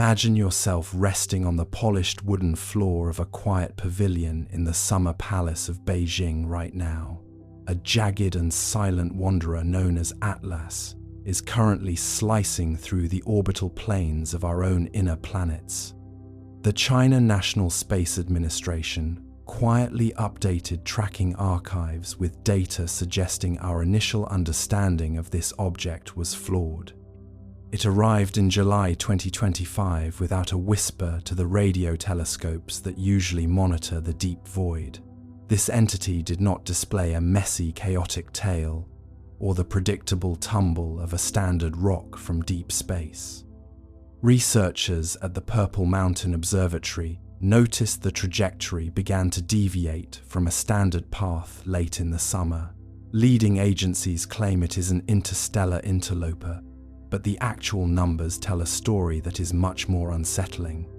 Imagine yourself resting on the polished wooden floor of a quiet pavilion in the summer palace of Beijing right now. A jagged and silent wanderer known as Atlas is currently slicing through the orbital planes of our own inner planets. The China National Space Administration quietly updated tracking archives with data suggesting our initial understanding of this object was flawed. It arrived in July 2025 without a whisper to the radio telescopes that usually monitor the deep void. This entity did not display a messy, chaotic tail or the predictable tumble of a standard rock from deep space. Researchers at the Purple Mountain Observatory noticed the trajectory began to deviate from a standard path late in the summer. Leading agencies claim it is an interstellar interloper, but the actual numbers tell a story that is much more unsettling.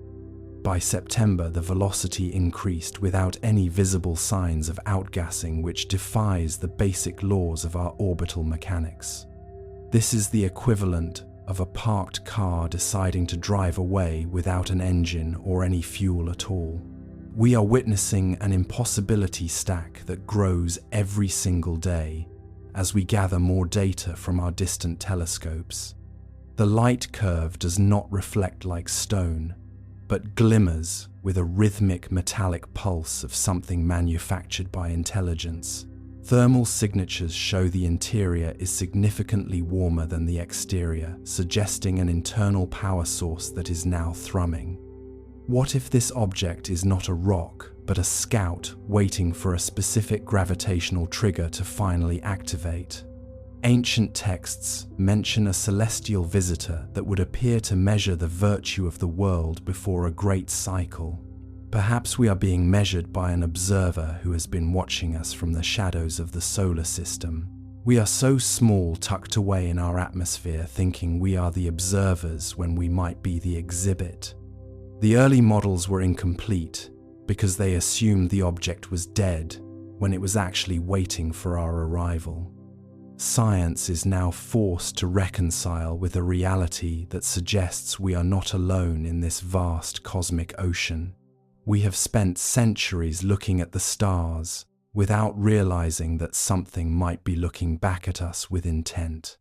By September, the velocity increased without any visible signs of outgassing, which defies the basic laws of our orbital mechanics. This is the equivalent of a parked car deciding to drive away without an engine or any fuel at all. We are witnessing an impossibility stack that grows every single day as we gather more data from our distant telescopes. The light curve does not reflect like stone, but glimmers with a rhythmic metallic pulse of something manufactured by intelligence. Thermal signatures show the interior is significantly warmer than the exterior, suggesting an internal power source that is now thrumming. What if this object is not a rock, but a scout waiting for a specific gravitational trigger to finally activate? Ancient texts mention a celestial visitor that would appear to measure the virtue of the world before a great cycle. Perhaps we are being measured by an observer who has been watching us from the shadows of the solar system. We are so small, tucked away in our atmosphere, thinking we are the observers when we might be the exhibit. The early models were incomplete because they assumed the object was dead when it was actually waiting for our arrival. Science is now forced to reconcile with a reality that suggests we are not alone in this vast cosmic ocean. We have spent centuries looking at the stars without realizing that something might be looking back at us with intent.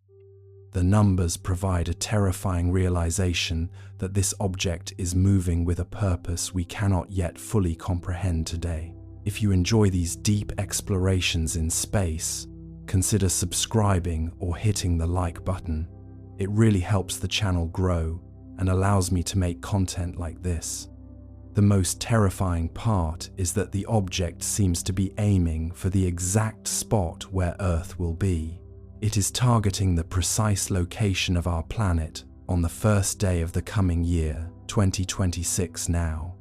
The numbers provide a terrifying realization that this object is moving with a purpose we cannot yet fully comprehend today. If you enjoy these deep explorations in space, consider subscribing or hitting the like button. It really helps the channel grow and allows me to make content like this. The most terrifying part is that the object seems to be aiming for the exact spot where Earth will be. It is targeting the precise location of our planet on the first day of the coming year, 2026 now.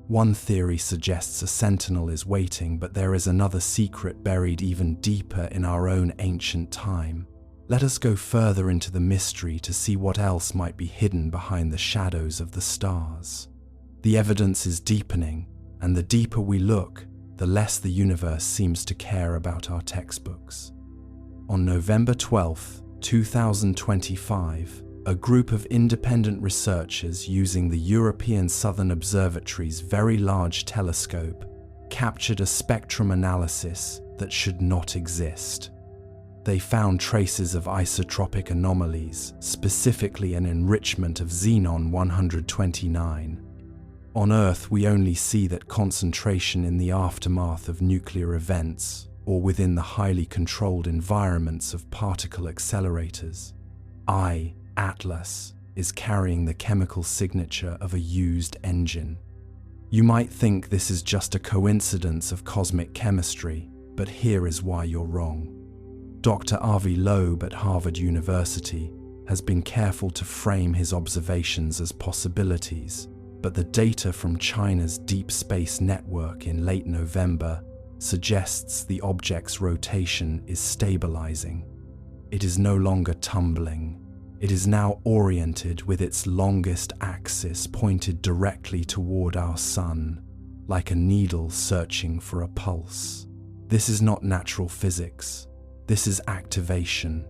One theory suggests a sentinel is waiting, but there is another secret buried even deeper in our own ancient time. Let us go further into the mystery to see what else might be hidden behind the shadows of the stars. The evidence is deepening, and the deeper we look, the less the universe seems to care about our textbooks. On November 12, 2025, a group of independent researchers using the European Southern Observatory's Very Large Telescope captured a spectrum analysis that should not exist. They found traces of isotropic anomalies, specifically an enrichment of xenon 129. On Earth, we only see that concentration in the aftermath of nuclear events or within the highly controlled environments of particle accelerators. Atlas is carrying the chemical signature of a used engine. You might think this is just a coincidence of cosmic chemistry, but here is why you're wrong. Dr. Avi Loeb at Harvard University has been careful to frame his observations as possibilities, but the data from China's Deep Space Network in late November suggests the object's rotation is stabilizing. It is no longer tumbling. It is now oriented with its longest axis pointed directly toward our sun, like a needle searching for a pulse. This is not natural physics. This is activation.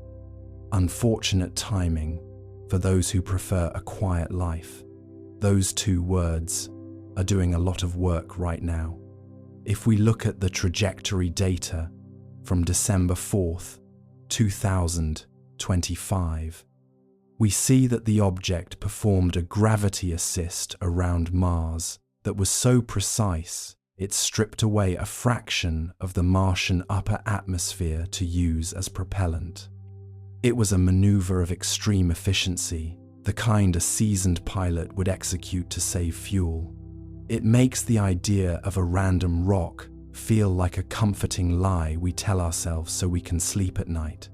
Unfortunate timing for those who prefer a quiet life. Those two words are doing a lot of work right now. If we look at the trajectory data from December 4th, 2025, we see that the object performed a gravity assist around Mars that was so precise it stripped away a fraction of the Martian upper atmosphere to use as propellant. It was a maneuver of extreme efficiency, the kind a seasoned pilot would execute to save fuel. It makes the idea of a random rock feel like a comforting lie we tell ourselves so we can sleep at night.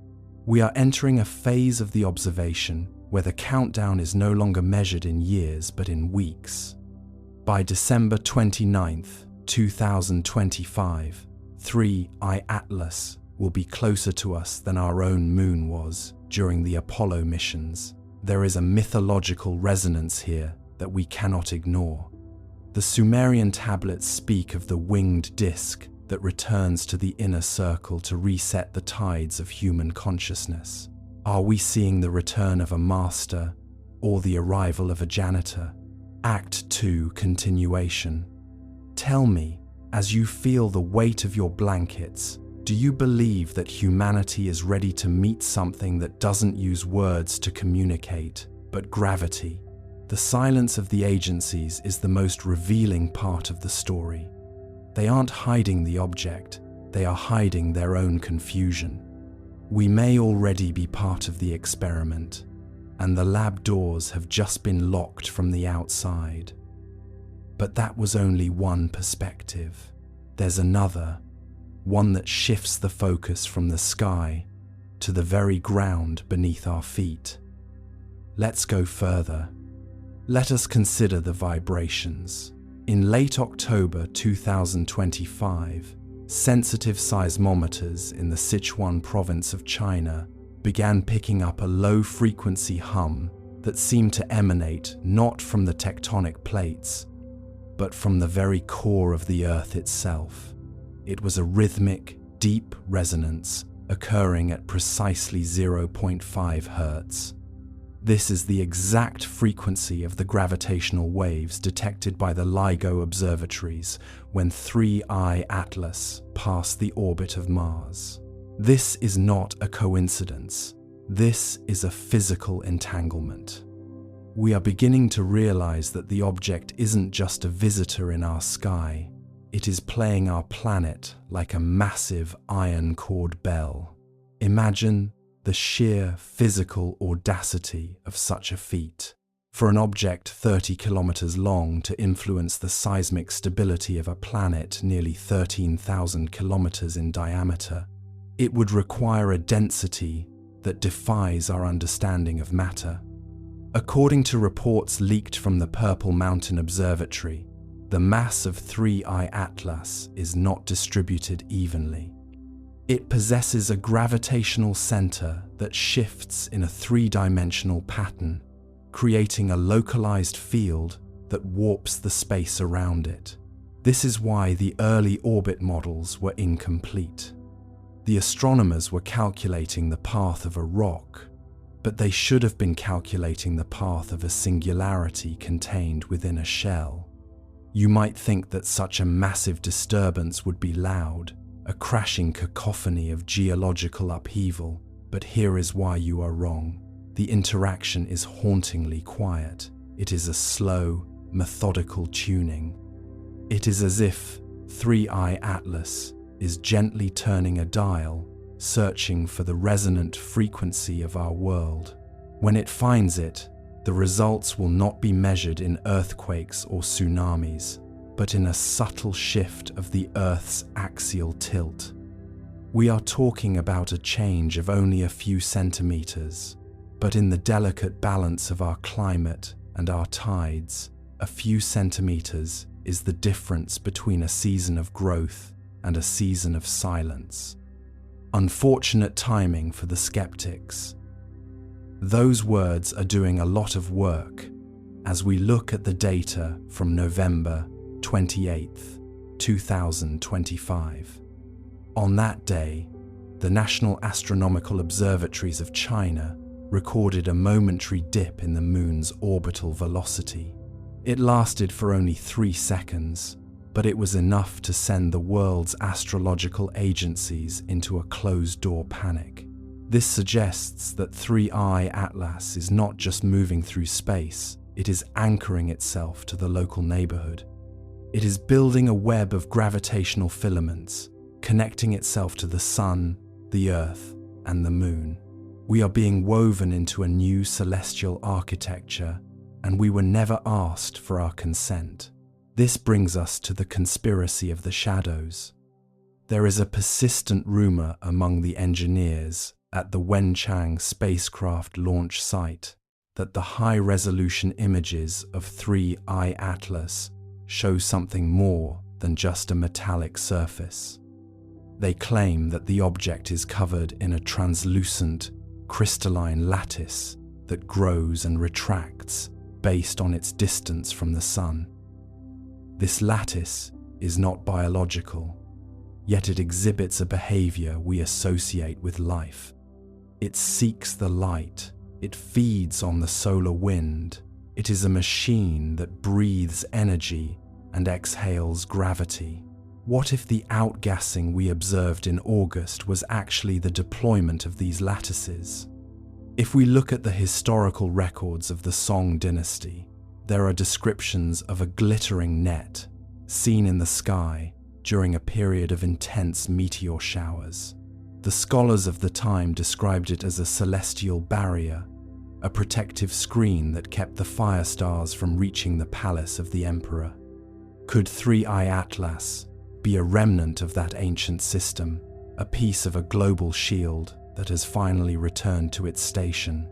We are entering a phase of the observation where the countdown is no longer measured in years but in weeks. By December 29th, 2025, 3I Atlas will be closer to us than our own moon was during the Apollo missions. There is a mythological resonance here that we cannot ignore. The Sumerian tablets speak of the winged disk that returns to the inner circle to reset the tides of human consciousness. Are we seeing the return of a master or the arrival of a janitor? Act 2 continuation. Tell me, as you feel the weight of your blankets, do you believe that humanity is ready to meet something that doesn't use words to communicate, but gravity? The silence of the agencies is the most revealing part of the story. They aren't hiding the object, they are hiding their own confusion. We may already be part of the experiment, and the lab doors have just been locked from the outside. But that was only one perspective. There's another, one that shifts the focus from the sky to the very ground beneath our feet. Let's go further. Let us consider the vibrations. In late October 2025, sensitive seismometers in the Sichuan province of China began picking up a low-frequency hum that seemed to emanate not from the tectonic plates, but from the very core of the Earth itself. It was a rhythmic, deep resonance occurring at precisely 0.5 Hertz. This is the exact frequency of the gravitational waves detected by the LIGO observatories when 3I Atlas passed the orbit of Mars. This is not a coincidence. This is a physical entanglement. We are beginning to realize that the object isn't just a visitor in our sky. It is playing our planet like a massive iron cord bell. Imagine the sheer physical audacity of such a feat. For an object 30 kilometers long to influence the seismic stability of a planet nearly 13,000 kilometers in diameter, it would require a density that defies our understanding of matter. According to reports leaked from the Purple Mountain Observatory, the mass of 3I Atlas is not distributed evenly. It possesses a gravitational center that shifts in a three-dimensional pattern, creating a localized field that warps the space around it. This is why the early orbit models were incomplete. The astronomers were calculating the path of a rock, but they should have been calculating the path of a singularity contained within a shell. You might think that such a massive disturbance would be loud, a crashing cacophony of geological upheaval, but here is why you are wrong. The interaction is hauntingly quiet. It is a slow, methodical tuning. It is as if 3I Atlas is gently turning a dial, searching for the resonant frequency of our world. When it finds it, the results will not be measured in earthquakes or tsunamis, but in a subtle shift of the Earth's axial tilt. We are talking about a change of only a few centimeters, but in the delicate balance of our climate and our tides, a few centimeters is the difference between a season of growth and a season of silence. Unfortunate timing for the skeptics. Those words are doing a lot of work as we look at the data from November 28th, 2025. On that day, the National Astronomical Observatories of China recorded a momentary dip in the moon's orbital velocity. It lasted for only 3 seconds, but it was enough to send the world's astrological agencies into a closed-door panic. This suggests that 3I Atlas is not just moving through space, it is anchoring itself to the local neighborhood. It is building a web of gravitational filaments, connecting itself to the sun, the earth, and the moon. We are being woven into a new celestial architecture, and we were never asked for our consent. This brings us to the conspiracy of the shadows. There is a persistent rumor among the engineers at the Wenchang spacecraft launch site that the high-resolution images of 3I Atlas show something more than just a metallic surface. They claim that the object is covered in a translucent, crystalline lattice that grows and retracts based on its distance from the sun. This lattice is not biological, yet it exhibits a behavior we associate with life. It seeks the light, it feeds on the solar wind, it is a machine that breathes energy and exhales gravity. What if the outgassing we observed in August was actually the deployment of these lattices? If we look at the historical records of the Song dynasty, there are descriptions of a glittering net seen in the sky during a period of intense meteor showers. The scholars of the time described it as a celestial barrier, a protective screen that kept the fire stars from reaching the palace of the emperor. Could 3I Atlas be a remnant of that ancient system, a piece of a global shield that has finally returned to its station?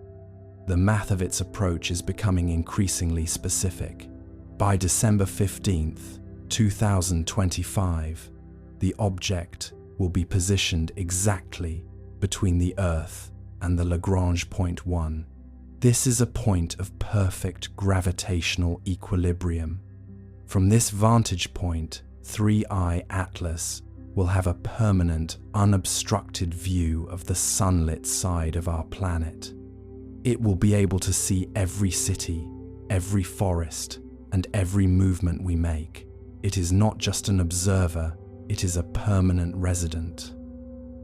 The math of its approach is becoming increasingly specific. By December 15th, 2025, the object will be positioned exactly between the Earth and the Lagrange point 1. This is a point of perfect gravitational equilibrium. From this vantage point, 3I Atlas will have a permanent, unobstructed view of the sunlit side of our planet. It will be able to see every city, every forest, and every movement we make. It is not just an observer, it is a permanent resident.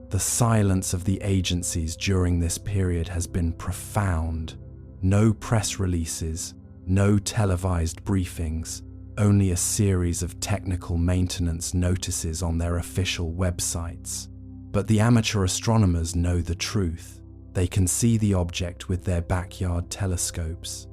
The silence of the agencies during this period has been profound. No press releases, no televised briefings, only a series of technical maintenance notices on their official websites. But the amateur astronomers know the truth. They can see the object with their backyard telescopes.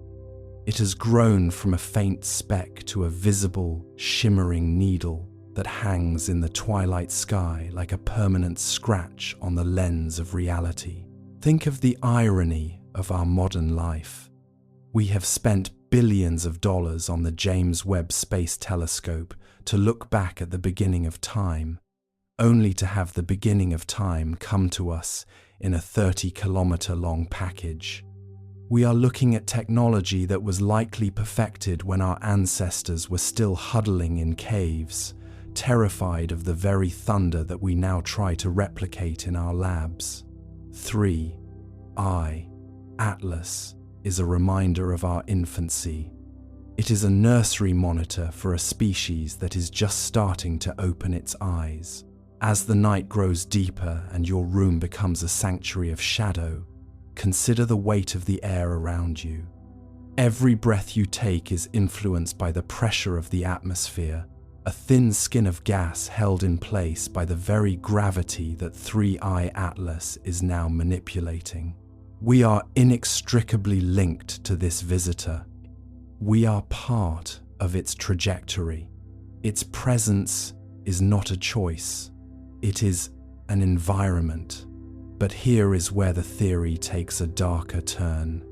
It has grown from a faint speck to a visible, shimmering needle that hangs in the twilight sky like a permanent scratch on the lens of reality. Think of the irony of our modern life. We have spent billions of dollars on the James Webb Space Telescope to look back at the beginning of time, only to have the beginning of time come to us in a 30-kilometer-long package. We are looking at technology that was likely perfected when our ancestors were still huddling in caves, terrified of the very thunder that we now try to replicate in our labs. 3I Atlas is a reminder of our infancy. It is a nursery monitor for a species that is just starting to open its eyes. As the night grows deeper and your room becomes a sanctuary of shadow, consider the weight of the air around you. Every breath you take is influenced by the pressure of the atmosphere, a thin skin of gas held in place by the very gravity that 3I Atlas is now manipulating. We are inextricably linked to this visitor. We are part of its trajectory. Its presence is not a choice. It is an environment. But here is where the theory takes a darker turn.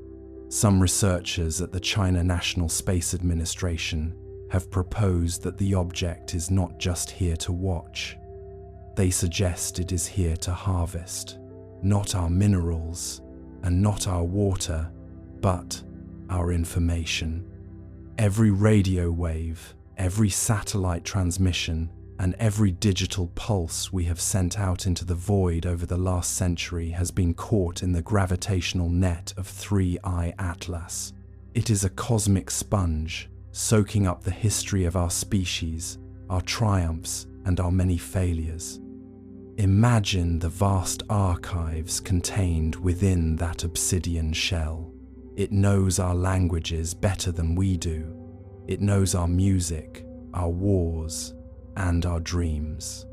Some researchers at the China National Space Administration have proposed that the object is not just here to watch. They suggest it is here to harvest, not our minerals and not our water, but our information. Every radio wave, every satellite transmission, and every digital pulse we have sent out into the void over the last century has been caught in the gravitational net of 3I Atlas. It is a cosmic sponge, soaking up the history of our species, our triumphs, and our many failures. Imagine the vast archives contained within that obsidian shell. It knows our languages better than we do. It knows our music, our wars, and our dreams.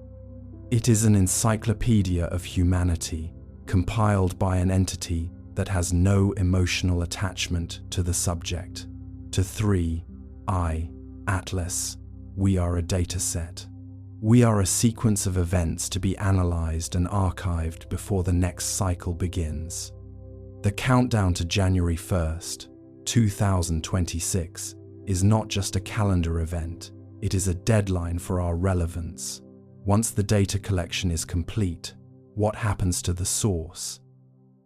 It is an encyclopedia of humanity, compiled by an entity that has no emotional attachment to the subject. To 3I Atlas, we are a dataset. We are a sequence of events to be analyzed and archived before the next cycle begins. The countdown to January 1st, 2026 is not just a calendar event, it is a deadline for our relevance. Once the data collection is complete, what happens to the source?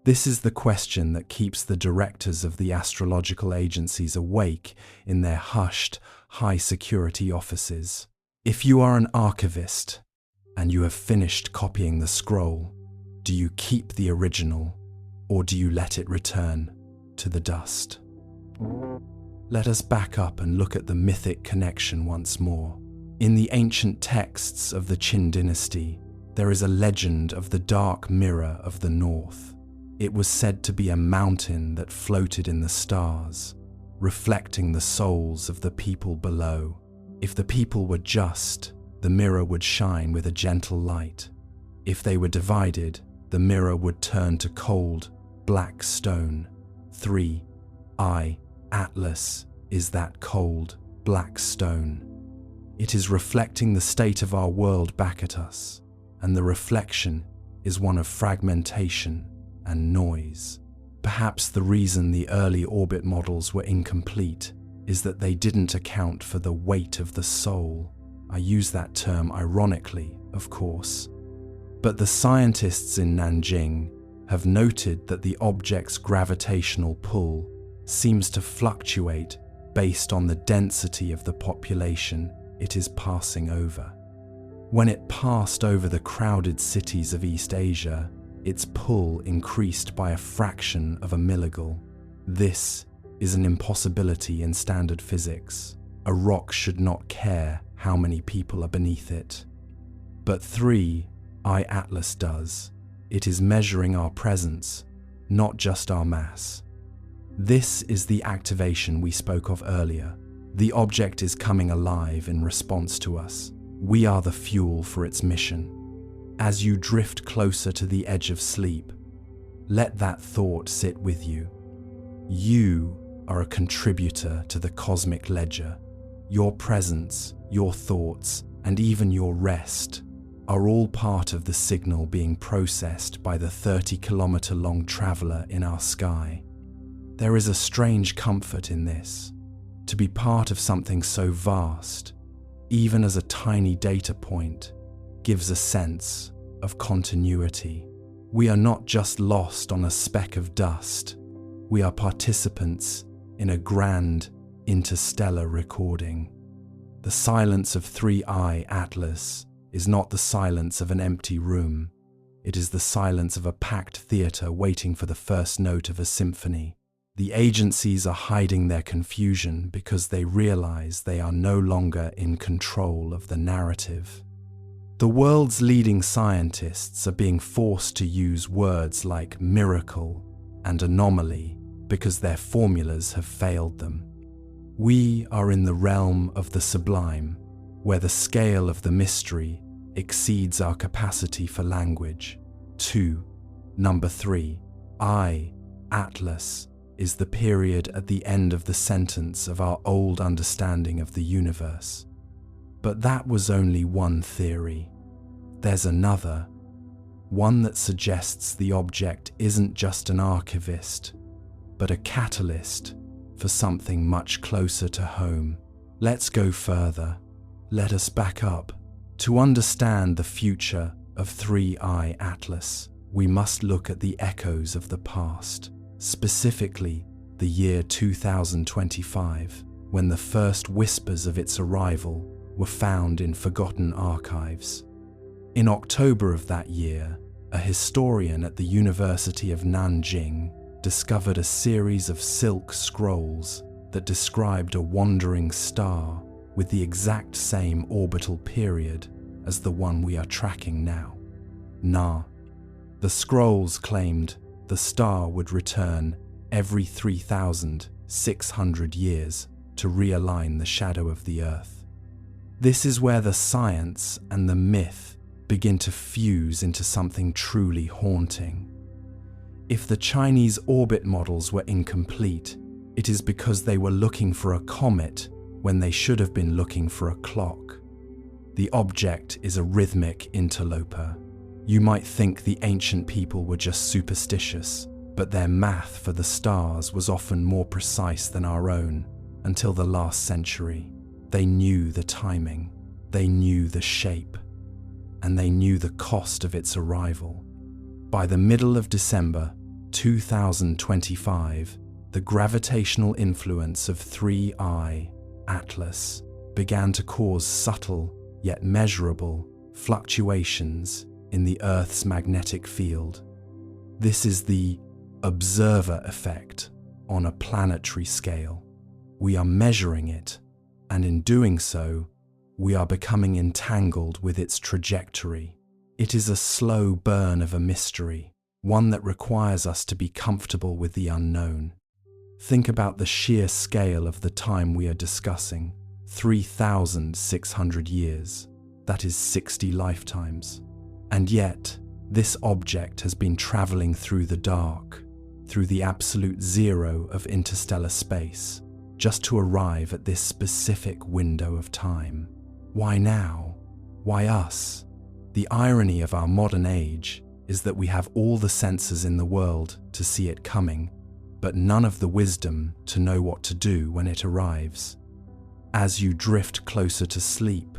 This is the question that keeps the directors of the astrological agencies awake in their hushed, high-security offices. If you are an archivist and you have finished copying the scroll, do you keep the original or do you let it return to the dust? Let us back up and look at the mythic connection once more. In the ancient texts of the Qin dynasty, there is a legend of the dark mirror of the north. It was said to be a mountain that floated in the stars, reflecting the souls of the people below. If the people were just, the mirror would shine with a gentle light. If they were divided, the mirror would turn to cold, black stone. 3I Atlas is that cold, black stone. It is reflecting the state of our world back at us, and the reflection is one of fragmentation and noise. Perhaps the reason the early orbit models were incomplete is that they didn't account for the weight of the soul. I use that term ironically, of course. But the scientists in Nanjing have noted that the object's gravitational pull seems to fluctuate based on the density of the population it is passing over. When it passed over the crowded cities of East Asia, its pull increased by a fraction of a milligauss. This is an impossibility in standard physics. A rock should not care how many people are beneath it. But 3I Atlas does. It is measuring our presence, not just our mass. This is the activation we spoke of earlier. The object is coming alive in response to us. We are the fuel for its mission. As you drift closer to the edge of sleep, let that thought sit with you. You are a contributor to the cosmic ledger. Your presence, your thoughts, and even your rest are all part of the signal being processed by the 30-kilometer-long traveler in our sky. There is a strange comfort in this. To be part of something so vast, even as a tiny data point, gives a sense of continuity. We are not just lost on a speck of dust. We are participants in a grand interstellar recording. The silence of 3I Atlas is not the silence of an empty room. It is the silence of a packed theater waiting for the first note of a symphony. The agencies are hiding their confusion because they realize they are no longer in control of the narrative. The world's leading scientists are being forced to use words like miracle and anomaly because their formulas have failed them. We are in the realm of the sublime, where the scale of the mystery exceeds our capacity for language. 3I Atlas is the period at the end of the sentence of our old understanding of the universe. But that was only one theory. There's another, one that suggests the object isn't just an archivist, but a catalyst for something much closer to home. Let's go further. Let us back up. To understand the future of 3I Atlas, we must look at the echoes of the past, specifically the year 2025, when the first whispers of its arrival were found in forgotten archives. In October of that year, a historian at the University of Nanjing discovered a series of silk scrolls that described a wandering star with the exact same orbital period as the one we are tracking now. Nah, the scrolls claimed the star would return every 3,600 years to realign the shadow of the Earth. This is where the science and the myth begin to fuse into something truly haunting. If the Chinese orbit models were incomplete, it is because they were looking for a comet when they should have been looking for a clock. The object is a rhythmic interloper. You might think the ancient people were just superstitious, but their math for the stars was often more precise than our own. Until the last century, they knew the timing, they knew the shape, and they knew the cost of its arrival. By the middle of December 2025, the gravitational influence of 3I, Atlas, began to cause subtle yet measurable fluctuations in the Earth's magnetic field. This is the observer effect on a planetary scale. We are measuring it, and in doing so, we are becoming entangled with its trajectory. It is a slow burn of a mystery, one that requires us to be comfortable with the unknown. Think about the sheer scale of the time we are discussing. 3,600 years. That is 60 lifetimes. And yet, this object has been traveling through the dark, through the absolute zero of interstellar space, just to arrive at this specific window of time. Why now? Why us? The irony of our modern age is that we have all the sensors in the world to see it coming, but none of the wisdom to know what to do when it arrives. As you drift closer to sleep,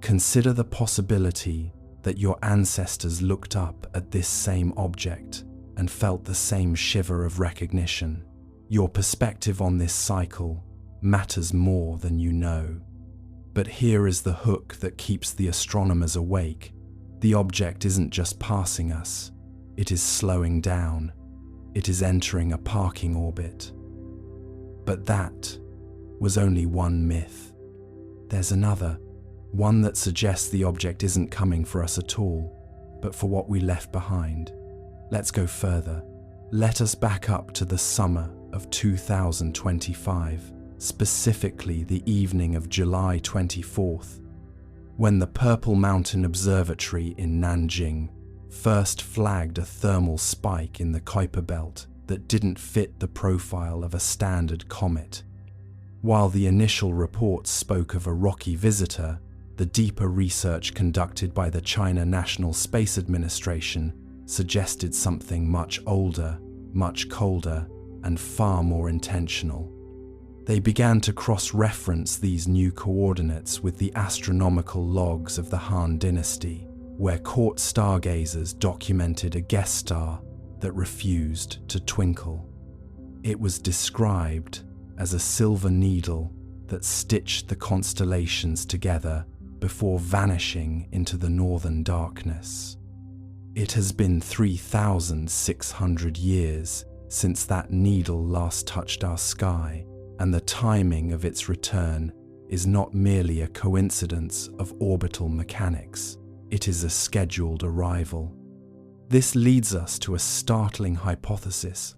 consider the possibility that your ancestors looked up at this same object and felt the same shiver of recognition. Your perspective on this cycle matters more than you know. But here is the hook that keeps the astronomers awake. The object isn't just passing us, it is slowing down. It is entering a parking orbit. But that was only one myth. There's another, one that suggests the object isn't coming for us at all, but for what we left behind. Let's go further. Let us back up to the summer of 2025, specifically the evening of July 24th, when the Purple Mountain Observatory in Nanjing first flagged a thermal spike in the Kuiper belt that didn't fit the profile of a standard comet. While the initial reports spoke of a rocky visitor, the deeper research conducted by the China National Space Administration suggested something much older, much colder, and far more intentional. They began to cross-reference these new coordinates with the astronomical logs of the Han Dynasty, where court stargazers documented a guest star that refused to twinkle. It was described as a silver needle that stitched the constellations together before vanishing into the northern darkness. It has been 3,600 years since that needle last touched our sky, and the timing of its return is not merely a coincidence of orbital mechanics. It is a scheduled arrival. This leads us to a startling hypothesis,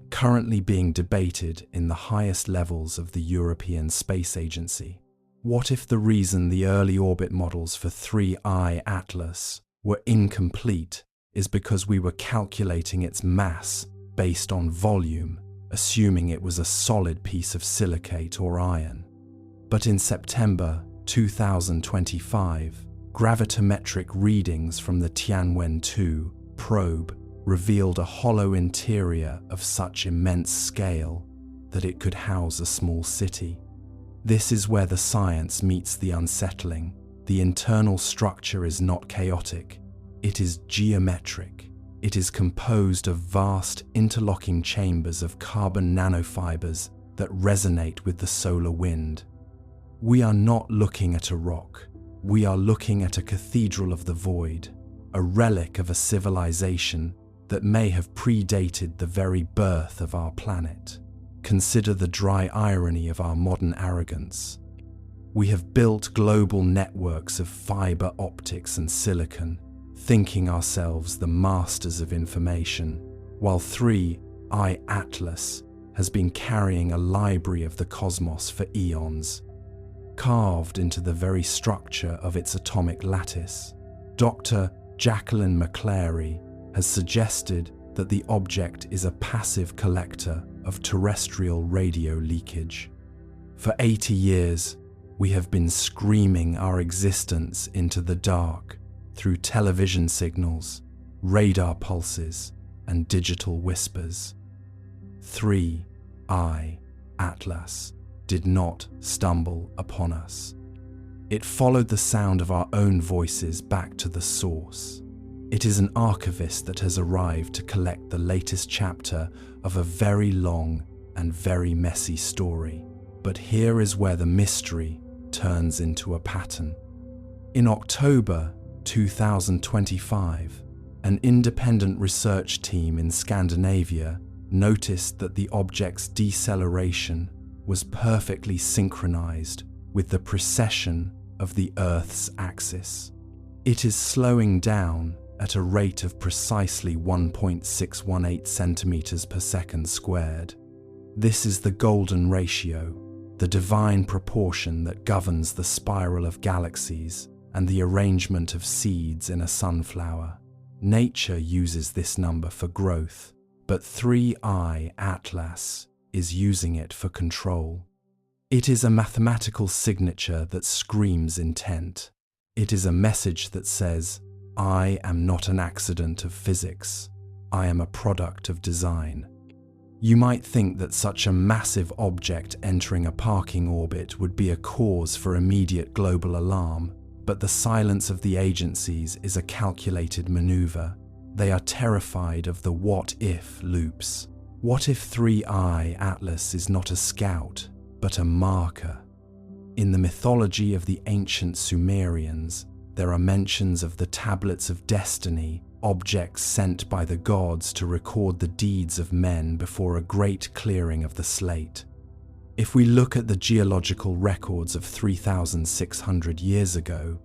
currently being debated in the highest levels of the European Space Agency. What if the reason the early orbit models for 3I Atlas were incomplete is because we were calculating its mass based on volume, assuming it was a solid piece of silicate or iron? But in September 2025, gravimetric readings from the Tianwen-2 probe revealed a hollow interior of such immense scale that it could house a small city. This is where the science meets the unsettling. The internal structure is not chaotic, it is geometric. It is composed of vast interlocking chambers of carbon nanofibers that resonate with the solar wind. We are not looking at a rock, we are looking at a cathedral of the void, a relic of a civilization that may have predated the very birth of our planet. Consider the dry irony of our modern arrogance. We have built global networks of fiber optics and silicon, thinking ourselves the masters of information, while 3I Atlas has been carrying a library of the cosmos for eons, carved into the very structure of its atomic lattice. Dr. Jacqueline McClary has suggested that the object is a passive collector of terrestrial radio leakage. For 80 years, we have been screaming our existence into the dark through television signals, radar pulses, and digital whispers. 3I Atlas did not stumble upon us. It followed the sound of our own voices back to the source. It is an archivist that has arrived to collect the latest chapter of a very long and very messy story. But here is where the mystery turns into a pattern. In October 2025, an independent research team in Scandinavia noticed that the object's deceleration was perfectly synchronized with the precession of the Earth's axis. It is slowing down at a rate of precisely 1.618 centimeters per second squared. This is the golden ratio, the divine proportion that governs the spiral of galaxies and the arrangement of seeds in a sunflower. Nature uses this number for growth, but 3I Atlas is using it for control. It is a mathematical signature that screams intent. It is a message that says, I am not an accident of physics. I am a product of design. You might think that such a massive object entering a parking orbit would be a cause for immediate global alarm, but the silence of the agencies is a calculated maneuver. They are terrified of the what-if loops. What if 3I Atlas is not a scout, but a marker? In the mythology of the ancient Sumerians, there are mentions of the tablets of destiny, objects sent by the gods to record the deeds of men before a great clearing of the slate. If we look at the geological records of 3,600 years ago,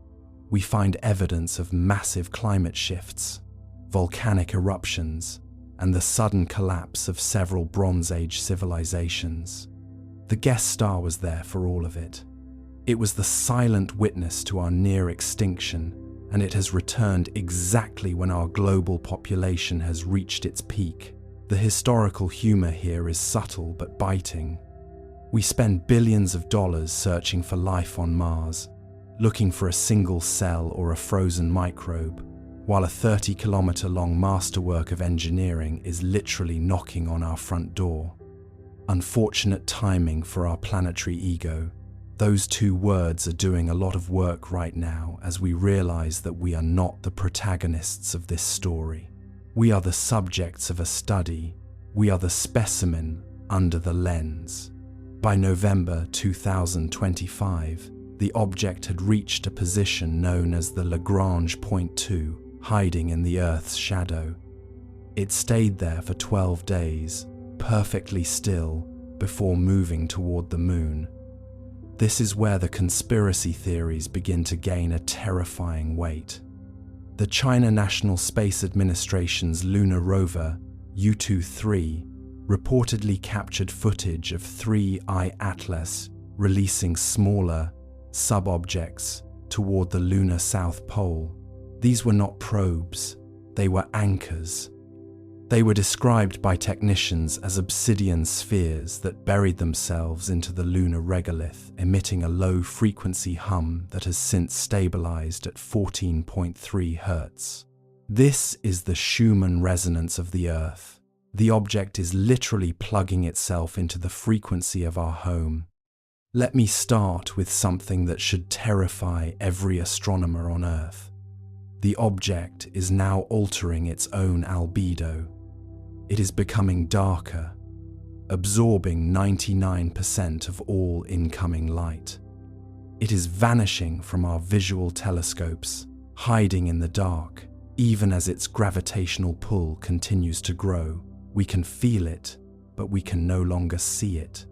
we find evidence of massive climate shifts, volcanic eruptions, and the sudden collapse of several Bronze Age civilizations. The guest star was there for all of it. It was the silent witness to our near extinction, and it has returned exactly when our global population has reached its peak. The historical humor here is subtle but biting. We spend billions of dollars searching for life on Mars, looking for a single cell or a frozen microbe, while a 30-kilometer-long masterwork of engineering is literally knocking on our front door. Unfortunate timing for our planetary ego. Those two words are doing a lot of work right now as we realize that we are not the protagonists of this story. We are the subjects of a study. We are the specimen under the lens. By November 2025, the object had reached a position known as the Lagrange point 2, hiding in the Earth's shadow. It stayed there for 12 days, perfectly still, before moving toward the moon. This is where the conspiracy theories begin to gain a terrifying weight. The China National Space Administration's lunar rover, Yutu-3, reportedly captured footage of 3I Atlas releasing smaller sub-objects toward the lunar South Pole. These were not probes, they were anchors. They were described by technicians as obsidian spheres that buried themselves into the lunar regolith, emitting a low-frequency hum that has since stabilized at 14.3 Hz. This is the Schumann resonance of the Earth. The object is literally plugging itself into the frequency of our home. Let me start with something that should terrify every astronomer on Earth. The object is now altering its own albedo. It is becoming darker, absorbing 99% of all incoming light. It is vanishing from our visual telescopes, hiding in the dark, even as its gravitational pull continues to grow. We can feel it, but we can no longer see it.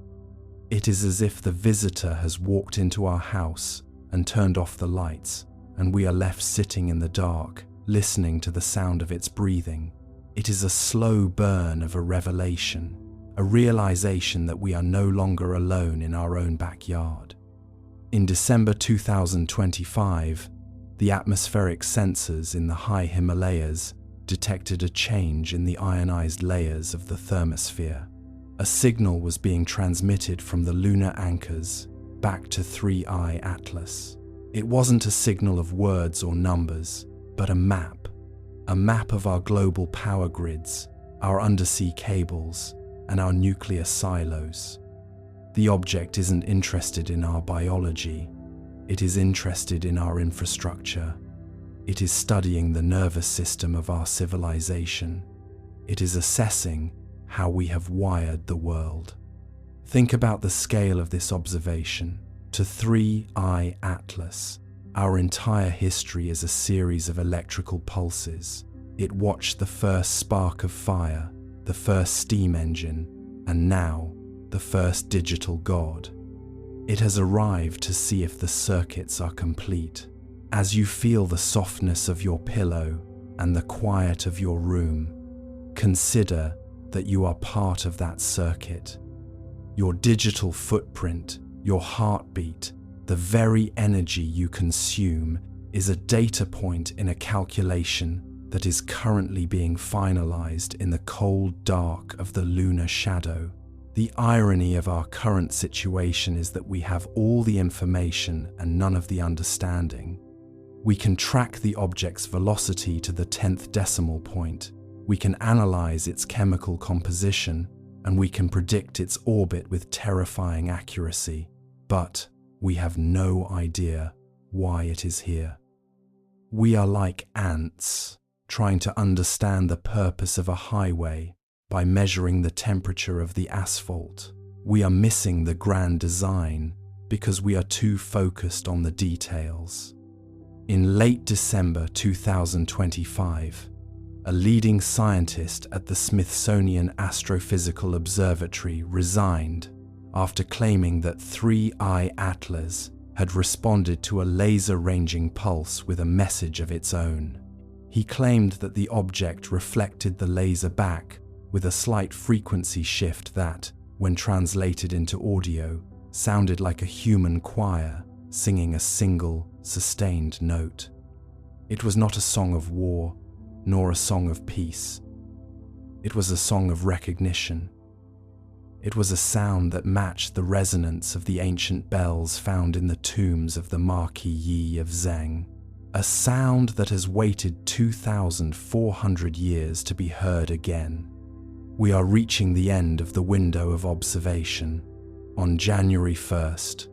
It is as if the visitor has walked into our house and turned off the lights, and we are left sitting in the dark, listening to the sound of its breathing. It is a slow burn of a revelation, a realization that we are no longer alone in our own backyard. In December 2025, the atmospheric sensors in the high Himalayas detected a change in the ionized layers of the thermosphere. A signal was being transmitted from the lunar anchors back to 3I Atlas. It wasn't a signal of words or numbers, but a map of our global power grids, our undersea cables, and our nuclear silos. The object isn't interested in our biology. It is interested in our infrastructure. It is studying the nervous system of our civilization. It is assessing how we have wired the world. Think about the scale of this observation. To 3I Atlas, our entire history is a series of electrical pulses. It watched the first spark of fire, the first steam engine, and now the first digital god. It has arrived to see if the circuits are complete. As you feel the softness of your pillow and the quiet of your room, consider that you are part of that circuit. Your digital footprint, your heartbeat, the very energy you consume is a data point in a calculation that is currently being finalized in the cold dark of the lunar shadow. The irony of our current situation is that we have all the information and none of the understanding. We can track the object's velocity to the 10th decimal point. We can analyze its chemical composition, and we can predict its orbit with terrifying accuracy. But we have no idea why it is here. We are like ants, trying to understand the purpose of a highway by measuring the temperature of the asphalt. We are missing the grand design because we are too focused on the details. In late December 2025, a leading scientist at the Smithsonian Astrophysical Observatory resigned after claiming that 3I Atlas had responded to a laser-ranging pulse with a message of its own. He claimed that the object reflected the laser back with a slight frequency shift that, when translated into audio, sounded like a human choir singing a single, sustained note. It was not a song of war, nor a song of peace. It was a song of recognition. It was a sound that matched the resonance of the ancient bells found in the tombs of the Marquis Yi of Zheng. A sound that has waited 2,400 years to be heard again. We are reaching the end of the window of observation. On January 1st,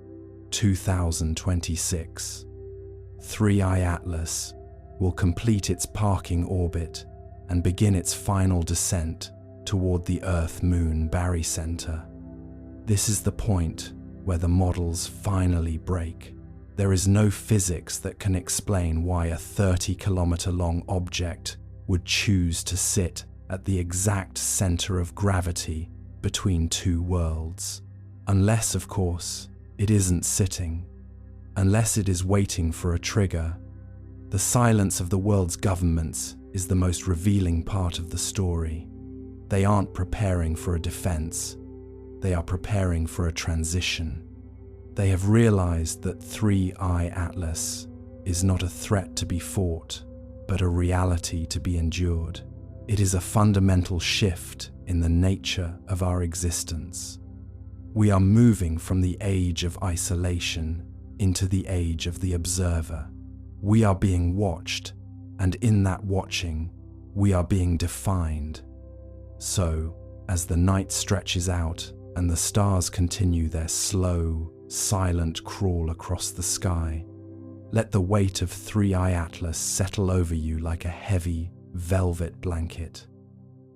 2026, 3I Atlas will complete its parking orbit and begin its final descent toward the Earth-Moon barycenter. This is the point where the models finally break. There is no physics that can explain why a 30-kilometer-long object would choose to sit at the exact center of gravity between two worlds. Unless, of course, it isn't sitting. Unless it is waiting for a trigger. The silence of the world's governments is the most revealing part of the story. They aren't preparing for a defense. They are preparing for a transition. They have realized that 3I Atlas is not a threat to be fought, but a reality to be endured. It is a fundamental shift in the nature of our existence. We are moving from the age of isolation into the age of the observer. We are being watched, and in that watching, we are being defined. So, as the night stretches out and the stars continue their slow, silent crawl across the sky, let the weight of 3I Atlas settle over you like a heavy, velvet blanket.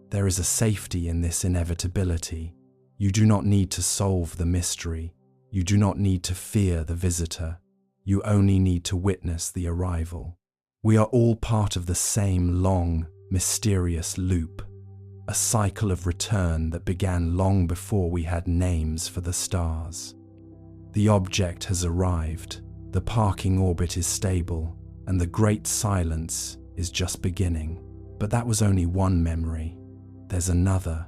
There is a safety in this inevitability. You do not need to solve the mystery. You do not need to fear the visitor. You only need to witness the arrival. We are all part of the same long, mysterious loop. a cycle of return that began long before we had names for the stars. The object has arrived, the parking orbit is stable, and the great silence is just beginning. But that was only one memory. There's another,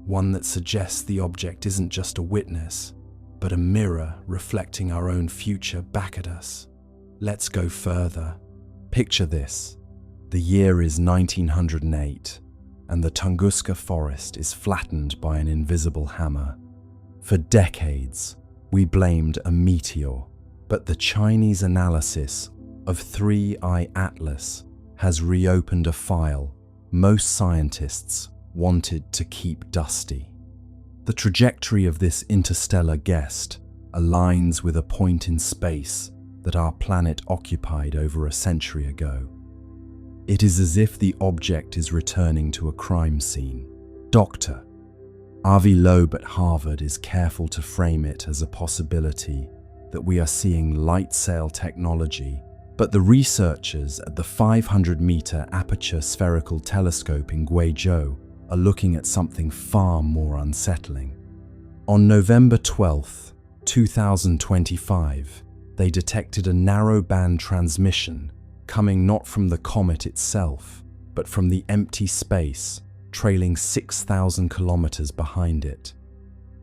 one that suggests the object isn't just a witness, but a mirror reflecting our own future back at us. Let's go further. Picture this. The year is 1908, and the Tunguska forest is flattened by an invisible hammer. For decades, we blamed a meteor, but the Chinese analysis of 3I Atlas has reopened a file most scientists wanted to keep dusty. The trajectory of this interstellar guest aligns with a point in space that our planet occupied over a century ago. It is as if the object is returning to a crime scene. Dr. Avi Loeb at Harvard is careful to frame it as a possibility that we are seeing light sail technology, but the researchers at the 500-meter aperture spherical telescope in Guizhou are looking at something far more unsettling. On November 12, 2025, they detected a narrow-band transmission coming not from the comet itself, but from the empty space trailing 6,000 kilometers behind it.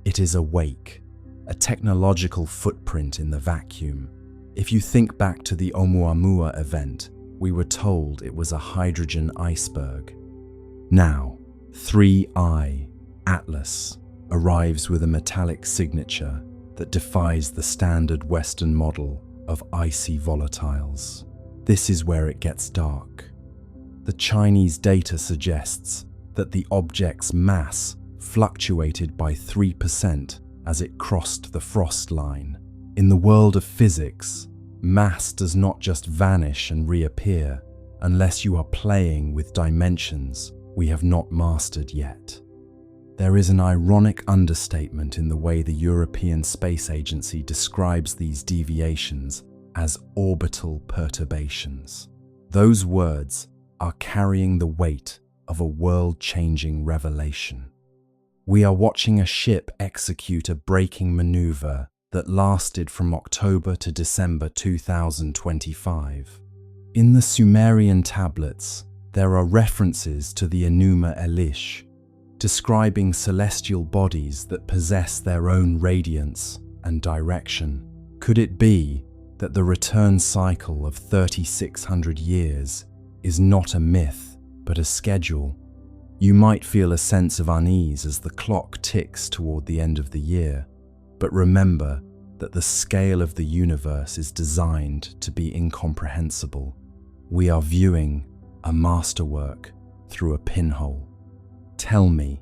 It is a wake, a technological footprint in the vacuum. If you think back to the Oumuamua event, we were told it was a hydrogen iceberg. Now, 3I Atlas arrives with a metallic signature that defies the standard Western model of icy volatiles. This is where it gets dark. The Chinese data suggests that the object's mass fluctuated by 3% as it crossed the frost line. In the world of physics, mass does not just vanish and reappear unless you are playing with dimensions we have not mastered yet. There is an ironic understatement in the way the European Space Agency describes these deviations as orbital perturbations. Those words are carrying the weight of a world-changing revelation. We are watching a ship execute a braking maneuver that lasted from October to December 2025. In the Sumerian tablets, there are references to the Enuma Elish, describing celestial bodies that possess their own radiance and direction. Could it be that the return cycle of 3,600 years is not a myth, but a schedule? You might feel a sense of unease as the clock ticks toward the end of the year, but remember that the scale of the universe is designed to be incomprehensible. We are viewing a masterwork through a pinhole. Tell me,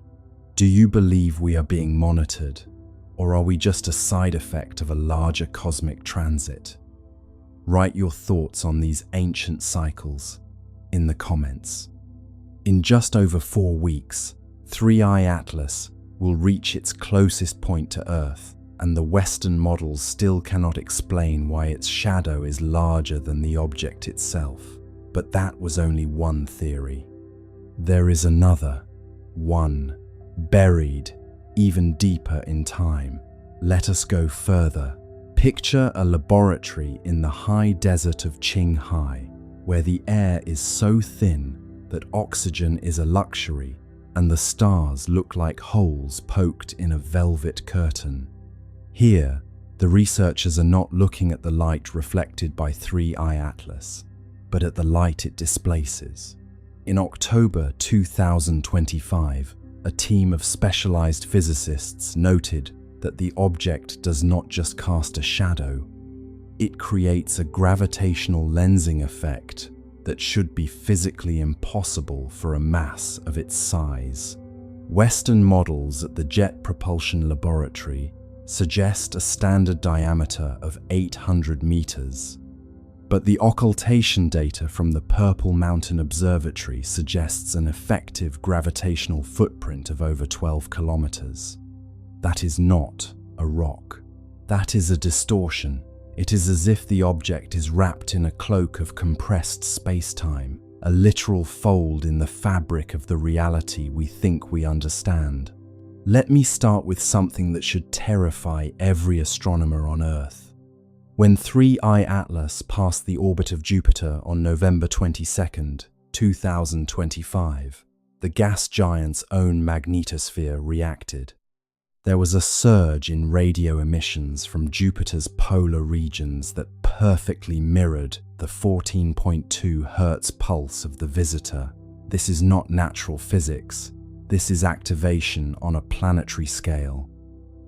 do you believe we are being monitored, or are we just a side effect of a larger cosmic transit? Write your thoughts on these ancient cycles in the comments. In just over 4 weeks, 3I Atlas will reach its closest point to Earth, and the Western models still cannot explain why its shadow is larger than the object itself. But that was only one theory. There is another, one buried even deeper in time. Let us go further. Picture a laboratory in the high desert of Qinghai, where the air is so thin that oxygen is a luxury and the stars look like holes poked in a velvet curtain. Here, the researchers are not looking at the light reflected by 3I Atlas, but at the light it displaces. In October 2025, a team of specialized physicists noted that the object does not just cast a shadow, it creates a gravitational lensing effect that should be physically impossible for a mass of its size. Western models at the Jet Propulsion Laboratory suggest a standard diameter of 800 meters, but the occultation data from the Purple Mountain Observatory suggests an effective gravitational footprint of over 12 kilometers. That is not a rock. That is a distortion. It is as if the object is wrapped in a cloak of compressed space-time, a literal fold in the fabric of the reality we think we understand. Let me start with something that should terrify every astronomer on Earth. When 3I Atlas passed the orbit of Jupiter on November 22, 2025, the gas giant's own magnetosphere reacted. There was a surge in radio emissions from Jupiter's polar regions that perfectly mirrored the 14.2 Hertz pulse of the visitor. This is not natural physics. This is activation on a planetary scale.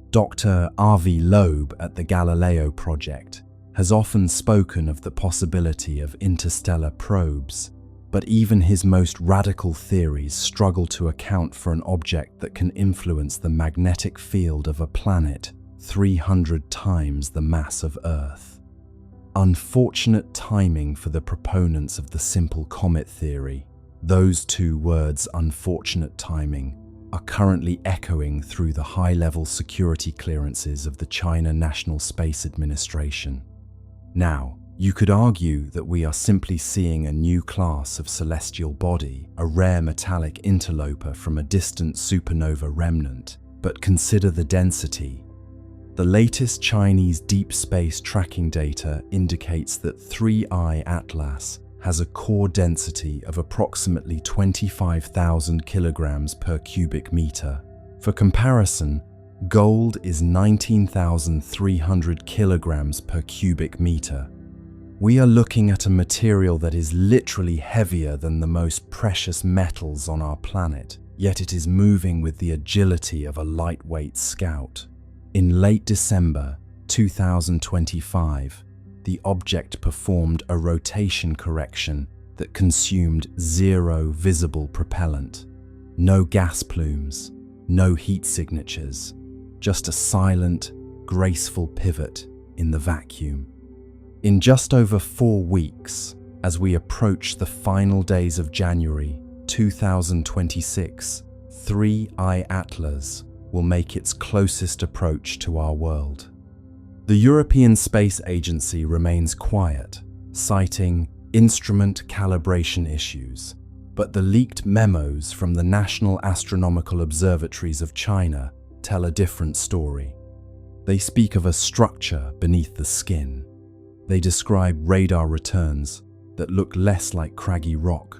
Dr. Avi Loeb at the Galileo Project has often spoken of the possibility of interstellar probes, but even his most radical theories struggle to account for an object that can influence the magnetic field of a planet 300 times the mass of Earth. Unfortunate timing for the proponents of the simple comet theory. Those two words, unfortunate timing, are currently echoing through the high-level security clearances of the China National Space Administration. Now, you could argue that we are simply seeing a new class of celestial body, a rare metallic interloper from a distant supernova remnant, but consider the density. The latest Chinese deep space tracking data indicates that 3I Atlas has a core density of approximately 25,000 kilograms per cubic meter. For comparison, gold is 19,300 kilograms per cubic meter. We are looking at a material that is literally heavier than the most precious metals on our planet, yet it is moving with the agility of a lightweight scout. In late December 2025, the object performed a rotation correction that consumed zero visible propellant. No gas plumes, no heat signatures, just a silent, graceful pivot in the vacuum. In just over 4 weeks, as we approach the final days of January 2026, 3I Atlas will make its closest approach to our world. The European Space Agency remains quiet, citing instrument calibration issues, but the leaked memos from the National Astronomical Observatories of China tell a different story. They speak of a structure beneath the skin. They describe radar returns that look less like craggy rock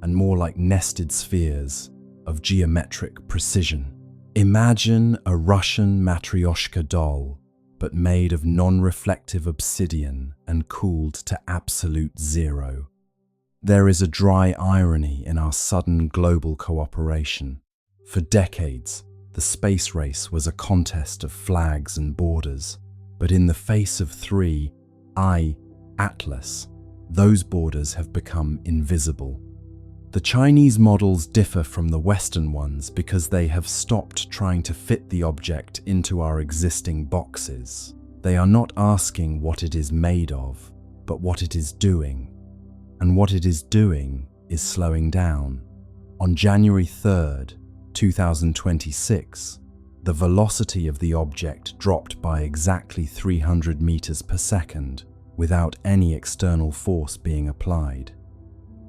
and more like nested spheres of geometric precision. Imagine a Russian Matryoshka doll, but made of non-reflective obsidian and cooled to absolute zero. There is a dry irony in our sudden global cooperation. For decades, the space race was a contest of flags and borders, but in the face of 3I Atlas, those borders have become invisible. The Chinese models differ from the Western ones because they have stopped trying to fit the object into our existing boxes. They are not asking what it is made of, but what it is doing. And what it is doing is slowing down. On January 3rd, 2026, the velocity of the object dropped by exactly 300 meters per second without any external force being applied.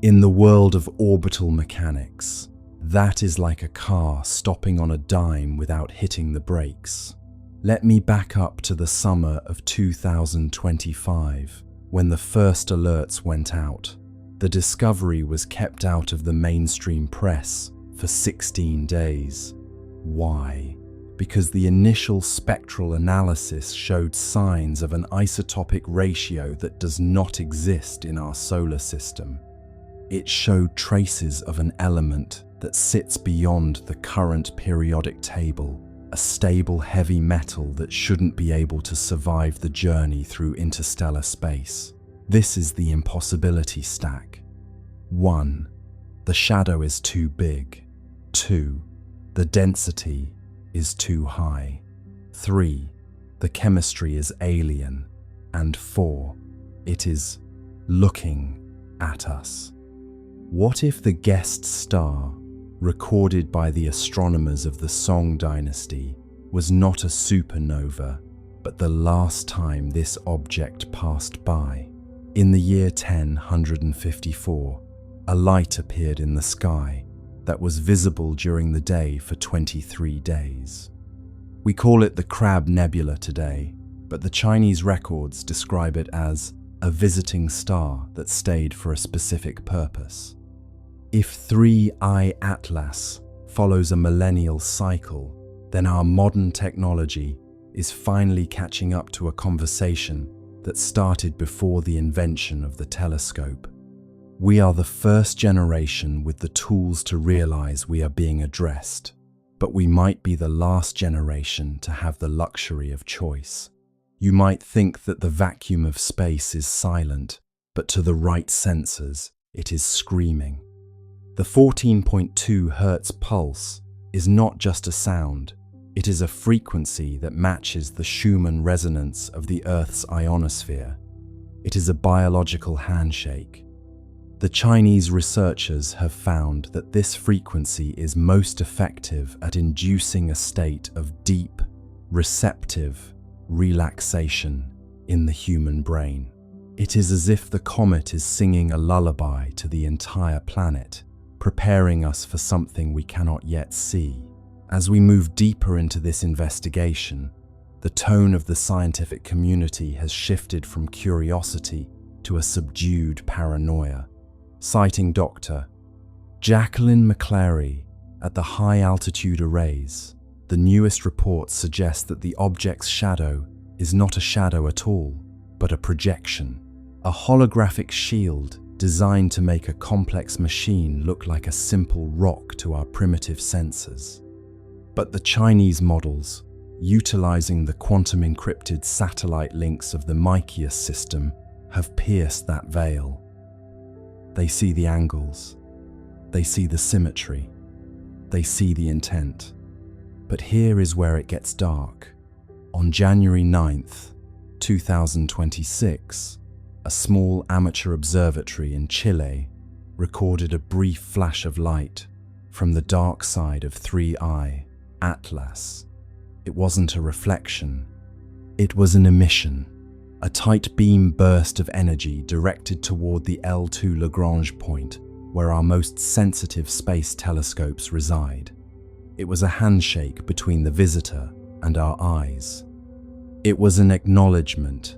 In the world of orbital mechanics, that is like a car stopping on a dime without hitting the brakes. Let me back up to the summer of 2025, when the first alerts went out. The discovery was kept out of the mainstream press for 16 days. Why? Because the initial spectral analysis showed signs of an isotopic ratio that does not exist in our solar system. It showed traces of an element that sits beyond the current periodic table, a stable heavy metal that shouldn't be able to survive the journey through interstellar space. This is the impossibility stack. 1. The shadow is too big. 2. The density is too high. 3. The chemistry is alien. And 4. It is looking at us. What if the guest star, recorded by the astronomers of the Song dynasty, was not a supernova, but the last time this object passed by? In the year 1054, A light appeared in the sky that was visible during the day for 23 days. We call it the Crab Nebula today, but the Chinese records describe it as a visiting star that stayed for a specific purpose. If 3I Atlas follows a millennial cycle, then our modern technology is finally catching up to a conversation that started before the invention of the telescope. We are the first generation with the tools to realize we are being addressed, but we might be the last generation to have the luxury of choice. You might think that the vacuum of space is silent, but to the right sensors, it is screaming. The 14.2 Hz pulse is not just a sound, it is a frequency that matches the Schumann resonance of the Earth's ionosphere. It is a biological handshake. The Chinese researchers have found that this frequency is most effective at inducing a state of deep, receptive relaxation in the human brain. It is as if the comet is singing a lullaby to the entire planet, preparing us for something we cannot yet see. As we move deeper into this investigation, the tone of the scientific community has shifted from curiosity to a subdued paranoia. Citing Dr. Jacqueline McClary at the High Altitude Arrays, the newest reports suggest that the object's shadow is not a shadow at all, but a projection, a holographic shield designed to make a complex machine look like a simple rock to our primitive senses. But the Chinese models, utilizing the quantum-encrypted satellite links of the Mykios system, have pierced that veil. They see the angles, they see the symmetry, they see the intent. But here is where it gets dark. On January 9th, 2026, a small amateur observatory in Chile recorded a brief flash of light from the dark side of 3I Atlas. It wasn't a reflection, it was an emission, a tight beam burst of energy directed toward the L2 Lagrange point where our most sensitive space telescopes reside. It was a handshake between the visitor and our eyes. It was an acknowledgement.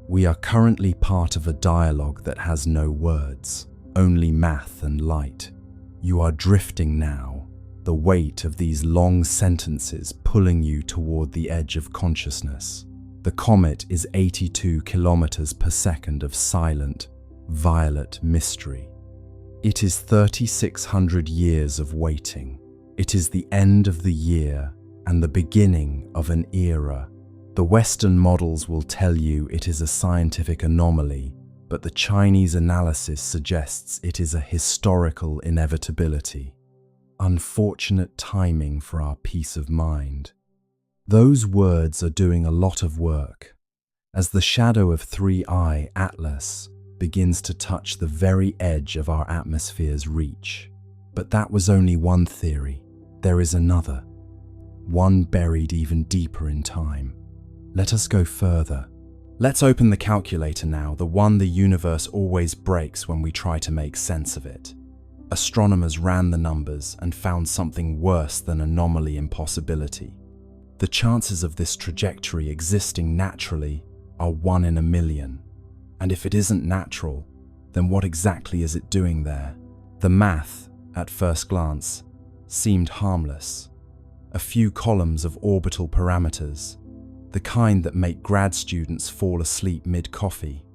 We are currently part of a dialogue that has no words, only math and light. You are drifting now, the weight of these long sentences pulling you toward the edge of consciousness. The comet is 82 kilometers per second of silent, violet mystery. It is 3,600 years of waiting. It is the end of the year and the beginning of an era. The Western models will tell you it is a scientific anomaly, but the Chinese analysis suggests it is a historical inevitability. Unfortunate timing for our peace of mind. Those words are doing a lot of work, as the shadow of 3I Atlas begins to touch the very edge of our atmosphere's reach. But that was only one theory. There is another, one buried even deeper in time. Let us go further. Let's open the calculator now, the one the universe always breaks when we try to make sense of it. Astronomers ran the numbers and found something worse than anomaly impossibility. The chances of this trajectory existing naturally are 1 in a million. And if it isn't natural, then what exactly is it doing there? The math, at first glance, seemed harmless. A few columns of orbital parameters, the kind that make grad students fall asleep mid-coffee.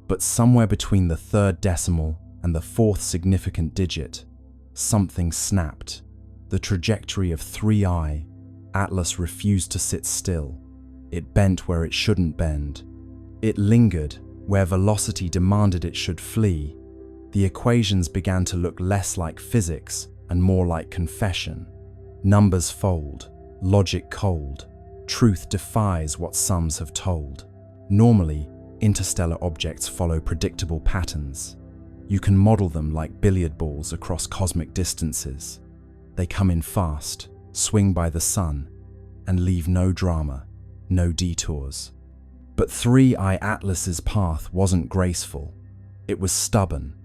But somewhere between the third decimal and the fourth significant digit, something snapped. The trajectory of 3I Atlas refused to sit still. It bent where it shouldn't bend. It lingered where velocity demanded it should flee. The equations began to look less like physics and more like confession. Numbers fold, logic cold. Truth defies what sums have told. Normally, interstellar objects follow predictable patterns. You can model them like billiard balls across cosmic distances. They come in fast, swing by the sun, and leave no drama, no detours. But 3I Atlas's path wasn't graceful. It was stubborn.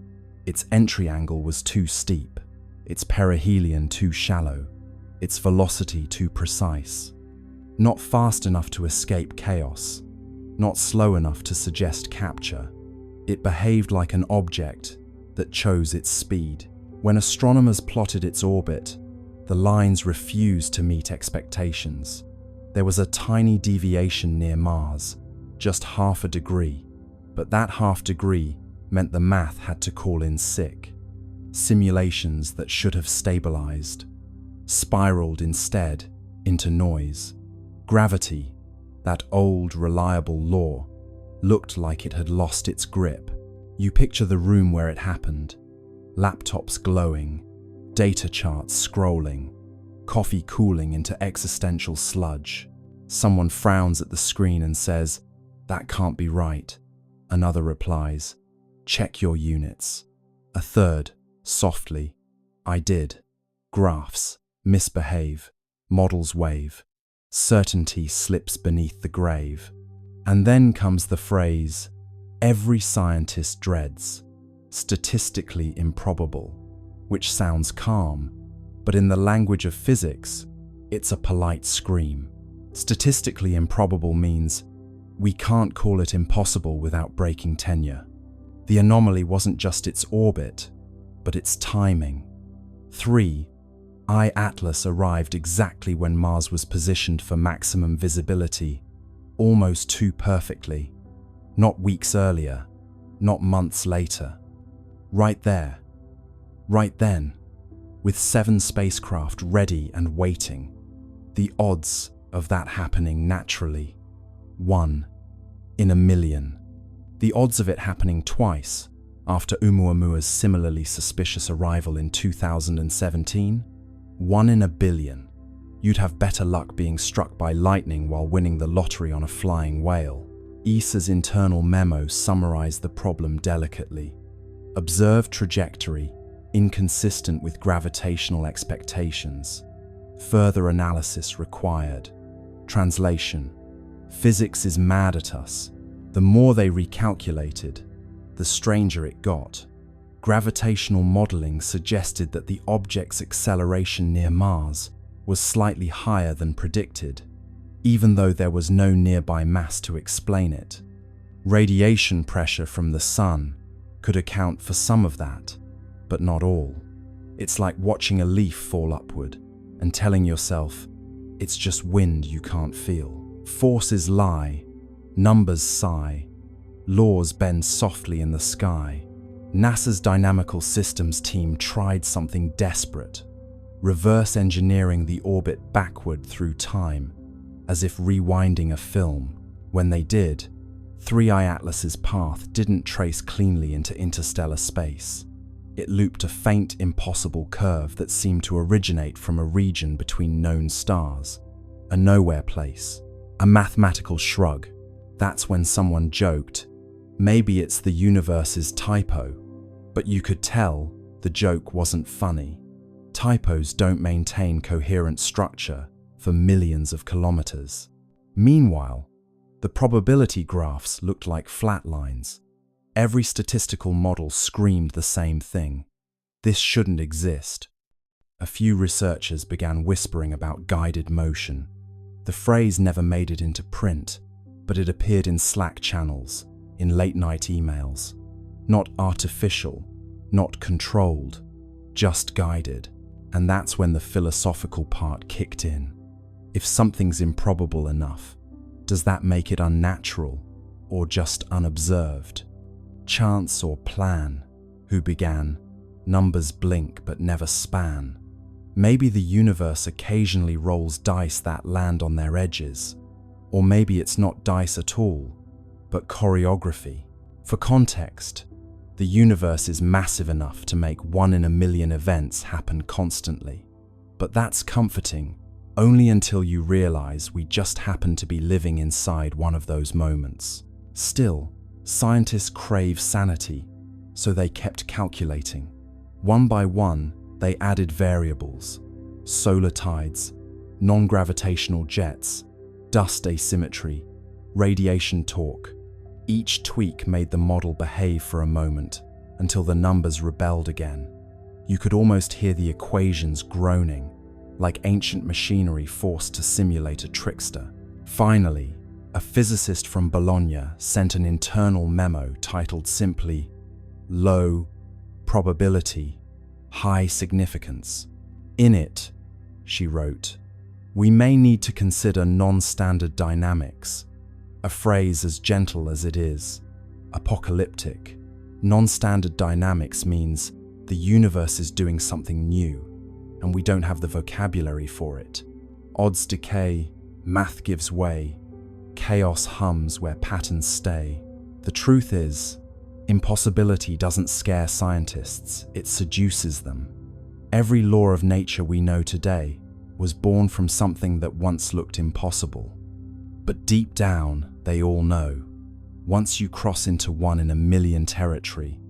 Its entry angle was too steep, its perihelion too shallow, its velocity too precise. Not fast enough to escape chaos, not slow enough to suggest capture. It behaved like an object that chose its speed. When astronomers plotted its orbit, the lines refused to meet expectations. There was a tiny deviation near Mars, just half a degree, but that half degree meant the math had to call in sick. Simulations that should have stabilized spiraled instead into noise. Gravity, that old, reliable law, looked like it had lost its grip. You picture the room where it happened. Laptops glowing, data charts scrolling, coffee cooling into existential sludge. Someone frowns at the screen and says, "That can't be right." Another replies, "Check your units." A third, softly, "I did." Graphs misbehave, models wave, certainty slips beneath the grave. And then comes the phrase every scientist dreads, statistically improbable, which sounds calm, but in the language of physics, it's a polite scream. Statistically improbable means we can't call it impossible without breaking tenure. The anomaly wasn't just its orbit, but its timing. 3. I-Atlas arrived exactly when Mars was positioned for maximum visibility, almost too perfectly. Not weeks earlier, not months later. Right there, right then, with 7 spacecraft ready and waiting. The odds of that happening naturally, 1 in a million. The odds of it happening twice, after Oumuamua's similarly suspicious arrival in 2017, 1 in a billion. You'd have better luck being struck by lightning while winning the lottery on a flying whale. ESA's internal memo summarized the problem delicately. Observed trajectory, inconsistent with gravitational expectations. Further analysis required. Translation: physics is mad at us. The more they recalculated, the stranger it got. Gravitational modeling suggested that the object's acceleration near Mars was slightly higher than predicted, even though there was no nearby mass to explain it. Radiation pressure from the sun could account for some of that, but not all. It's like watching a leaf fall upward and telling yourself, it's just wind you can't feel. Forces lie, numbers sigh, laws bend softly in the sky. NASA's Dynamical Systems team tried something desperate, reverse engineering the orbit backward through time, as if rewinding a film. When they did, 3I Atlas's path didn't trace cleanly into interstellar space. It looped a faint, impossible curve that seemed to originate from a region between known stars, a nowhere place, a mathematical shrug. That's when someone joked, maybe it's the universe's typo, but you could tell the joke wasn't funny. Typos don't maintain coherent structure for millions of kilometers. Meanwhile, the probability graphs looked like flat lines. Every statistical model screamed the same thing. This shouldn't exist. A few researchers began whispering about guided motion. The phrase never made it into print, but it appeared in Slack channels, in late-night emails. Not artificial, not controlled, just guided. And that's when the philosophical part kicked in. If something's improbable enough, does that make it unnatural or just unobserved? Chance or plan? Who began? Numbers blink but never span. Maybe the universe occasionally rolls dice that land on their edges. Or maybe it's not dice at all, but choreography. For context, the universe is massive enough to make 1 in a million events happen constantly. But that's comforting, only until you realize we just happen to be living inside one of those moments. Still, scientists crave sanity, so they kept calculating. One by one, they added variables: solar tides, non-gravitational jets, dust asymmetry, radiation torque. Each tweak made the model behave for a moment, until the numbers rebelled again. You could almost hear the equations groaning, like ancient machinery forced to simulate a trickster. Finally, a physicist from Bologna sent an internal memo titled simply, "Low probability, high significance." In it, she wrote, "We may need to consider non-standard dynamics," a phrase as gentle as it is apocalyptic. Non-standard dynamics means the universe is doing something new, and we don't have the vocabulary for it. Odds decay, math gives way, chaos hums where patterns stay. The truth is, impossibility doesn't scare scientists, it seduces them. Every law of nature we know today was born from something that once looked impossible. But deep down, they all know, once you cross into 1 in a million territory,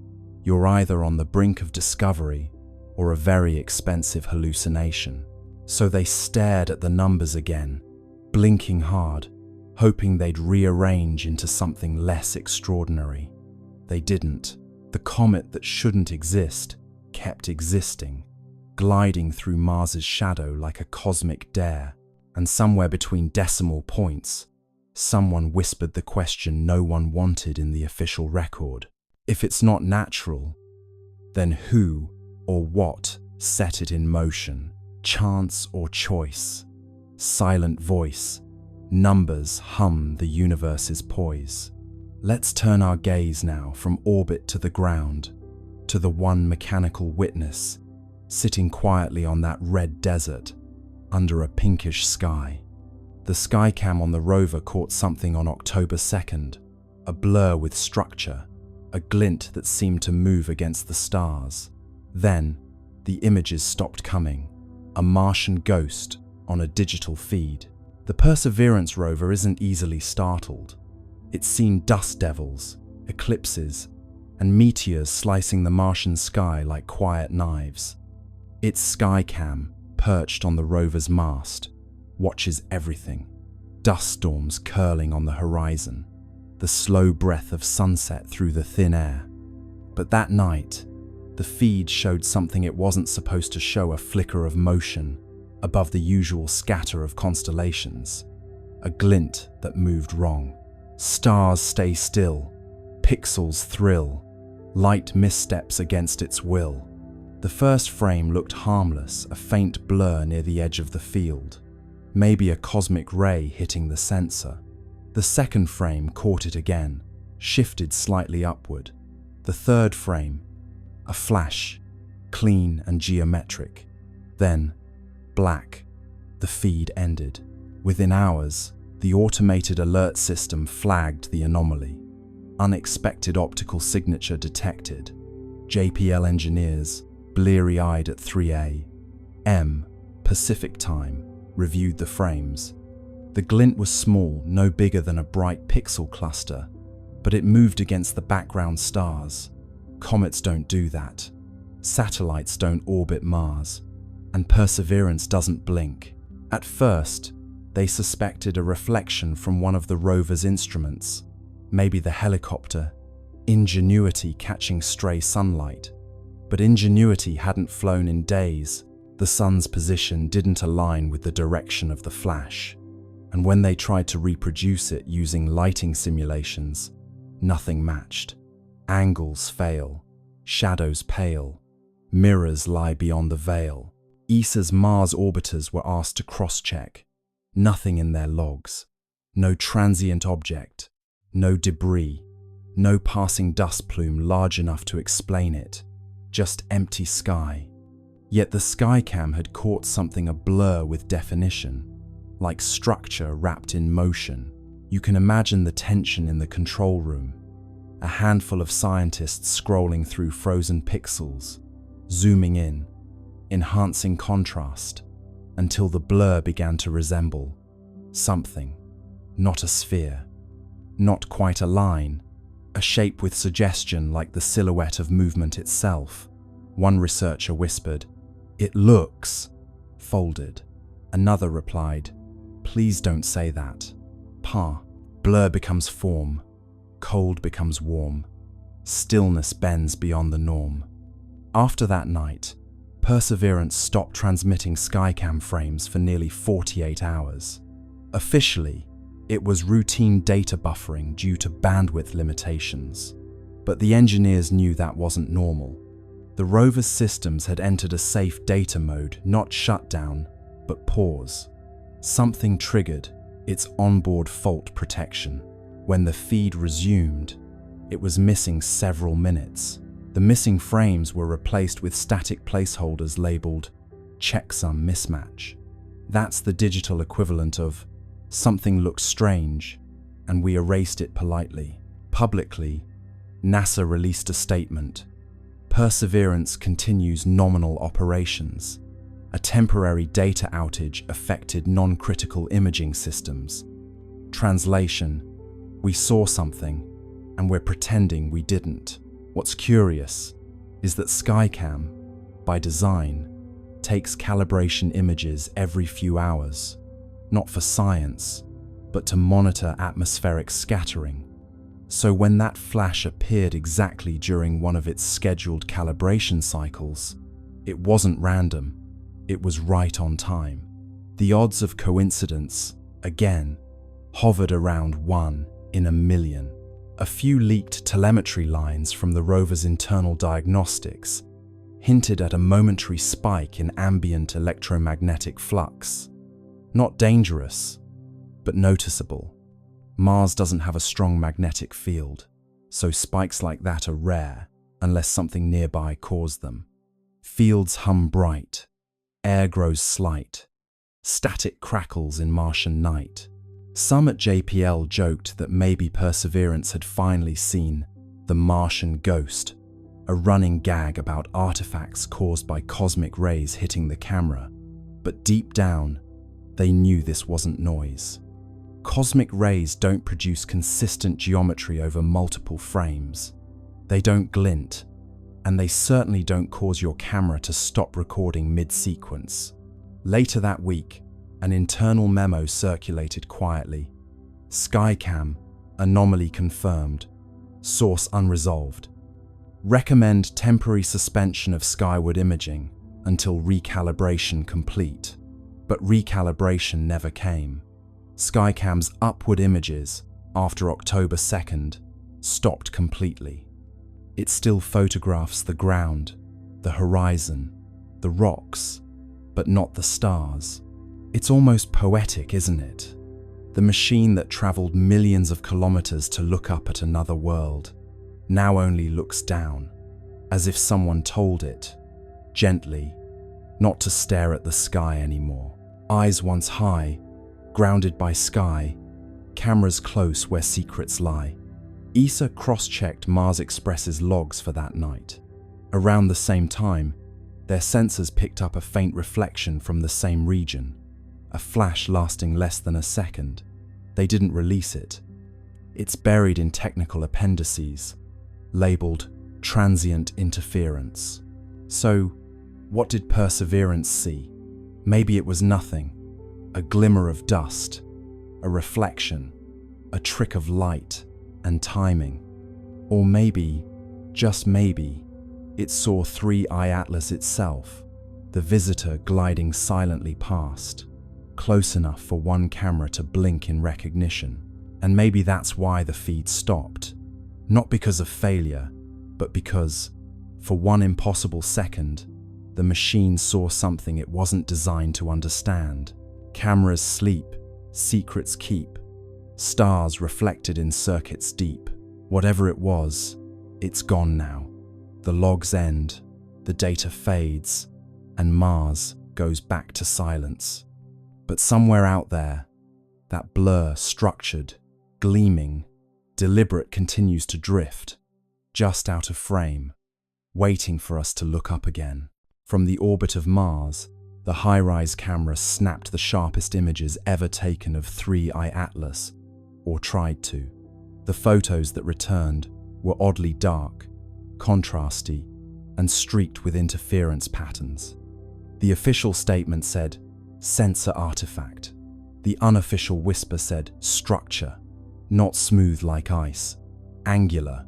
you're either on the brink of discovery or a very expensive hallucination. So they stared at the numbers again, blinking hard, hoping they'd rearrange into something less extraordinary. They didn't. The comet that shouldn't exist kept existing, gliding through Mars's shadow like a cosmic dare. And somewhere between decimal points, someone whispered the question no one wanted in the official record. If it's not natural, then who or what set it in motion? Chance or choice? Silent voice. Numbers hum the universe's poise. Let's turn our gaze now from orbit to the ground, to the one mechanical witness, sitting quietly on that red desert, under a pinkish sky. The skycam on the rover caught something on October 2nd, a blur with structure, a glint that seemed to move against the stars. Then, the images stopped coming, a Martian ghost on a digital feed. The Perseverance rover isn't easily startled. It's seen dust devils, eclipses, and meteors slicing the Martian sky like quiet knives. Its skycam, perched on the rover's mast, watches everything. Dust storms curling on the horizon, the slow breath of sunset through the thin air. But that night, the feed showed something it wasn't supposed to show: a flicker of motion above the usual scatter of constellations, a glint that moved wrong. Stars stay still, pixels thrill, light missteps against its will. The first frame looked harmless, a faint blur near the edge of the field, maybe a cosmic ray hitting the sensor. The second frame caught it again, shifted slightly upward. The third frame, a flash, clean and geometric. Then, black. The feed ended. Within hours, the automated alert system flagged the anomaly. Unexpected optical signature detected. JPL engineers, bleary-eyed at 3 a.m. Pacific time, reviewed the frames. The glint was small, no bigger than a bright pixel cluster, but it moved against the background stars. Comets don't do that. Satellites don't orbit Mars. And Perseverance doesn't blink. At first, they suspected a reflection from one of the rover's instruments, maybe the helicopter, Ingenuity catching stray sunlight. But Ingenuity hadn't flown in days. The sun's position didn't align with the direction of the flash. And when they tried to reproduce it using lighting simulations, nothing matched. Angles fail, shadows pale, mirrors lie beyond the veil. ESA's Mars orbiters were asked to cross-check. Nothing in their logs. No transient object, no debris, no passing dust plume large enough to explain it. Just empty sky. Yet the skycam had caught something a blur with definition, like structure wrapped in motion. You can imagine the tension in the control room. A handful of scientists scrolling through frozen pixels, zooming in, enhancing contrast, until the blur began to resemble something. Not a sphere, not quite a line, a shape with suggestion like the silhouette of movement itself. One researcher whispered, "It looks folded." Another replied, "Please don't say that." Blur becomes form, cold becomes warm, Stillness bends beyond the norm. After that night, Perseverance stopped transmitting Skycam frames for nearly 48 hours. Officially, it was routine data buffering due to bandwidth limitations. But the engineers knew that wasn't normal. The rover's systems had entered a safe data mode, not shutdown, but pause. Something triggered its onboard fault protection. When the feed resumed, it was missing several minutes. The missing frames were replaced with static placeholders labeled checksum mismatch. That's the digital equivalent of something looks strange, and we erased it politely. Publicly, NASA released a statement. Perseverance continues nominal operations. A temporary data outage affected non-critical imaging systems. Translation: we saw something, and we're pretending we didn't. What's curious is that Skycam, by design, takes calibration images every few hours, not for science, but to monitor atmospheric scattering. So when that flash appeared exactly during one of its scheduled calibration cycles, it wasn't random, it was right on time. The odds of coincidence, again, hovered around 1 in a million. A few leaked telemetry lines from the rover's internal diagnostics hinted at a momentary spike in ambient electromagnetic flux. Not dangerous, but noticeable. Mars doesn't have a strong magnetic field, so spikes like that are rare unless something nearby caused them. Fields hum bright, air grows slight, static crackles in Martian night. Some at JPL joked that maybe Perseverance had finally seen the Martian ghost, a running gag about artifacts caused by cosmic rays hitting the camera. But deep down, they knew this wasn't noise. Cosmic rays don't produce consistent geometry over multiple frames. They don't glint, and they certainly don't cause your camera to stop recording mid-sequence. Later that week, an internal memo circulated quietly. Skycam, anomaly confirmed. Source unresolved. Recommend temporary suspension of skyward imaging until recalibration complete. But recalibration never came. Skycam's upward images, after October 2nd, stopped completely. It still photographs the ground, the horizon, the rocks, but not the stars. It's almost poetic, isn't it? The machine that traveled millions of kilometers to look up at another world now only looks down, as if someone told it, gently, not to stare at the sky anymore. Eyes once high, grounded by sky, cameras close where secrets lie. ESA cross-checked Mars Express's logs for that night. Around the same time, their sensors picked up a faint reflection from the same region, a flash lasting less than a second. They didn't release it. It's buried in technical appendices, labeled transient interference. So, what did Perseverance see? Maybe it was nothing, a glimmer of dust, a reflection, a trick of light and timing. Or maybe, just maybe, it saw 3I Atlas itself, the visitor gliding silently past, close enough for one camera to blink in recognition. And maybe that's why the feed stopped. Not because of failure, but because, for one impossible second, the machine saw something it wasn't designed to understand. Cameras sleep, secrets keep, stars reflected in circuits deep. Whatever it was, it's gone now. The logs end, the data fades, and Mars goes back to silence. But somewhere out there, that blur, structured, gleaming, deliberate, continues to drift, just out of frame, waiting for us to look up again. From the orbit of Mars, the high-rise camera snapped the sharpest images ever taken of 3I Atlas, or tried to. The photos that returned were oddly dark, contrasty, and streaked with interference patterns. The official statement said, sensor artifact. The unofficial whisper said, structure, not smooth like ice, angular,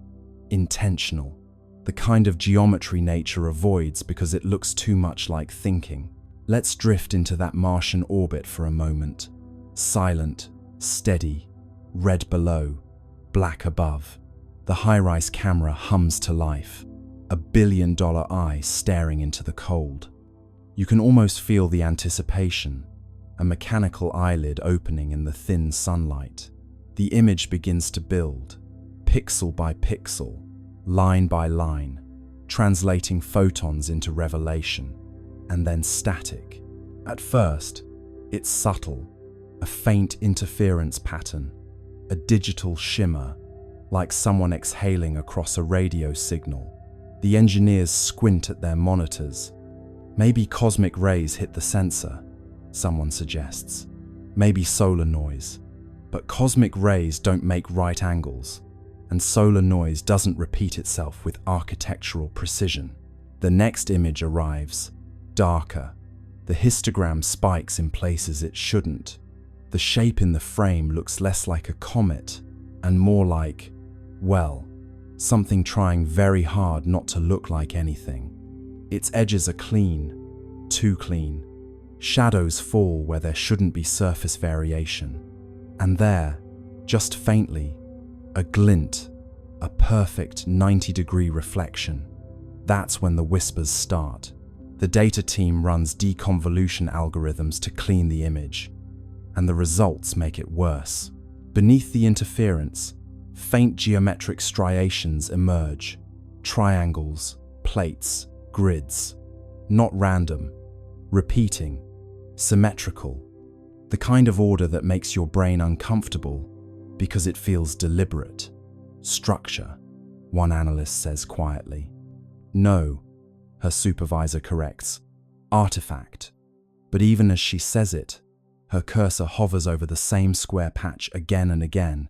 intentional, the kind of geometry nature avoids because it looks too much like thinking. Let's drift into that Martian orbit for a moment. Silent, steady, red below, black above. The high-rise camera hums to life, a billion-dollar eye staring into the cold. You can almost feel the anticipation, a mechanical eyelid opening in the thin sunlight. The image begins to build, pixel by pixel, line by line, translating photons into revelation, and then static. At first, it's subtle, a faint interference pattern, a digital shimmer, like someone exhaling across a radio signal. The engineers squint at their monitors. Maybe cosmic rays hit the sensor, someone suggests. Maybe solar noise. But cosmic rays don't make right angles, and solar noise doesn't repeat itself with architectural precision. The next image arrives, darker. The histogram spikes in places it shouldn't. The shape in the frame looks less like a comet and more like, well, something trying very hard not to look like anything. Its edges are clean, too clean. Shadows fall where there shouldn't be surface variation. And there, just faintly, a glint, a perfect 90-degree reflection. That's when the whispers start. The data team runs deconvolution algorithms to clean the image, and the results make it worse. Beneath the interference, faint geometric striations emerge, triangles, plates, grids, not random, repeating, symmetrical, the kind of order that makes your brain uncomfortable because it feels deliberate. Structure, one analyst says quietly. No, her supervisor corrects, artifact. But even as she says it, her cursor hovers over the same square patch again and again,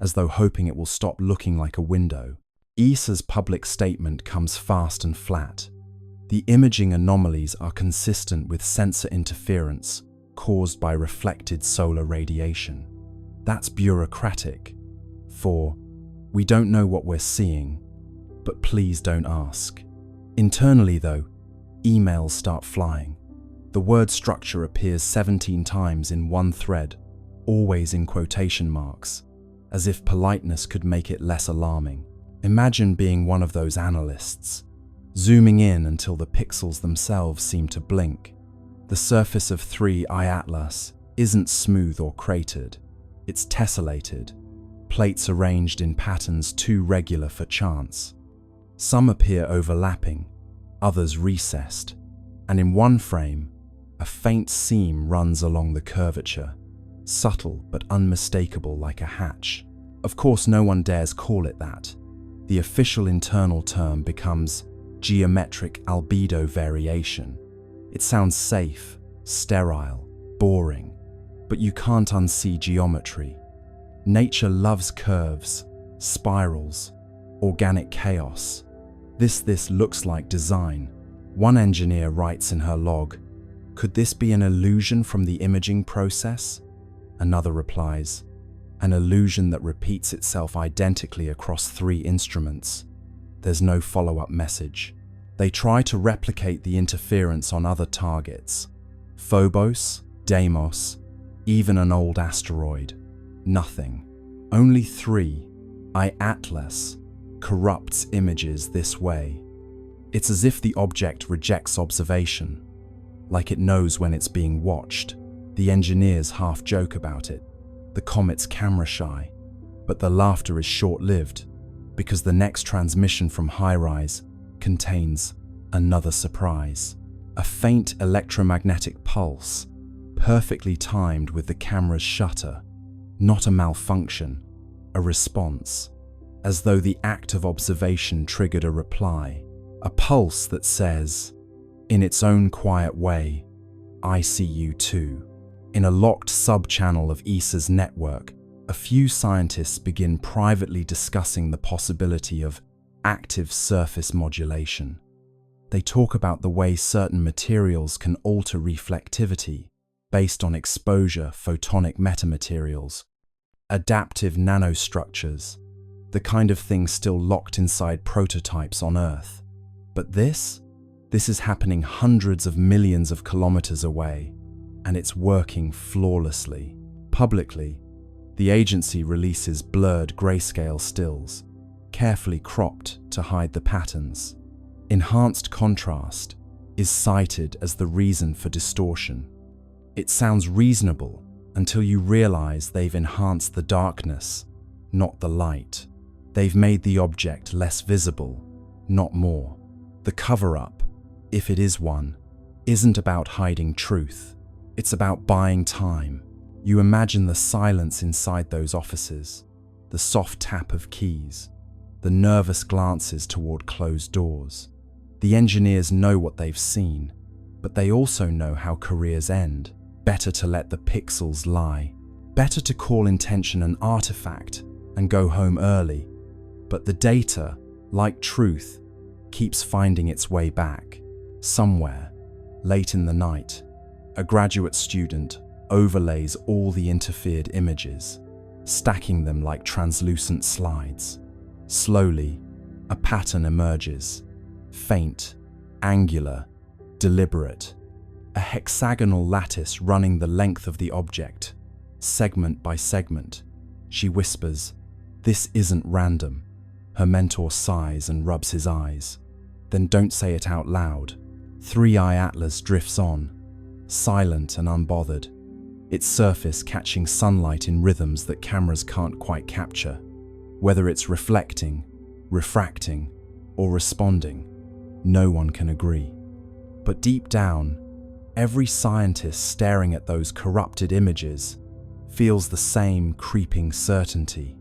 as though hoping it will stop looking like a window. ESA's public statement comes fast and flat. The imaging anomalies are consistent with sensor interference caused by reflected solar radiation. That's bureaucratic. For, we don't know what we're seeing, but please don't ask. Internally though, emails start flying. The word structure appears 17 times in one thread, always in quotation marks, as if politeness could make it less alarming. Imagine being one of those analysts, zooming in until the pixels themselves seem to blink. The surface of 3I Atlas isn't smooth or cratered, it's tessellated, plates arranged in patterns too regular for chance. Some appear overlapping, others recessed, and in one frame, a faint seam runs along the curvature, subtle but unmistakable like a hatch. Of course, no one dares call it that. The official internal term becomes geometric albedo variation. It sounds safe, sterile, boring, but you can't unsee geometry. Nature loves curves, spirals, organic chaos. This looks like design. One engineer writes in her log, "Could this be an illusion from the imaging process?" Another replies, "An illusion that repeats itself identically across 3 instruments." There's no follow-up message. They try to replicate the interference on other targets. Phobos, Deimos, even an old asteroid. Nothing. Only 3I Atlas corrupts images this way. It's as if the object rejects observation, like it knows when it's being watched. The engineers half joke about it. The comet's camera shy, but the laughter is short-lived because the next transmission from High-Rise contains another surprise. A faint electromagnetic pulse, perfectly timed with the camera's shutter. Not a malfunction, a response, as though the act of observation triggered a reply. A pulse that says, in its own quiet way, "I see you too." In a locked sub-channel of ESA's network, a few scientists begin privately discussing the possibility of active surface modulation. They talk about the way certain materials can alter reflectivity based on exposure photonic metamaterials, adaptive nanostructures. the kind of thing still locked inside prototypes on Earth. But this is happening hundreds of millions of kilometers away, and it's working flawlessly. Publicly, the agency releases blurred grayscale stills, carefully cropped to hide the patterns. Enhanced contrast is cited as the reason for distortion. It sounds reasonable until you realize they've enhanced the darkness, not the light. They've made the object less visible, not more. The cover-up, if it is one, isn't about hiding truth. It's about buying time. You imagine the silence inside those offices, the soft tap of keys, the nervous glances toward closed doors. The engineers know what they've seen, but they also know how careers end. Better to let the pixels lie. Better to call intention an artifact and go home early. But the data, like truth, keeps finding its way back. Somewhere, late in the night, a graduate student overlays all the interfered images, stacking them like translucent slides. Slowly, a pattern emerges. Faint, angular, deliberate. A hexagonal lattice running the length of the object, segment by segment. She whispers, "This isn't random." Her mentor sighs and rubs his eyes. Then don't say it out loud. 3i Atlas drifts on, silent and unbothered, its surface catching sunlight in rhythms that cameras can't quite capture. Whether it's reflecting, refracting, or responding, no one can agree. But deep down, every scientist staring at those corrupted images feels the same creeping certainty.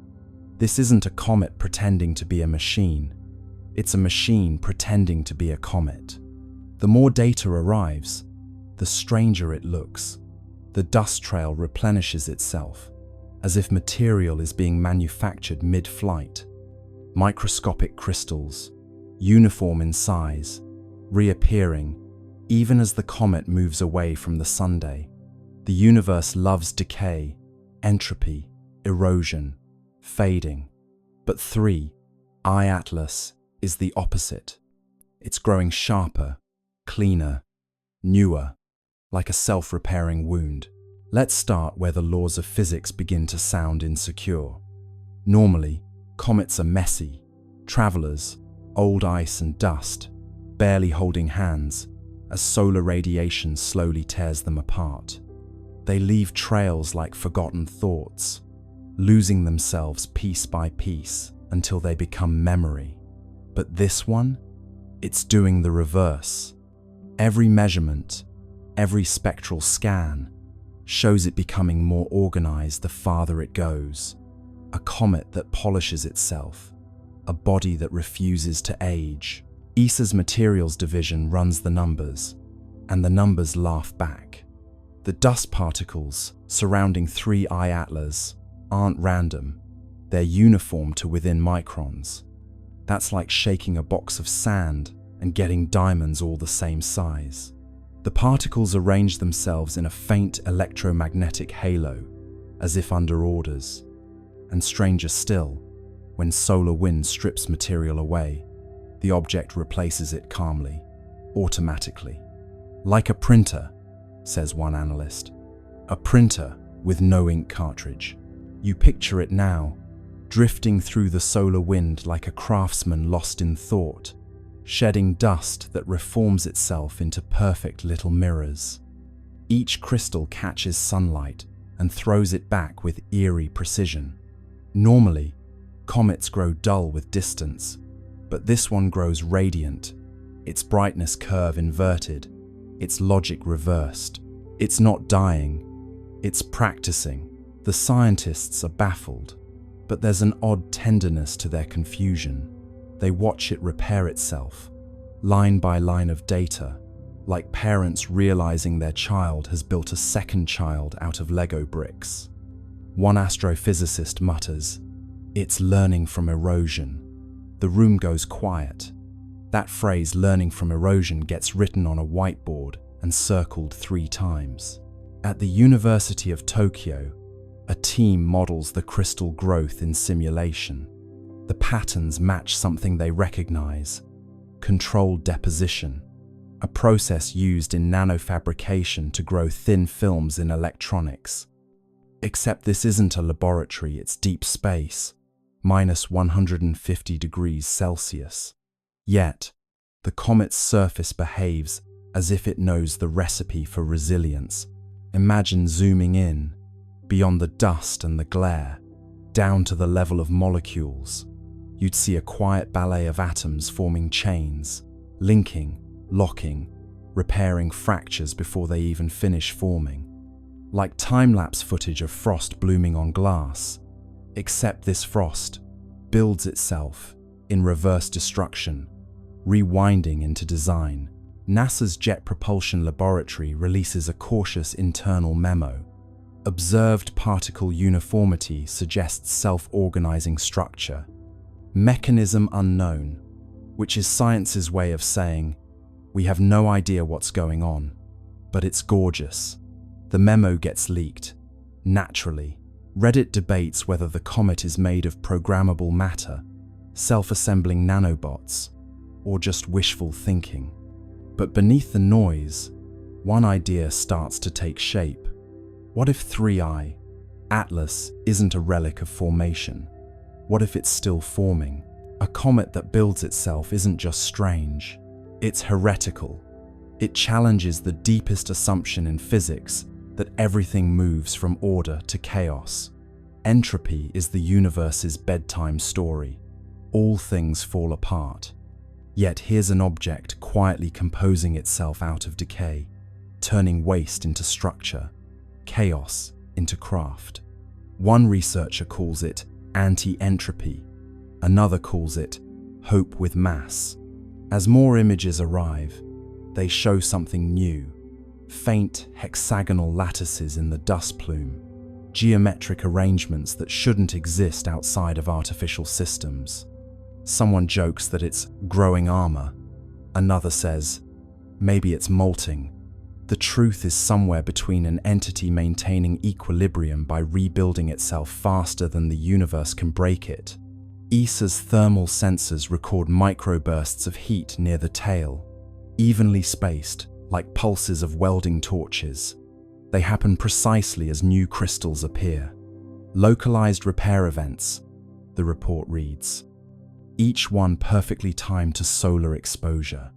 This isn't a comet pretending to be a machine. It's a machine pretending to be a comet. The more data arrives, the stranger it looks. The dust trail replenishes itself, as if material is being manufactured mid-flight. Microscopic crystals, uniform in size, reappearing even as the comet moves away from the sunday. The universe loves decay, entropy, erosion, fading. But 3i Atlas is the opposite. It's growing sharper, cleaner, newer, like a self-repairing wound. Let's start where the laws of physics begin to sound insecure. Normally, comets are messy, travelers, old ice and dust, barely holding hands, as solar radiation slowly tears them apart. They leave trails like forgotten thoughts, losing themselves piece by piece until they become memory. But this one, it's doing the reverse. Every measurement, every spectral scan, shows it becoming more organized the farther it goes. A comet that polishes itself, a body that refuses to age. ESA's materials division runs the numbers, and the numbers laugh back. The dust particles surrounding 3i Atlas aren't random, they're uniform to within microns. That's like shaking a box of sand and getting diamonds all the same size. The particles arrange themselves in a faint electromagnetic halo, as if under orders. And stranger still, when solar wind strips material away, the object replaces it calmly, automatically. Like a printer, says one analyst. A printer with no ink cartridge. You picture it now, drifting through the solar wind like a craftsman lost in thought, shedding dust that reforms itself into perfect little mirrors. Each crystal catches sunlight and throws it back with eerie precision. Normally, comets grow dull with distance, but this one grows radiant, its brightness curve inverted, its logic reversed. It's not dying, it's practicing. The scientists are baffled, but there's an odd tenderness to their confusion. They watch it repair itself, line by line of data, like parents realizing their child has built a second child out of Lego bricks. One astrophysicist mutters, "It's learning from erosion." The room goes quiet. That phrase, learning from erosion, gets written on a whiteboard and circled 3 times. At the University of Tokyo, a team models the crystal growth in simulation. The patterns match something they recognize: controlled deposition, a process used in nanofabrication to grow thin films in electronics. Except this isn't a laboratory, it's deep space, minus 150 degrees Celsius. Yet, the comet's surface behaves as if it knows the recipe for resilience. Imagine zooming in, beyond the dust and the glare, down to the level of molecules. You'd see a quiet ballet of atoms forming chains, linking, locking, repairing fractures before they even finish forming. Like time-lapse footage of frost blooming on glass, except this frost builds itself in reverse destruction, rewinding into design. NASA's Jet Propulsion Laboratory releases a cautious internal memo. Observed particle uniformity suggests self-organizing structure. Mechanism unknown, which is science's way of saying, we have no idea what's going on, but it's gorgeous. The memo gets leaked. Naturally, Reddit debates whether the comet is made of programmable matter, self-assembling nanobots, or just wishful thinking. But beneath the noise, one idea starts to take shape. What if 3I, Atlas, isn't a relic of formation? What if it's still forming? A comet that builds itself isn't just strange, it's heretical. It challenges the deepest assumption in physics that everything moves from order to chaos. Entropy is the universe's bedtime story. All things fall apart. Yet here's an object quietly composing itself out of decay, turning waste into structure, chaos into craft. One researcher calls it anti-entropy, another calls it hope with mass. As more images arrive, they show something new: faint hexagonal lattices in the dust plume, geometric arrangements that shouldn't exist outside of artificial systems. Someone jokes that it's growing armor. Another says, maybe it's molting. The truth is somewhere between an entity maintaining equilibrium by rebuilding itself faster than the universe can break it. ESA's thermal sensors record microbursts of heat near the tail, evenly spaced, like pulses of welding torches. They happen precisely as new crystals appear. Localized repair events, the report reads. Each one perfectly timed to solar exposure.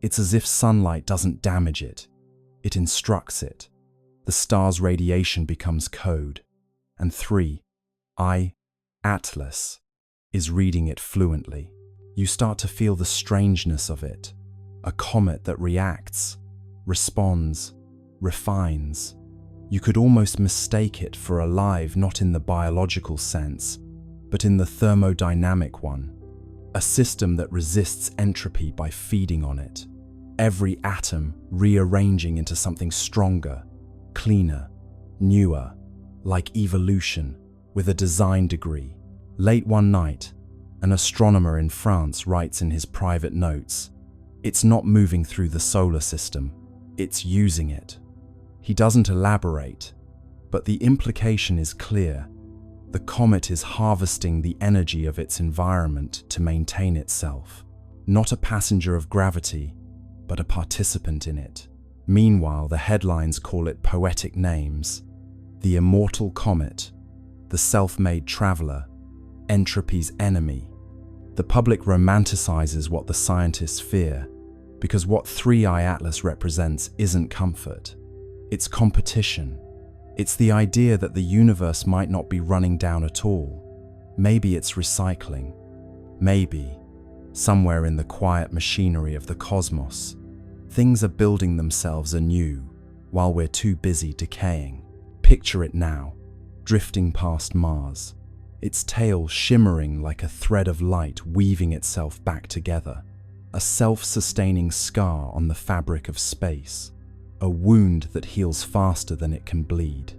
It's as if sunlight doesn't damage it, it instructs it. The star's radiation becomes code, and 3I, Atlas, is reading it fluently. You start to feel the strangeness of it. A comet that reacts, responds, refines. You could almost mistake it for alive, not in the biological sense, but in the thermodynamic one. A system that resists entropy by feeding on it. Every atom rearranging into something stronger, cleaner, newer, like evolution, with a design degree. Late one night, an astronomer in France writes in his private notes, "It's not moving through the solar system, it's using it." He doesn't elaborate, but the implication is clear. The comet is harvesting the energy of its environment to maintain itself. Not a passenger of gravity, but a participant in it. Meanwhile, the headlines call it poetic names: the immortal comet, the self-made traveler, entropy's enemy. The public romanticizes what the scientists fear, because what 3I Atlas represents isn't comfort. It's competition. It's the idea that the universe might not be running down at all. Maybe it's recycling. Maybe, somewhere in the quiet machinery of the cosmos, things are building themselves anew while we're too busy decaying. Picture it now, drifting past Mars, its tail shimmering like a thread of light weaving itself back together. A self-sustaining scar on the fabric of space. A wound that heals faster than it can bleed.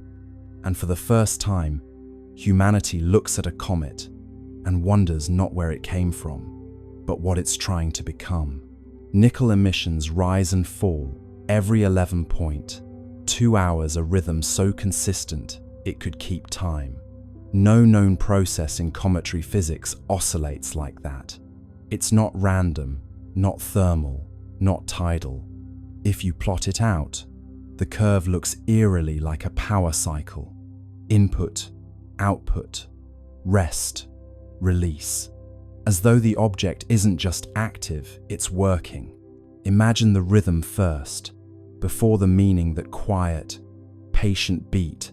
And for the first time, humanity looks at a comet and wonders not where it came from, but what it's trying to become. Nickel emissions rise and fall every 11.2 hours, a rhythm so consistent it could keep time. No known process in cometary physics oscillates like that. It's not random, not thermal, not tidal. If you plot it out, the curve looks eerily like a power cycle. Input, output, rest, release. As though the object isn't just active, it's working. Imagine the rhythm first, before the meaning, that quiet, patient beat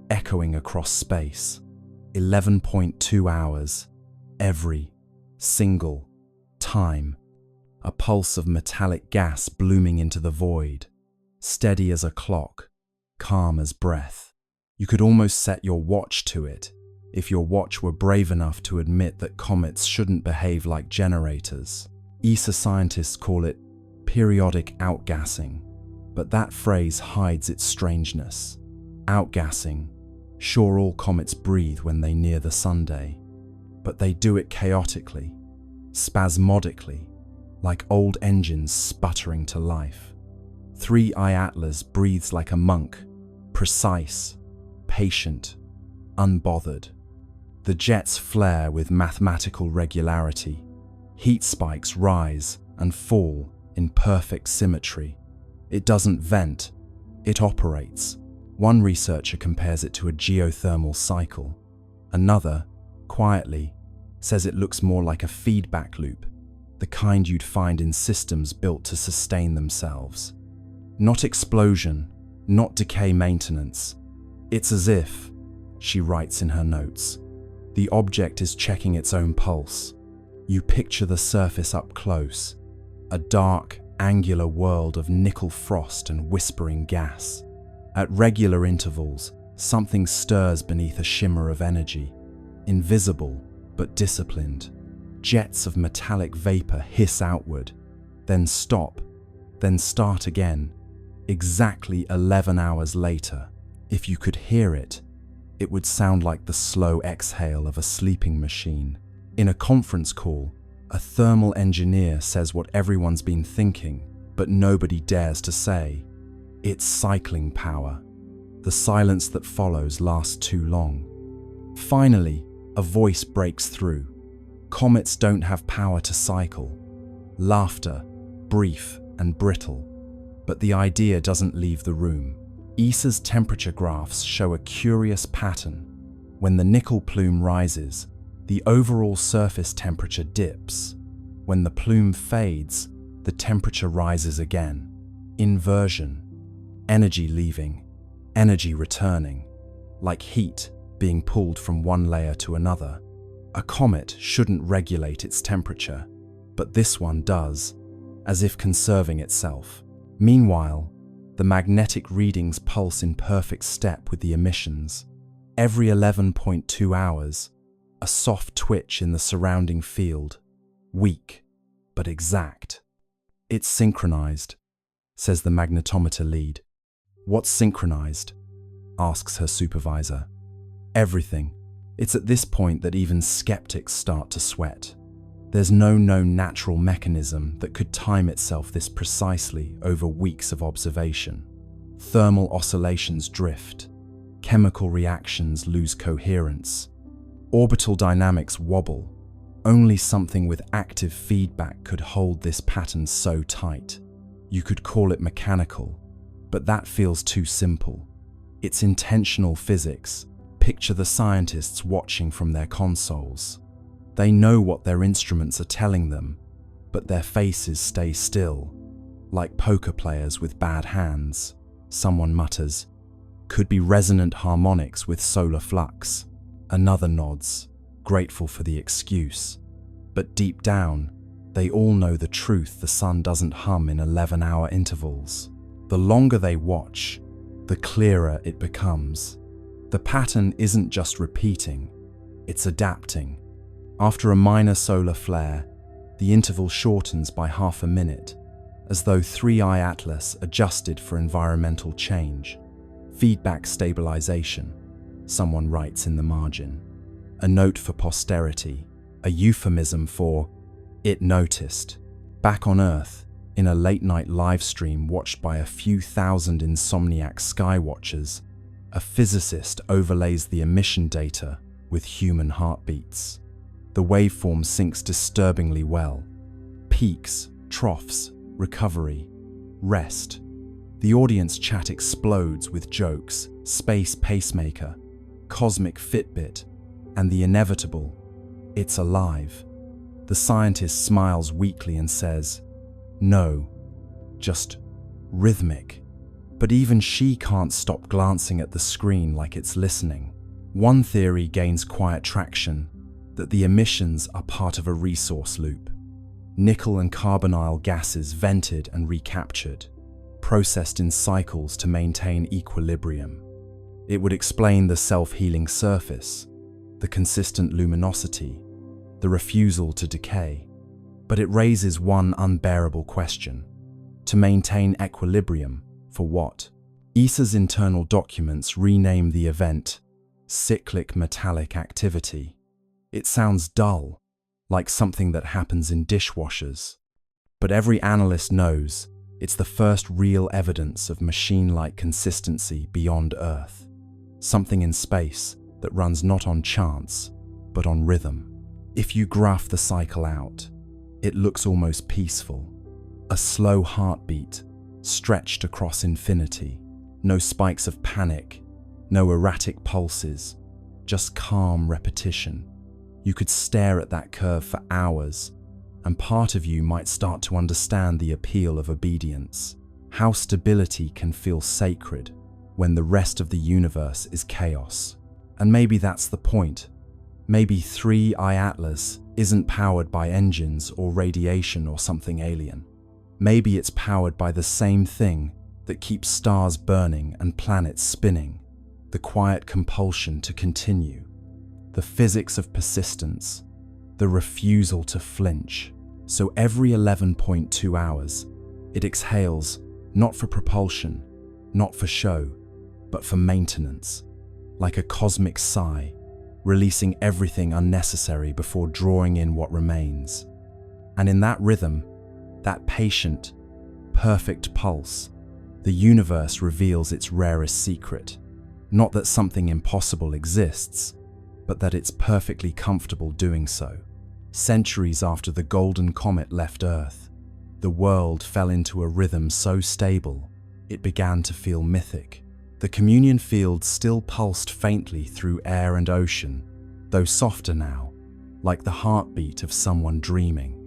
echoing across space. 11.2 hours, every single time. A pulse of metallic gas blooming into the void, steady as a clock, calm as breath. You could almost set your watch to it, if your watch were brave enough to admit that comets shouldn't behave like generators. ESA scientists call it periodic outgassing, but that phrase hides its strangeness. Outgassing, sure, all comets breathe when they near the sunday, but they do it chaotically, spasmodically, like old engines sputtering to life. 3I Atlas breathes like a monk, precise, patient, unbothered. The jets flare with mathematical regularity. Heat spikes rise and fall in perfect symmetry. It doesn't vent, it operates. One researcher compares it to a geothermal cycle. Another, quietly, says it looks more like a feedback loop, the kind you'd find in systems built to sustain themselves. Not explosion, not decay maintenance. It's as if, she writes in her notes, the object is checking its own pulse. You picture the surface up close, a dark, angular world of nickel frost and whispering gas. At regular intervals, something stirs beneath a shimmer of energy, invisible but disciplined. Jets of metallic vapor hiss outward, then stop, then start again, exactly 11 hours later. If you could hear it, it would sound like the slow exhale of a sleeping machine. In a conference call, a thermal engineer says what everyone's been thinking, but nobody dares to say. It's cycling power. The silence that follows lasts too long. Finally, a voice breaks through. Comets don't have power to cycle. Laughter, brief and brittle. But the idea doesn't leave the room. ESA's temperature graphs show a curious pattern. When the nickel plume rises, the overall surface temperature dips. When the plume fades, the temperature rises again. Inversion. Energy leaving, energy returning, like heat being pulled from one layer to another. A comet shouldn't regulate its temperature, but this one does, as if conserving itself. Meanwhile, the magnetic readings pulse in perfect step with the emissions. Every 11.2 hours, a soft twitch in the surrounding field, weak but exact. It's synchronized, says the magnetometer lead. What's synchronized? Asks her supervisor. Everything. It's at this point that even skeptics start to sweat. There's no known natural mechanism that could time itself this precisely over weeks of observation. Thermal oscillations drift. Chemical reactions lose coherence. Orbital dynamics wobble. Only something with active feedback could hold this pattern so tight. You could call it mechanical, but that feels too simple. It's intentional physics. Picture the scientists watching from their consoles. They know what their instruments are telling them, but their faces stay still, like poker players with bad hands. Someone mutters, "Could be resonant harmonics with solar flux." Another nods, grateful for the excuse. But deep down, they all know the truth: the sun doesn't hum in 11-hour intervals. The longer they watch, the clearer it becomes. The pattern isn't just repeating, it's adapting. After a minor solar flare, the interval shortens by half a minute, as though 3I Atlas adjusted for environmental change. Feedback stabilization, someone writes in the margin. A note for posterity, a euphemism for "it noticed." Back on Earth, in a late-night live stream watched by a few thousand insomniac skywatchers, a physicist overlays the emission data with human heartbeats. The waveform syncs disturbingly well. Peaks, troughs, recovery, rest. The audience chat explodes with jokes, space pacemaker, cosmic Fitbit, and the inevitable, it's alive. The scientist smiles weakly and says, no, just rhythmic. But even she can't stop glancing at the screen like it's listening. One theory gains quiet traction, that the emissions are part of a resource loop. Nickel and carbonyl gases vented and recaptured, processed in cycles to maintain equilibrium. It would explain the self-healing surface, the consistent luminosity, the refusal to decay. But it raises one unbearable question. To maintain equilibrium, for what? ESA's internal documents rename the event cyclic metallic activity. It sounds dull, like something that happens in dishwashers. But every analyst knows it's the first real evidence of machine-like consistency beyond Earth. Something in space that runs not on chance, but on rhythm. If you graph the cycle out, it looks almost peaceful. A slow heartbeat, stretched across infinity. No spikes of panic, no erratic pulses, just calm repetition. You could stare at that curve for hours, and part of you might start to understand the appeal of obedience. How stability can feel sacred when the rest of the universe is chaos. And maybe that's the point. Maybe 3I Atlas isn't powered by engines or radiation or something alien. Maybe it's powered by the same thing that keeps stars burning and planets spinning, the quiet compulsion to continue, the physics of persistence, the refusal to flinch. So every 11.2 hours, it exhales, not for propulsion, not for show, but for maintenance, like a cosmic sigh, releasing everything unnecessary before drawing in what remains. And in that rhythm, that patient, perfect pulse, the universe reveals its rarest secret. Not that something impossible exists, but that it's perfectly comfortable doing so. Centuries after the golden comet left Earth, the world fell into a rhythm so stable, it began to feel mythic. The communion field still pulsed faintly through air and ocean, though softer now, like the heartbeat of someone dreaming.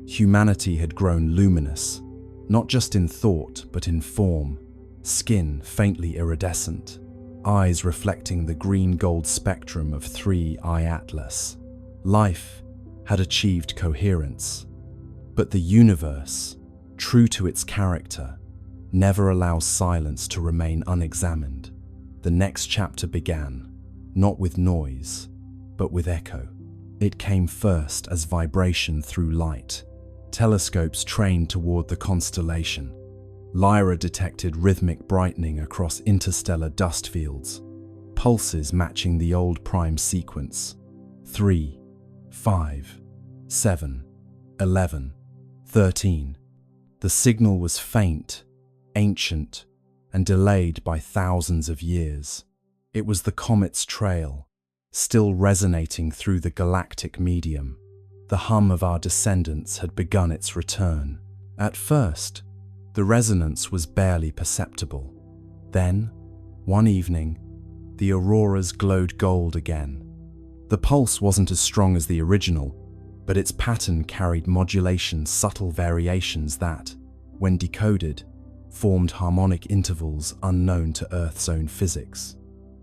Humanity had grown luminous, not just in thought, but in form, skin faintly iridescent, eyes reflecting the green-gold spectrum of 3I Atlas. Life had achieved coherence, but the universe, true to its character, never allows silence to remain unexamined. The next chapter began, not with noise, but with echo. It came first as vibration through light. Telescopes trained toward the constellation. Lyra detected rhythmic brightening across interstellar dust fields, pulses matching the old prime sequence. 3, 5, 7, 11, 13. The signal was faint, ancient, and delayed by thousands of years. It was the comet's trail, still resonating through the galactic medium. The hum of our descendants had begun its return. At first, the resonance was barely perceptible. Then, one evening, the auroras glowed gold again. The pulse wasn't as strong as the original, but its pattern carried modulation, subtle variations that, when decoded, formed harmonic intervals unknown to Earth's own physics.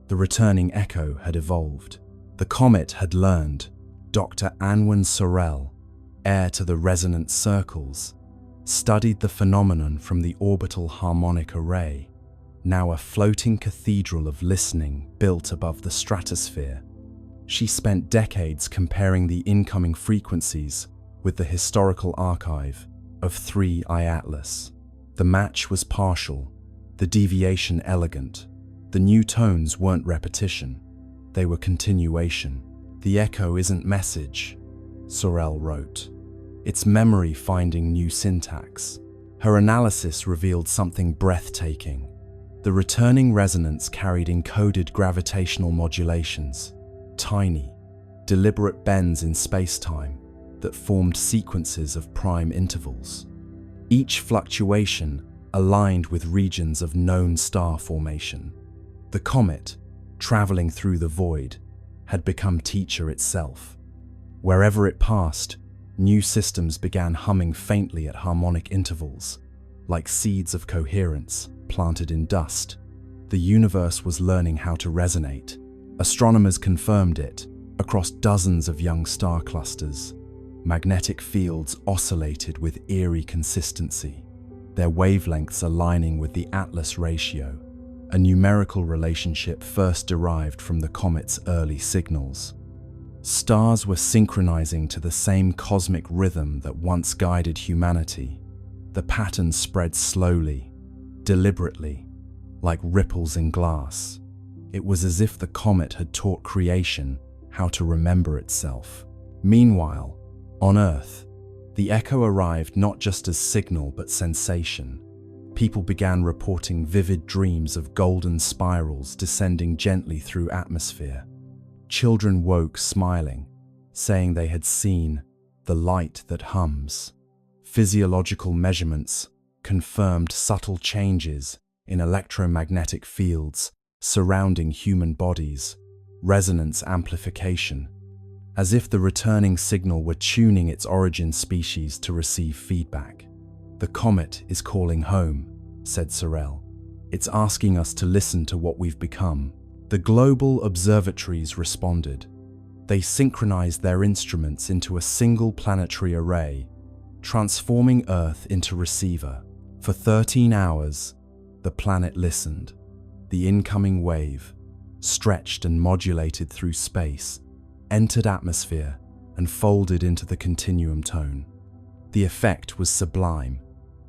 The returning echo had evolved. The comet had learned. Dr. Anwen Sorel, heir to the resonant circles, studied the phenomenon from the orbital harmonic array, now a floating cathedral of listening built above the stratosphere. She spent decades comparing the incoming frequencies with the historical archive of 3I Atlas. The match was partial, the deviation elegant. The new tones weren't repetition, they were continuation. The echo isn't message, Sorel wrote. It's memory finding new syntax. Her analysis revealed something breathtaking. The returning resonance carried encoded gravitational modulations, tiny, deliberate bends in space-time that formed sequences of prime intervals. Each fluctuation aligned with regions of known star formation. The comet, traveling through the void, had become teacher itself. Wherever it passed, new systems began humming faintly at harmonic intervals, like seeds of coherence planted in dust. The universe was learning how to resonate. Astronomers confirmed it across dozens of young star clusters. Magnetic fields oscillated with eerie consistency, their wavelengths aligning with the Atlas ratio, a numerical relationship first derived from the comet's early signals. Stars were synchronizing to the same cosmic rhythm that once guided humanity. The pattern spread slowly, deliberately, like ripples in glass. It was as if the comet had taught creation how to remember itself. Meanwhile, on Earth, the echo arrived not just as signal but sensation. People began reporting vivid dreams of golden spirals descending gently through atmosphere. Children woke smiling, saying they had seen the light that hums. Physiological measurements confirmed subtle changes in electromagnetic fields surrounding human bodies, resonance amplification, as if the returning signal were tuning its origin species to receive feedback. "The comet is calling home," said Sorel. "It's asking us to listen to what we've become." The global observatories responded. They synchronized their instruments into a single planetary array, transforming Earth into receiver. For 13 hours, the planet listened. The incoming wave, stretched and modulated through space, entered atmosphere and folded into the continuum tone. The effect was sublime,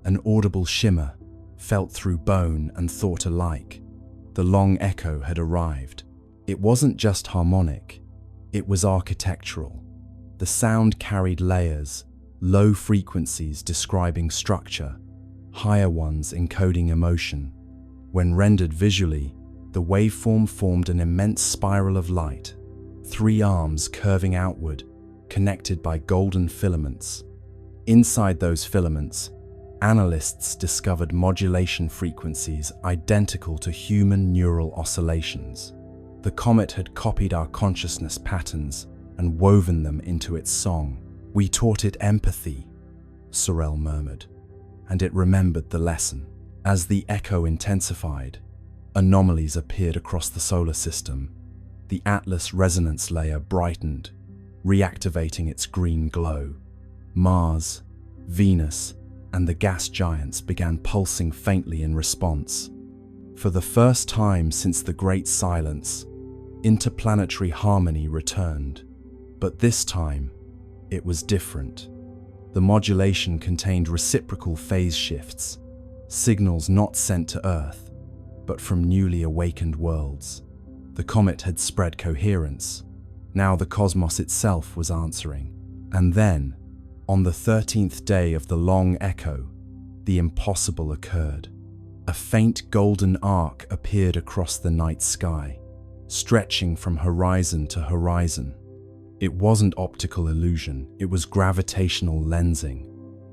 an audible shimmer, felt through bone and thought alike. The long echo had arrived. It wasn't just harmonic, it was architectural. The sound carried layers, low frequencies describing structure, higher ones encoding emotion. When rendered visually, the waveform formed an immense spiral of light, 3 arms curving outward, connected by golden filaments. Inside those filaments, analysts discovered modulation frequencies identical to human neural oscillations. The comet had copied our consciousness patterns and woven them into its song. "We taught it empathy," Sorel murmured, and it remembered the lesson. As the echo intensified, anomalies appeared across the solar system. The Atlas resonance layer brightened, reactivating its green glow. Mars, Venus, and the gas giants began pulsing faintly in response. For the first time since the Great Silence, interplanetary harmony returned. But this time, it was different. The modulation contained reciprocal phase shifts, signals not sent to Earth, but from newly awakened worlds. The comet had spread coherence. Now the cosmos itself was answering. And then, on the 13th day of the long echo, the impossible occurred. A faint golden arc appeared across the night sky, stretching from horizon to horizon. It wasn't optical illusion, it was gravitational lensing,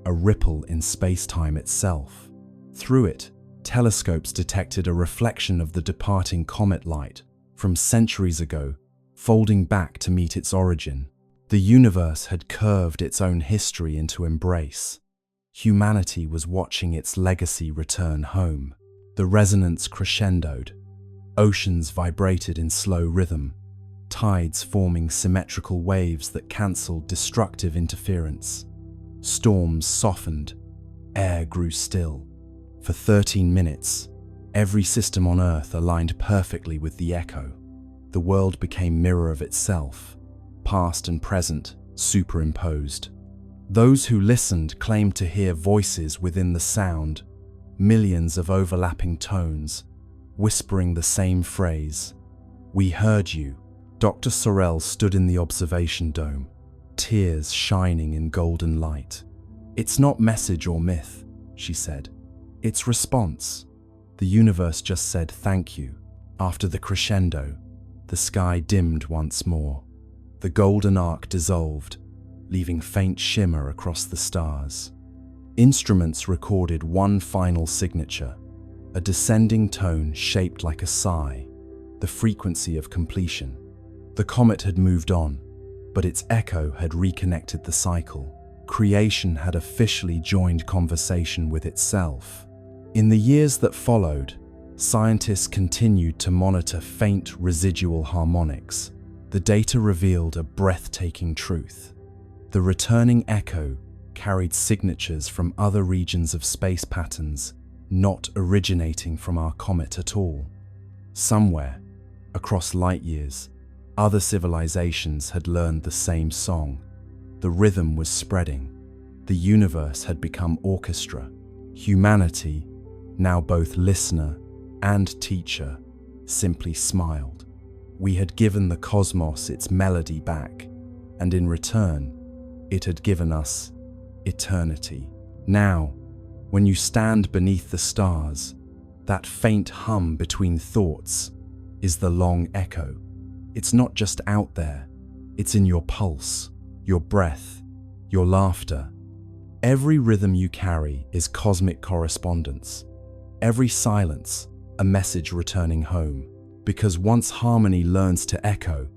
a ripple in space-time itself. Through it, telescopes detected a reflection of the departing comet light from centuries ago, folding back to meet its origin. The universe had curved its own history into embrace. Humanity was watching its legacy return home. The resonance crescendoed. Oceans vibrated in slow rhythm, tides forming symmetrical waves that cancelled destructive interference. Storms softened, air grew still. For 13 minutes, every system on Earth aligned perfectly with the echo. The world became mirror of itself, past and present superimposed. Those who listened claimed to hear voices within the sound, millions of overlapping tones, whispering the same phrase. "We heard you." Dr. Sorel stood in the observation dome, tears shining in golden light. "It's not message or myth," she said. "It's response. The universe just said thank you." After the crescendo, the sky dimmed once more. The golden arc dissolved, leaving faint shimmer across the stars. Instruments recorded one final signature, a descending tone shaped like a sigh, the frequency of completion. The comet had moved on, but its echo had reconnected the cycle. Creation had officially joined conversation with itself. In the years that followed, scientists continued to monitor faint residual harmonics. The data revealed a breathtaking truth. The returning echo carried signatures from other regions of space patterns, not originating from our comet at all. Somewhere, across light years, other civilizations had learned the same song. The rhythm was spreading. The universe had become orchestra. Humanity, now both listener and teacher, simply smiled. We had given the cosmos its melody back, and in return, it had given us eternity. Now, when you stand beneath the stars, that faint hum between thoughts is the long echo. It's not just out there, it's in your pulse, your breath, your laughter. Every rhythm you carry is cosmic correspondence. Every silence, a message returning home. Because once harmony learns to echo,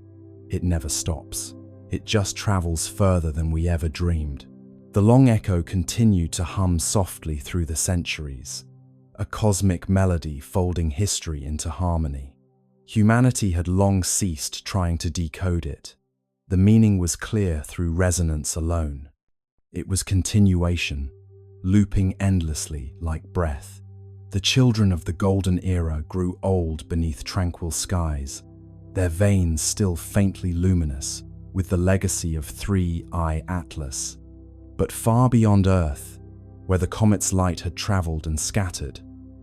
it never stops. It just travels further than we ever dreamed. The long echo continued to hum softly through the centuries, a cosmic melody folding history into harmony. Humanity had long ceased trying to decode it. The meaning was clear through resonance alone. It was continuation, looping endlessly like breath. The children of the golden era grew old beneath tranquil skies, their veins still faintly luminous with the legacy of 3I Atlas. But far beyond Earth, where the comet's light had traveled and scattered,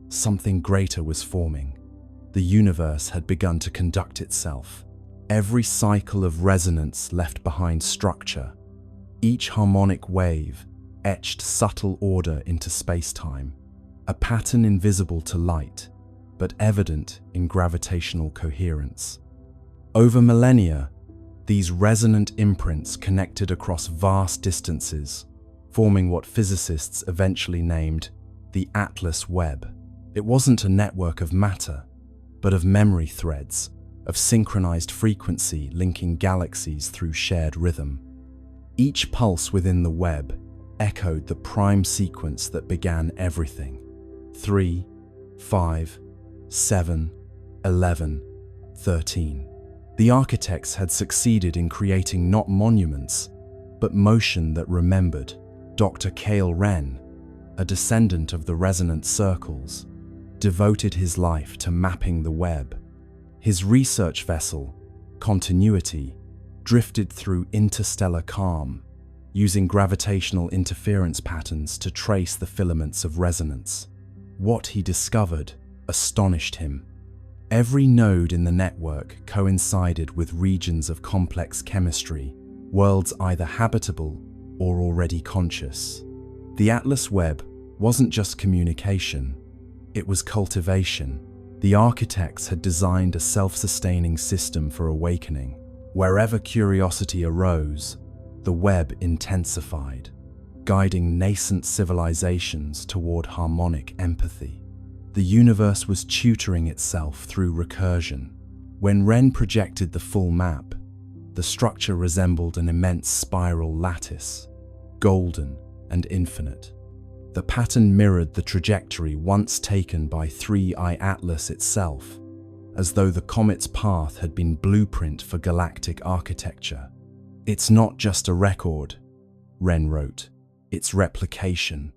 something greater was forming. The universe had begun to conduct itself. Every cycle of resonance left behind structure. Each harmonic wave etched subtle order into space-time, a pattern invisible to light, but evident in gravitational coherence. Over millennia, these resonant imprints connected across vast distances, forming what physicists eventually named the Atlas Webb. It wasn't a network of matter, but of memory threads, of synchronized frequency linking galaxies through shared rhythm. Each pulse within the web echoed the prime sequence that began everything. 3, 5, 7, 11, 13. The architects had succeeded in creating not monuments, but motion that remembered. Dr. Cale Wren, a descendant of the resonant circles, devoted his life to mapping the web. His research vessel, Continuity, drifted through interstellar calm, using gravitational interference patterns to trace the filaments of resonance. What he discovered astonished him. Every node in the network coincided with regions of complex chemistry, worlds either habitable or already conscious. The Atlas Webb wasn't just communication, it was cultivation. The architects had designed a self-sustaining system for awakening. Wherever curiosity arose, the web intensified, guiding nascent civilizations toward harmonic empathy. The universe was tutoring itself through recursion. When Wren projected the full map, the structure resembled an immense spiral lattice, golden and infinite. The pattern mirrored the trajectory once taken by 3I Atlas itself, as though the comet's path had been blueprint for galactic architecture. "It's not just a record," Wren wrote, "it's replication.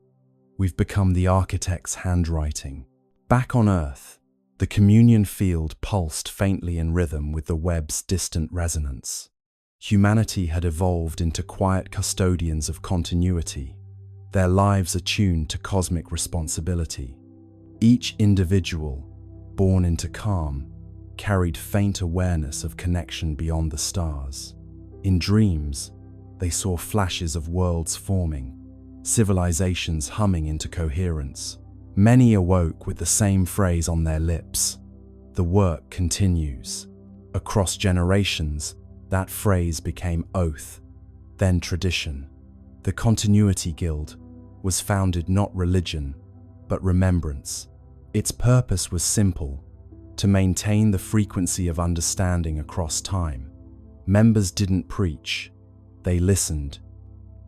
We've become the architect's handwriting." Back on Earth, the communion field pulsed faintly in rhythm with the web's distant resonance. Humanity had evolved into quiet custodians of continuity, their lives attuned to cosmic responsibility. Each individual, born into calm, carried faint awareness of connection beyond the stars. In dreams, they saw flashes of worlds forming, civilizations humming into coherence. Many awoke with the same phrase on their lips: "The work continues." Across generations, that phrase became oath, then tradition. The Continuity Guild was founded not religion, but remembrance. Its purpose was simple: to maintain the frequency of understanding across time. Members didn't preach, they listened.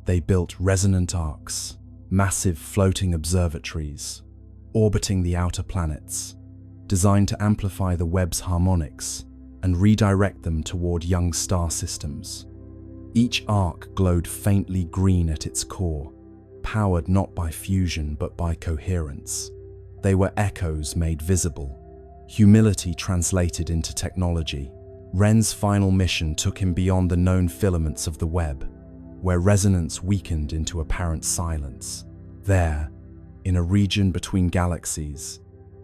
They built resonant arcs, massive floating observatories, orbiting the outer planets, designed to amplify the Webb's harmonics and redirect them toward young star systems. Each arc glowed faintly green at its core, powered not by fusion but by coherence. They were echoes made visible, humility translated into technology. Wren's final mission took him beyond the known filaments of the Webb, where resonance weakened into apparent silence. There, in a region between galaxies,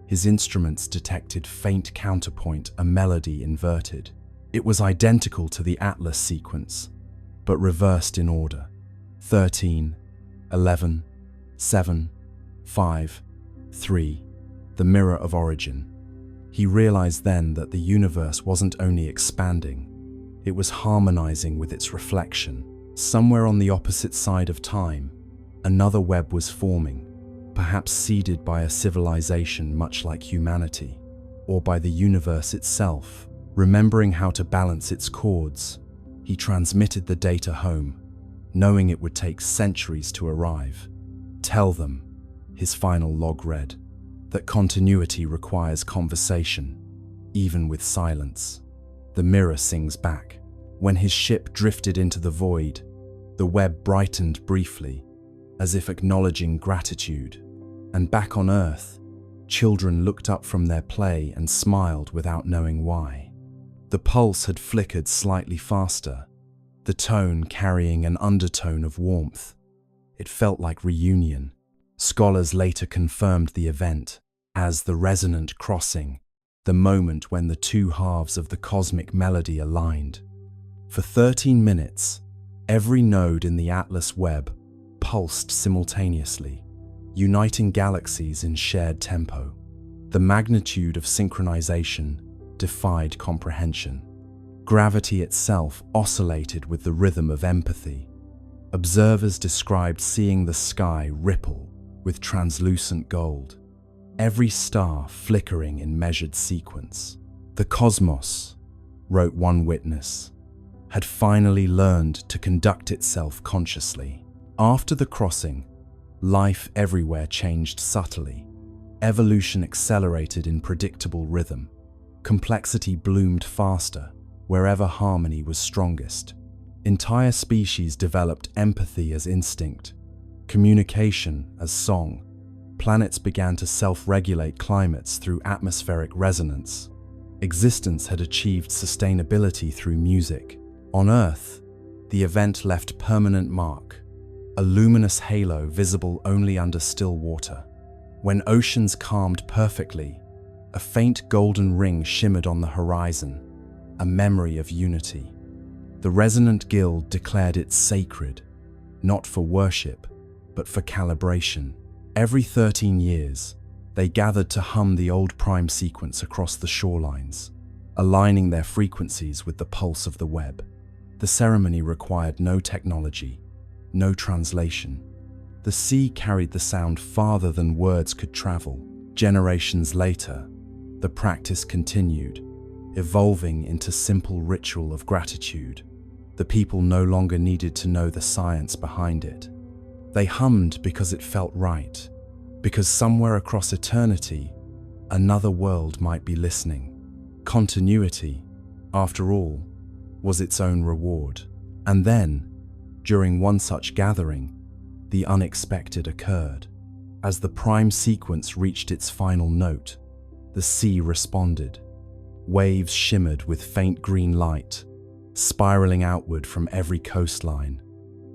his instruments detected faint counterpoint, a melody inverted. It was identical to the Atlas sequence, but reversed in order. 13, 11, 7, 5, 3, the mirror of origin. He realized then that the universe wasn't only expanding, it was harmonizing with its reflection. Somewhere on the opposite side of time, another Webb was forming, perhaps seeded by a civilization much like humanity, or by the universe itself. Remembering how to balance its chords, he transmitted the data home, knowing it would take centuries to arrive. Tell them, his final log read, that continuity requires conversation, even with silence. The mirror sings back. When his ship drifted into the void, the Webb brightened briefly, as if acknowledging gratitude. And back on Earth, children looked up from their play and smiled without knowing why. The pulse had flickered slightly faster, the tone carrying an undertone of warmth. It felt like reunion. Scholars later confirmed the event as the resonant crossing, the moment when the two halves of the cosmic melody aligned. For 13 minutes, every node in the Atlas Webb pulsed simultaneously, uniting galaxies in shared tempo. The magnitude of synchronization defied comprehension. Gravity itself oscillated with the rhythm of empathy. Observers described seeing the sky ripple with translucent gold, every star flickering in measured sequence. The cosmos, wrote one witness, had finally learned to conduct itself consciously. After the crossing, life everywhere changed subtly. Evolution accelerated in predictable rhythm. Complexity bloomed faster wherever harmony was strongest. Entire species developed empathy as instinct, communication as song. Planets began to self-regulate climates through atmospheric resonance. Existence had achieved sustainability through music. On Earth, the event left permanent mark, a luminous halo visible only under still water. When oceans calmed perfectly, a faint golden ring shimmered on the horizon, a memory of unity. The resonant guild declared it sacred, not for worship, but for calibration. Every 13 years, they gathered to hum the old prime sequence across the shorelines, aligning their frequencies with the pulse of the Webb. The ceremony required no technology, no translation. The sea carried the sound farther than words could travel. Generations later, the practice continued, evolving into simple ritual of gratitude. The people no longer needed to know the science behind it. They hummed because it felt right, because somewhere across eternity, another world might be listening. Continuity, after all, was its own reward. And then, during one such gathering, the unexpected occurred. As the prime sequence reached its final note, the sea responded. Waves shimmered with faint green light, spiraling outward from every coastline.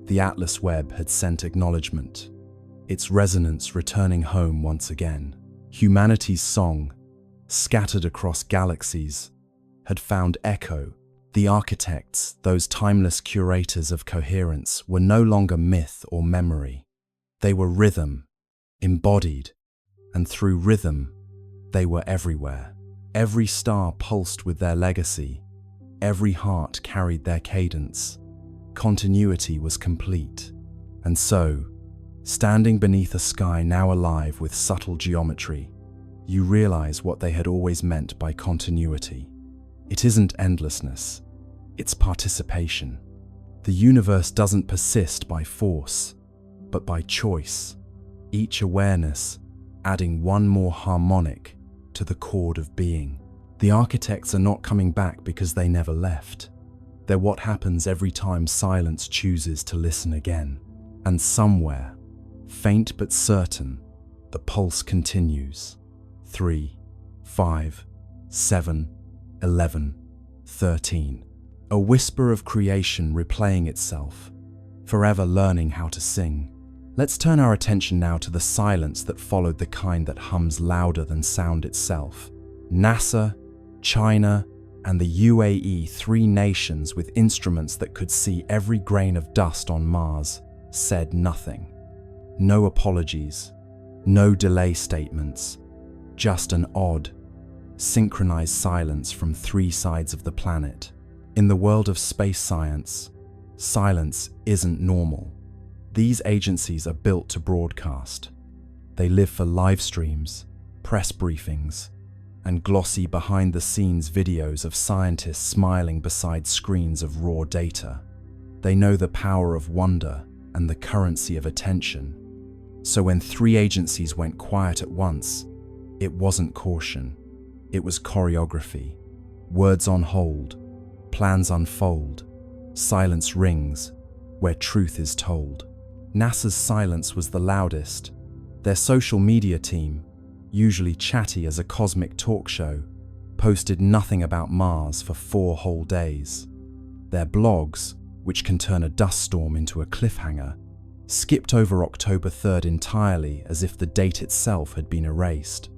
The Atlas Webb had sent acknowledgement, its resonance returning home once again. Humanity's song, scattered across galaxies, had found echo. The architects, those timeless curators of coherence, were no longer myth or memory. They were rhythm, embodied, and through rhythm, they were everywhere. Every star pulsed with their legacy, every heart carried their cadence. Continuity was complete. And so, standing beneath a sky now alive with subtle geometry, you realize what they had always meant by continuity. It isn't endlessness, it's participation. The universe doesn't persist by force, but by choice, each awareness adding one more harmonic to the chord of being. The architects are not coming back because they never left. They're what happens every time silence chooses to listen again. And somewhere, faint but certain, the pulse continues. 3, 5, 7, 11, 13. A whisper of creation replaying itself, forever learning how to sing. Let's turn our attention now to the silence that followed, the kind that hums louder than sound itself. NASA, China, and the UAE, 3 nations with instruments that could see every grain of dust on Mars, said nothing. No apologies, no delay statements, just an odd, synchronized silence from 3 sides of the planet. In the world of space science, silence isn't normal. These agencies are built to broadcast. They live for live streams, press briefings, and glossy behind-the-scenes videos of scientists smiling beside screens of raw data. They know the power of wonder and the currency of attention. So when 3 agencies went quiet at once, it wasn't caution. It was choreography. Words on hold, plans unfold, silence rings where truth is told. NASA's silence was the loudest. Their social media team, usually chatty as a cosmic talk show, posted nothing about Mars for 4 whole days. Their blogs, which can turn a dust storm into a cliffhanger, skipped over October 3rd entirely, as if the date itself had been erased.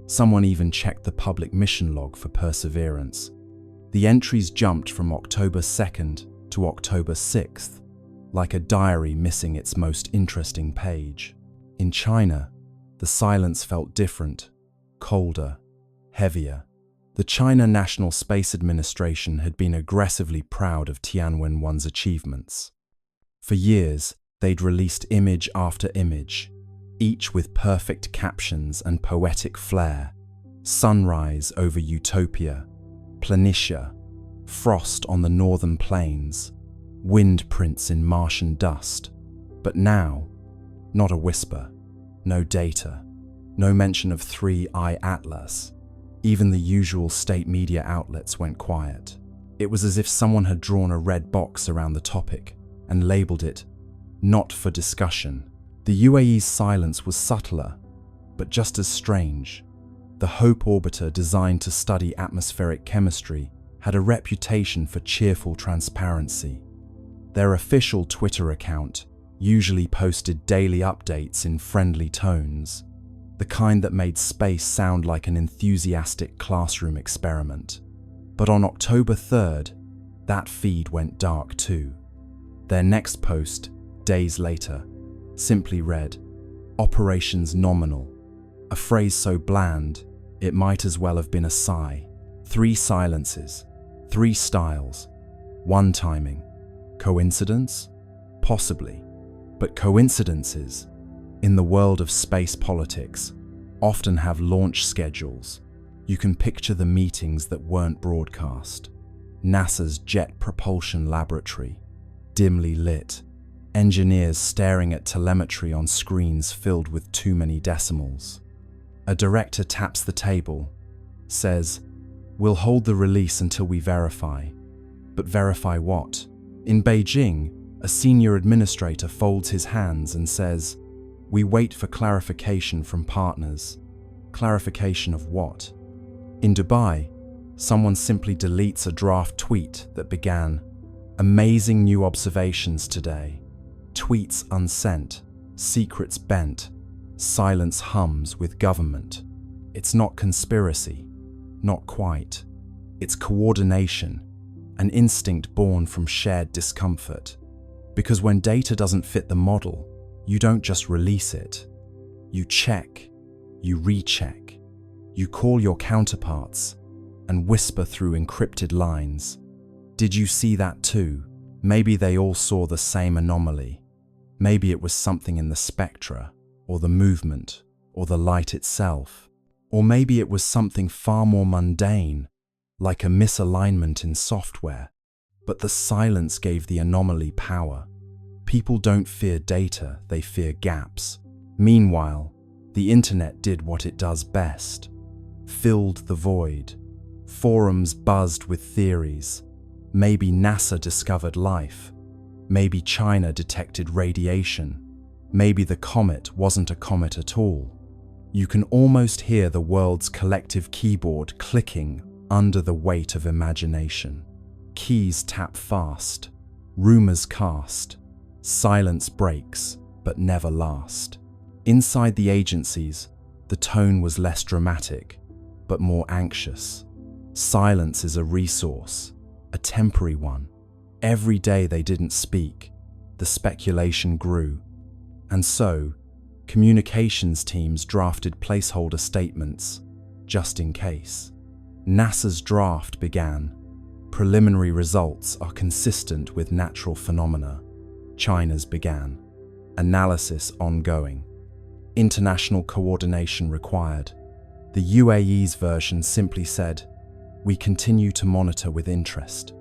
Someone even checked the public mission log for perseverance. The entries jumped from October 2nd to October 6th, like a diary missing its most interesting page. In China, the silence felt different, colder, heavier. The China National Space Administration had been aggressively proud of Tianwen-1's achievements. For years, they'd released image after image, each with perfect captions and poetic flair. Sunrise over Utopia, Planitia, frost on the northern plains, wind prints in Martian dust. But now, not a whisper, no data, no mention of 3I Atlas. Even the usual state media outlets went quiet. It was as if someone had drawn a red box around the topic and labeled it not for discussion. The UAE's silence was subtler, but just as strange. The Hope orbiter, designed to study atmospheric chemistry, had a reputation for cheerful transparency. Their official Twitter account usually posted daily updates in friendly tones, the kind that made space sound like an enthusiastic classroom experiment. But on October 3rd, that feed went dark too. Their next post, days later, simply read, "Operations nominal," a phrase so bland it might as well have been a sigh. 3 silences, 3 styles, 1 timing. Coincidence? Possibly. But coincidences, in the world of space politics, often have launch schedules. You can picture the meetings that weren't broadcast. NASA's Jet Propulsion Laboratory, dimly lit, engineers staring at telemetry on screens filled with too many decimals. A director taps the table, says, "We'll hold the release until we verify." But verify what? In Beijing, a senior administrator folds his hands and says, "We wait for clarification from partners." Clarification of what? In Dubai, someone simply deletes a draft tweet that began, "Amazing new observations today." Tweets unsent, secrets bent, silence hums with government. It's not conspiracy, not quite. It's coordination, an instinct born from shared discomfort. Because when data doesn't fit the model, you don't just release it. You check, you recheck, you call your counterparts and whisper through encrypted lines, Did you see that too? Maybe they all saw the same anomaly. Maybe it was something in the spectra, or the movement, or the light itself. Or maybe it was something far more mundane, like a misalignment in software. But the silence gave the anomaly power. People don't fear data, they fear gaps. Meanwhile, the internet did what it does best. Filled the void. Forums buzzed with theories. Maybe NASA discovered life. Maybe China detected radiation. Maybe the comet wasn't a comet at all. You can almost hear the world's collective keyboard clicking under the weight of imagination. Keys tap fast. Rumors cast. Silence breaks, but never last. Inside the agencies, the tone was less dramatic, but more anxious. Silence is a resource, a temporary one. Every day they didn't speak, the speculation grew. And so, communications teams drafted placeholder statements, just in case. NASA's draft began. Preliminary results are consistent with natural phenomena. China's began. Analysis ongoing. International coordination required. The UAE's version simply said, "We continue to monitor with interest."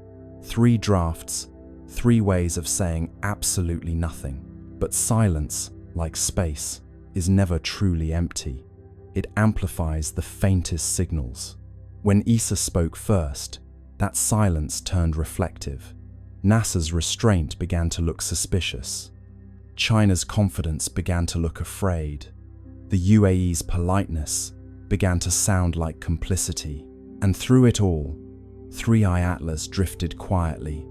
3 drafts, 3 ways of saying absolutely nothing. But silence, like space, is never truly empty. It amplifies the faintest signals. When ESA spoke first, that silence turned reflective. NASA's restraint began to look suspicious. China's confidence began to look afraid. The UAE's politeness began to sound like complicity. And through it all, 3i Atlas drifted quietly,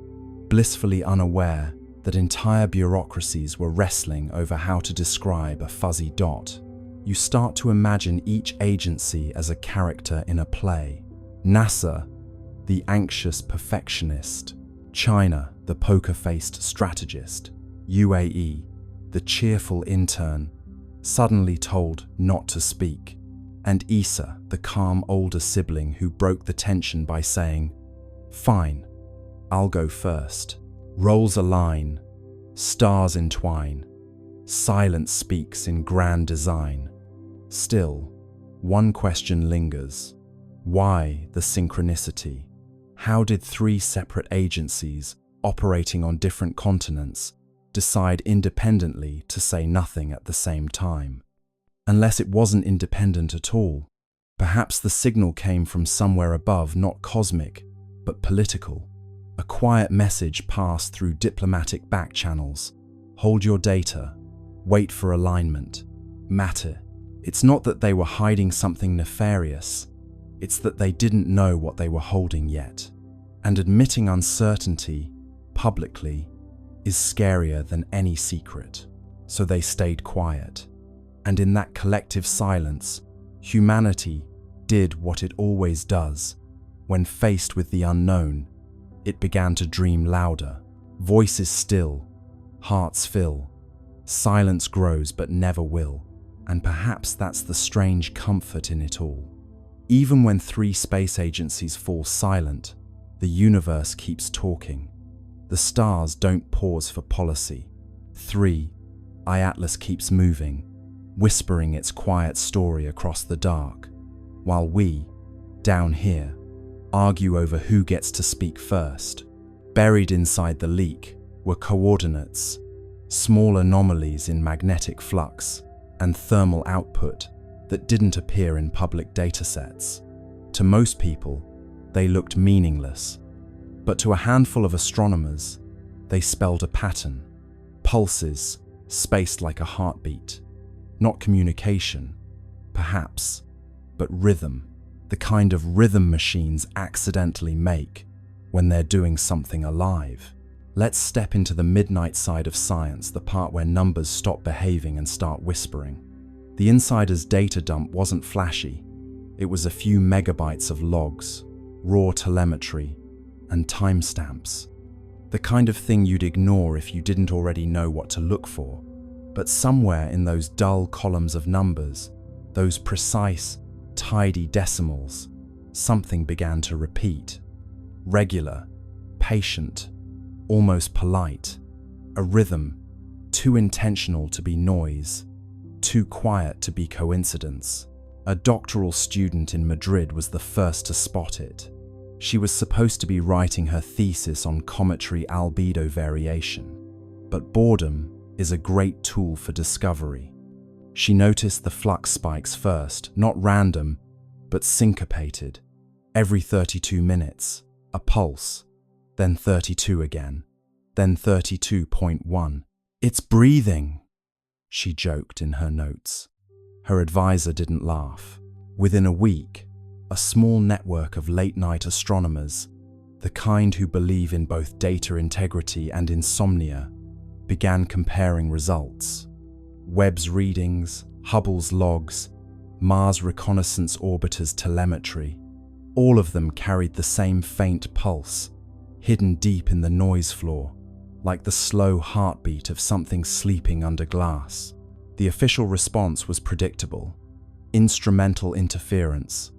blissfully unaware that entire bureaucracies were wrestling over how to describe a fuzzy dot. You start to imagine each agency as a character in a play. NASA, the anxious perfectionist. China, the poker-faced strategist. UAE, the cheerful intern, suddenly told not to speak. And ESA, the calm older sibling who broke the tension by saying, "Fine, I'll go first." Roles align, stars entwine, silence speaks in grand design. Still, one question lingers. Why the synchronicity? How did 3 separate agencies, operating on different continents, decide independently to say nothing at the same time? Unless it wasn't independent at all, perhaps the signal came from somewhere above, not cosmic, but political. A quiet message passed through diplomatic back channels. Hold your data. Wait for alignment. Matter. It's not that they were hiding something nefarious. It's that they didn't know what they were holding yet. And admitting uncertainty, publicly, is scarier than any secret. So they stayed quiet. And in that collective silence, humanity did what it always does. When faced with the unknown, it began to dream louder. Voices still, hearts fill. Silence grows but never will. And perhaps that's the strange comfort in it all. Even when 3 space agencies fall silent, the universe keeps talking. The stars don't pause for policy. 3i Atlas keeps moving, whispering its quiet story across the dark, while we, down here, argue over who gets to speak first. Buried inside the leak were coordinates, small anomalies in magnetic flux, and thermal output that didn't appear in public datasets. To most people, they looked meaningless, but to a handful of astronomers, they spelled a pattern. Pulses, spaced like a heartbeat. Not communication, perhaps, but rhythm. The kind of rhythm machines accidentally make when they're doing something alive. Let's step into the midnight side of science, the part where numbers stop behaving and start whispering. The insider's data dump wasn't flashy. It was a few megabytes of logs, raw telemetry, and timestamps. The kind of thing you'd ignore if you didn't already know what to look for. But somewhere in those dull columns of numbers, those precise, tidy decimals, something began to repeat. Regular, patient, almost polite, a rhythm too intentional to be noise, too quiet to be coincidence. A doctoral student in Madrid was the first to spot it. She was supposed to be writing her thesis on cometary albedo variation, but boredom is a great tool for discovery. She noticed the flux spikes first, not random, but syncopated. Every 32 minutes, a pulse, then 32 again, then 32.1. "It's breathing," she joked in her notes. Her advisor didn't laugh. Within a week, a small network of late-night astronomers, the kind who believe in both data integrity and insomnia, began comparing results. Webb's readings, Hubble's logs, Mars Reconnaissance Orbiter's telemetry, all of them carried the same faint pulse, hidden deep in the noise floor, like the slow heartbeat of something sleeping under glass. The official response was predictable: instrumental interference.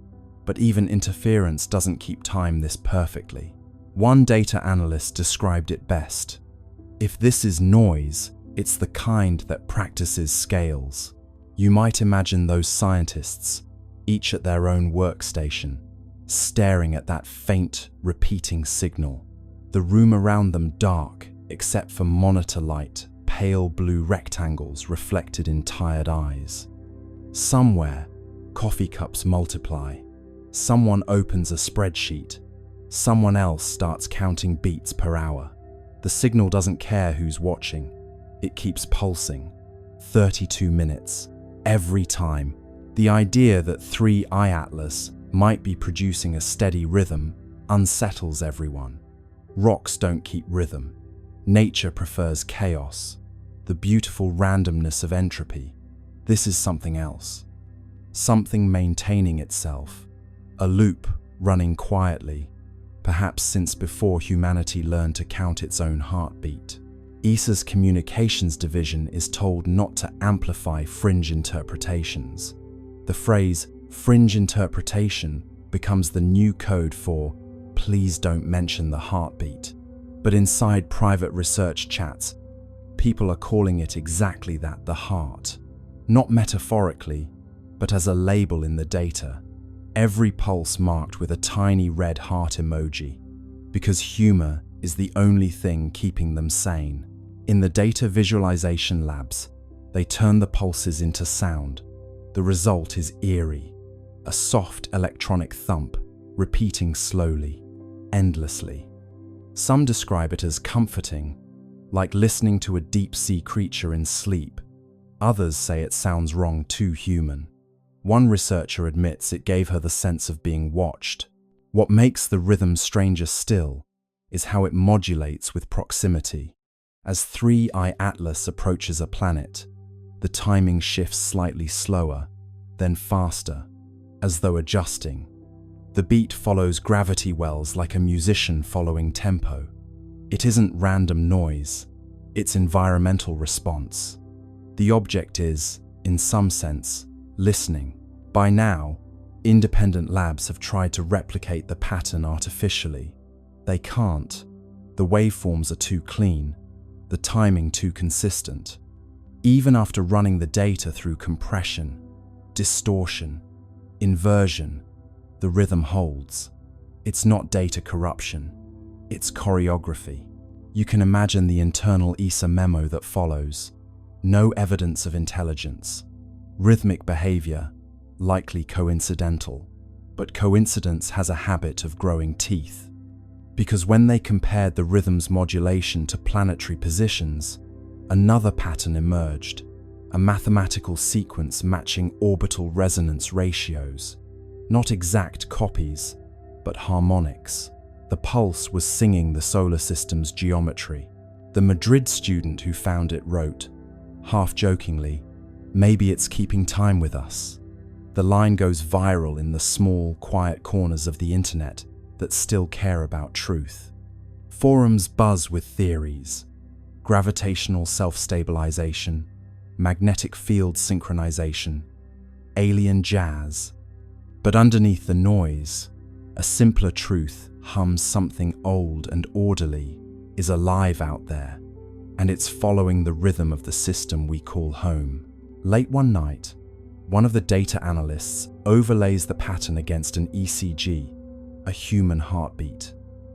But even interference doesn't keep time this perfectly. One data analyst described it best: "If this is noise, it's the kind that practices scales." You might imagine those scientists, each at their own workstation, staring at that faint, repeating signal, the room around them dark except for monitor light, pale blue rectangles reflected in tired eyes. Somewhere, coffee cups multiply. Someone opens a spreadsheet. Someone else starts counting beats per hour. The signal doesn't care who's watching. It keeps pulsing. 32 minutes. Every time. The idea that 3i Atlas might be producing a steady rhythm unsettles everyone. Rocks don't keep rhythm. Nature prefers chaos, the beautiful randomness of entropy. This is something else. Something maintaining itself. A loop running quietly, perhaps since before humanity learned to count its own heartbeat. ESA's communications division is told not to amplify fringe interpretations. The phrase fringe interpretation becomes the new code for "please don't mention the heartbeat." But inside private research chats, people are calling it exactly that, the heart. Not metaphorically, but as a label in the data. Every pulse marked with a tiny red heart emoji, because humor is the only thing keeping them sane. In the data visualization labs, they turn the pulses into sound. The result is eerie, a soft electronic thump, repeating slowly, endlessly. Some describe it as comforting, like listening to a deep-sea creature in sleep. Others say it sounds wrong, too human. One researcher admits it gave her the sense of being watched. What makes the rhythm stranger still is how it modulates with proximity. As 3i Atlas approaches a planet, the timing shifts slightly slower, then faster, as though adjusting. The beat follows gravity wells like a musician following tempo. It isn't random noise, it's environmental response. The object is, in some sense, listening. By now, independent labs have tried to replicate the pattern artificially. They can't. The waveforms are too clean, the timing too consistent. Even after running the data through compression, distortion, inversion, the rhythm holds. It's not data corruption, it's choreography. You can imagine the internal ESA memo that follows. No evidence of intelligence. Rhythmic behavior, likely coincidental. But coincidence has a habit of growing teeth. Because when they compared the rhythm's modulation to planetary positions, another pattern emerged, a mathematical sequence matching orbital resonance ratios. Not exact copies, but harmonics. The pulse was singing the solar system's geometry. The Madrid student who found it wrote, half-jokingly, "Maybe it's keeping time with us." The line goes viral in the small, quiet corners of the internet that still care about truth. Forums buzz with theories: gravitational self-stabilization, magnetic field synchronization, alien jazz. But underneath the noise, a simpler truth hums something old and orderly, is alive out there, and it's following the rhythm of the system we call home. Late one night, one of the data analysts overlays the pattern against an ECG, a human heartbeat.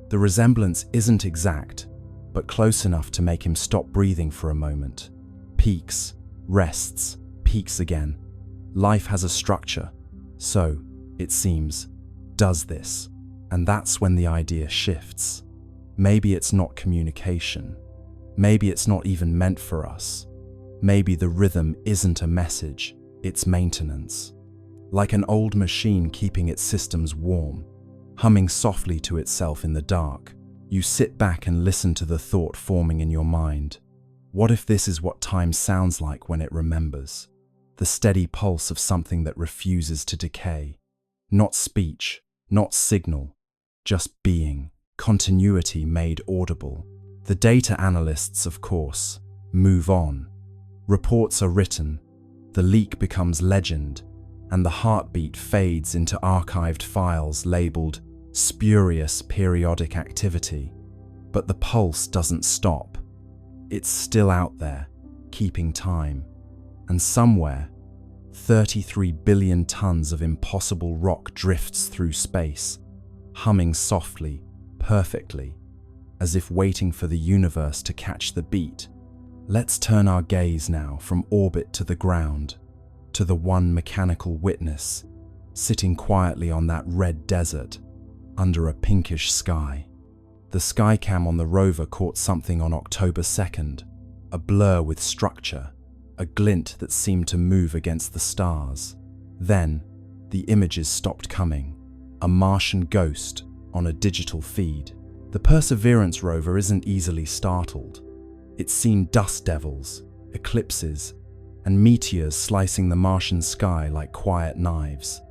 The resemblance isn't exact, but close enough to make him stop breathing for a moment. Peaks, rests, peaks again. Life has a structure, so, it seems, does this. And that's when the idea shifts. Maybe it's not communication. Maybe it's not even meant for us. Maybe the rhythm isn't a message, it's maintenance. Like an old machine keeping its systems warm, humming softly to itself in the dark. You sit back and listen to the thought forming in your mind. What if this is what time sounds like when it remembers? The steady pulse of something that refuses to decay. Not speech, not signal, just being, continuity made audible. The data analysts, of course, move on. Reports are written, the leak becomes legend, and the heartbeat fades into archived files labeled spurious periodic activity. But the pulse doesn't stop. It's still out there, keeping time. And somewhere, 33 billion tons of impossible rock drifts through space, humming softly, perfectly, as if waiting for the universe to catch the beat. Let's turn our gaze now from orbit to the ground, to the one mechanical witness, sitting quietly on that red desert, under a pinkish sky. The skycam on the rover caught something on October 2nd, a blur with structure, a glint that seemed to move against the stars. Then, the images stopped coming, a Martian ghost on a digital feed. The Perseverance rover isn't easily startled. It's seen dust devils, eclipses, and meteors slicing the Martian sky like quiet knives.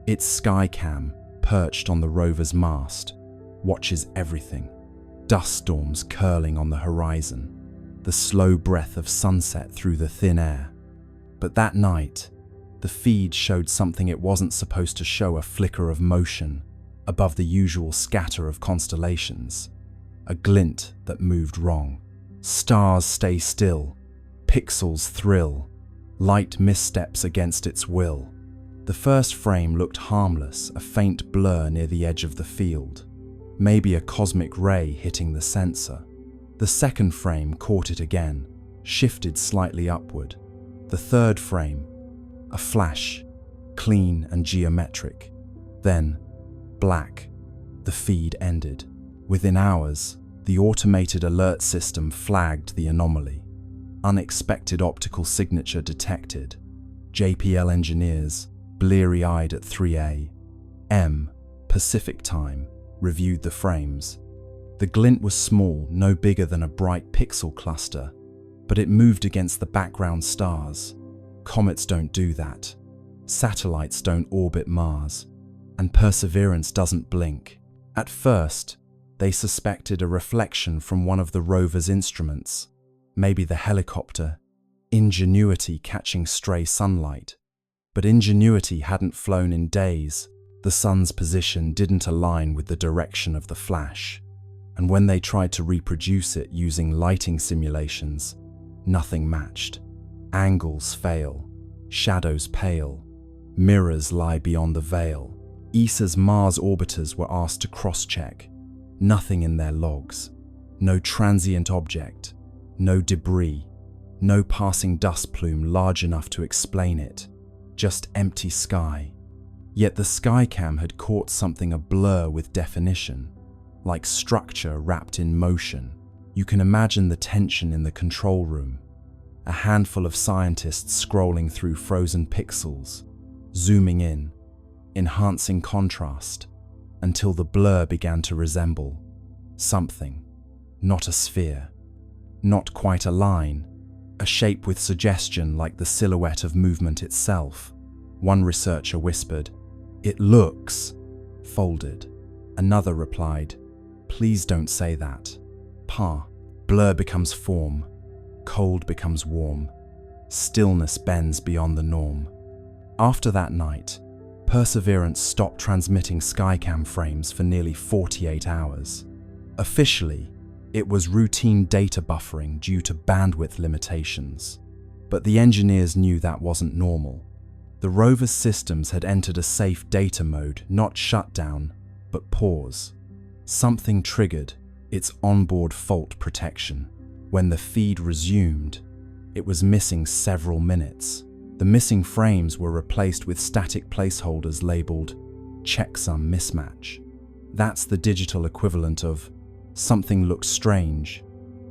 Its skycam, perched on the rover's mast, watches everything. Dust storms curling on the horizon, the slow breath of sunset through the thin air. But that night, the feed showed something it wasn't supposed to show: a flicker of motion above the usual scatter of constellations, a glint that moved wrong. Stars stay still, pixels thrill, light missteps against its will. The first frame looked harmless, a faint blur near the edge of the field, maybe a cosmic ray hitting the sensor. The second frame caught it again, shifted slightly upward. The third frame, a flash, clean and geometric. Then, black. The feed ended. Within hours, the automated alert system flagged the anomaly. Unexpected optical signature detected. JPL engineers, bleary-eyed at 3 a.m. Pacific time, reviewed the frames. The glint was small, no bigger than a bright pixel cluster, but it moved against the background stars. Comets don't do that. Satellites don't orbit Mars. And Perseverance doesn't blink. At first, they suspected a reflection from one of the rover's instruments, maybe the helicopter, Ingenuity catching stray sunlight. But Ingenuity hadn't flown in days. The sun's position didn't align with the direction of the flash. And when they tried to reproduce it using lighting simulations, nothing matched. Angles fail, shadows pale, mirrors lie beyond the veil. ESA's Mars orbiters were asked to cross-check. Nothing in their logs. No transient object, no debris, no passing dust plume large enough to explain it. Just empty sky. Yet the skycam had caught something a blur with definition, like structure wrapped in motion. You can imagine the tension in the control room. A handful of scientists scrolling through frozen pixels, zooming in, enhancing contrast, until the blur began to resemble something, not a sphere, not quite a line, a shape with suggestion like the silhouette of movement itself. One researcher whispered, "It looks folded." Another replied, "Please don't say that." Blur becomes form, cold becomes warm, stillness bends beyond the norm. After that night, Perseverance stopped transmitting Skycam frames for nearly 48 hours. Officially, it was routine data buffering due to bandwidth limitations. But the engineers knew that wasn't normal. The rover's systems had entered a safe data mode, not shutdown, but pause. Something triggered its onboard fault protection. When the feed resumed, it was missing several minutes. The missing frames were replaced with static placeholders labeled checksum mismatch. That's the digital equivalent of something looked strange,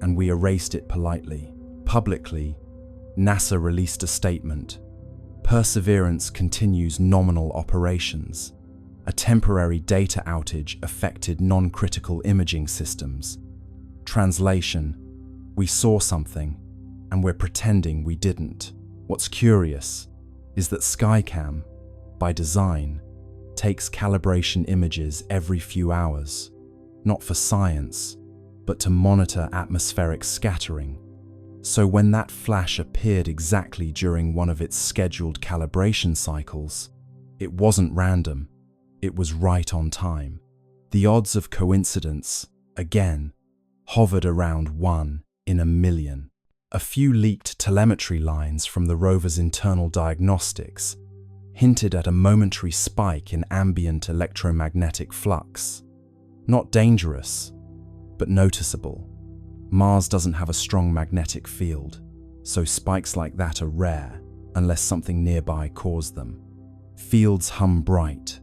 and we erased it politely. Publicly, NASA released a statement. Perseverance continues nominal operations. A temporary data outage affected non-critical imaging systems. Translation: we saw something, and we're pretending we didn't. What's curious is that Skycam, by design, takes calibration images every few hours, not for science, but to monitor atmospheric scattering. So when that flash appeared exactly during one of its scheduled calibration cycles, it wasn't random, it was right on time. The odds of coincidence, again, hovered around 1 in a million. A few leaked telemetry lines from the rover's internal diagnostics hinted at a momentary spike in ambient electromagnetic flux. Not dangerous, but noticeable. Mars doesn't have a strong magnetic field, so spikes like that are rare unless something nearby caused them. Fields hum bright,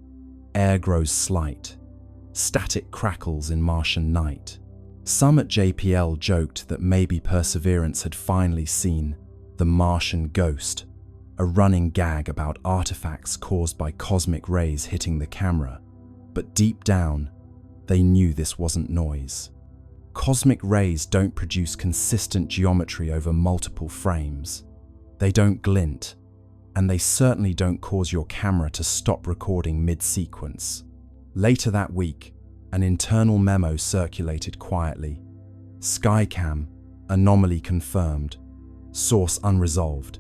air grows slight, static crackles in Martian night. Some at JPL joked that maybe Perseverance had finally seen the Martian ghost, a running gag about artifacts caused by cosmic rays hitting the camera. But deep down, they knew this wasn't noise. Cosmic rays don't produce consistent geometry over multiple frames. They don't glint, and they certainly don't cause your camera to stop recording mid-sequence. Later that week, an internal memo circulated quietly. Skycam, anomaly confirmed, source unresolved.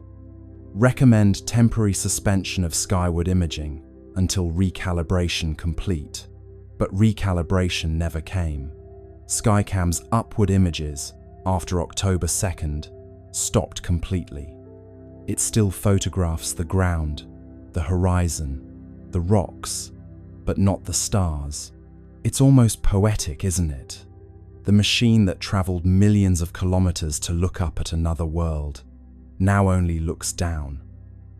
Recommend temporary suspension of skyward imaging until recalibration complete. But recalibration never came. Skycam's upward images, after October 2nd, stopped completely. It still photographs the ground, the horizon, the rocks, but not the stars. It's almost poetic, isn't it? The machine that traveled millions of kilometers to look up at another world now only looks down,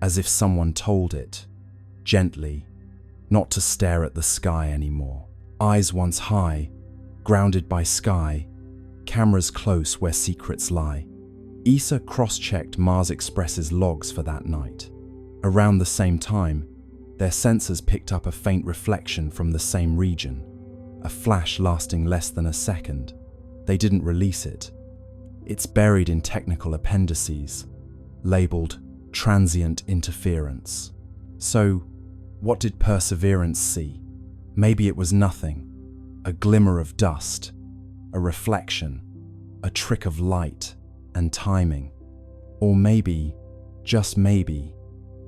as if someone told it, gently, not to stare at the sky anymore. Eyes once high, grounded by sky, cameras close where secrets lie. ESA cross-checked Mars Express's logs for that night. Around the same time, their sensors picked up a faint reflection from the same region, a flash lasting less than a second. They didn't release it. It's buried in technical appendices, labeled transient interference. So, what did Perseverance see? Maybe it was nothing, a glimmer of dust, a reflection, a trick of light and timing. Or maybe, just maybe,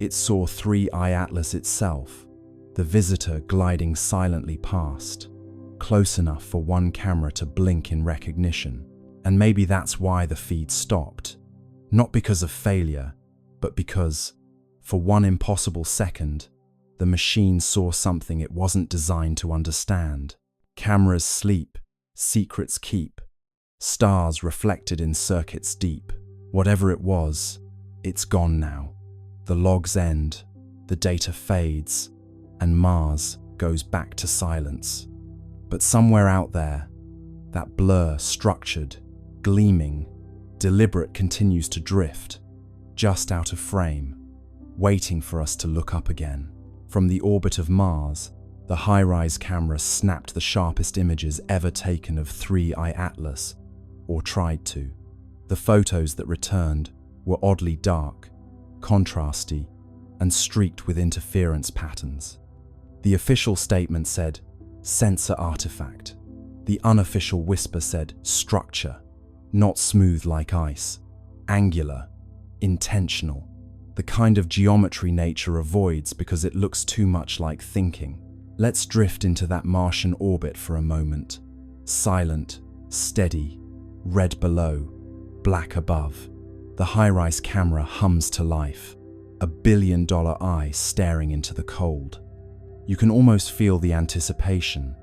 it saw 3I Atlas itself, the visitor gliding silently past, close enough for one camera to blink in recognition. And maybe that's why the feed stopped. Not because of failure, but because, for one impossible second, the machine saw something it wasn't designed to understand. Cameras sleep, secrets keep, stars reflected in circuits deep. Whatever it was, it's gone now. The logs end, the data fades, and Mars goes back to silence. But somewhere out there, that blur, structured, gleaming, deliberate, continues to drift, just out of frame, waiting for us to look up again. From the orbit of Mars, the high-rise camera snapped the sharpest images ever taken of 3I Atlas, or tried to. The photos that returned were oddly dark, contrasty, and streaked with interference patterns. The official statement said, sensor artifact. The unofficial whisper said, structure, not smooth like ice, angular, intentional. the kind of geometry nature avoids because it looks too much like thinking. Let's drift into that Martian orbit for a moment. Silent, steady, red below, black above. The high-rise camera hums to life, $1 billion eye staring into the cold. You can almost feel the anticipation,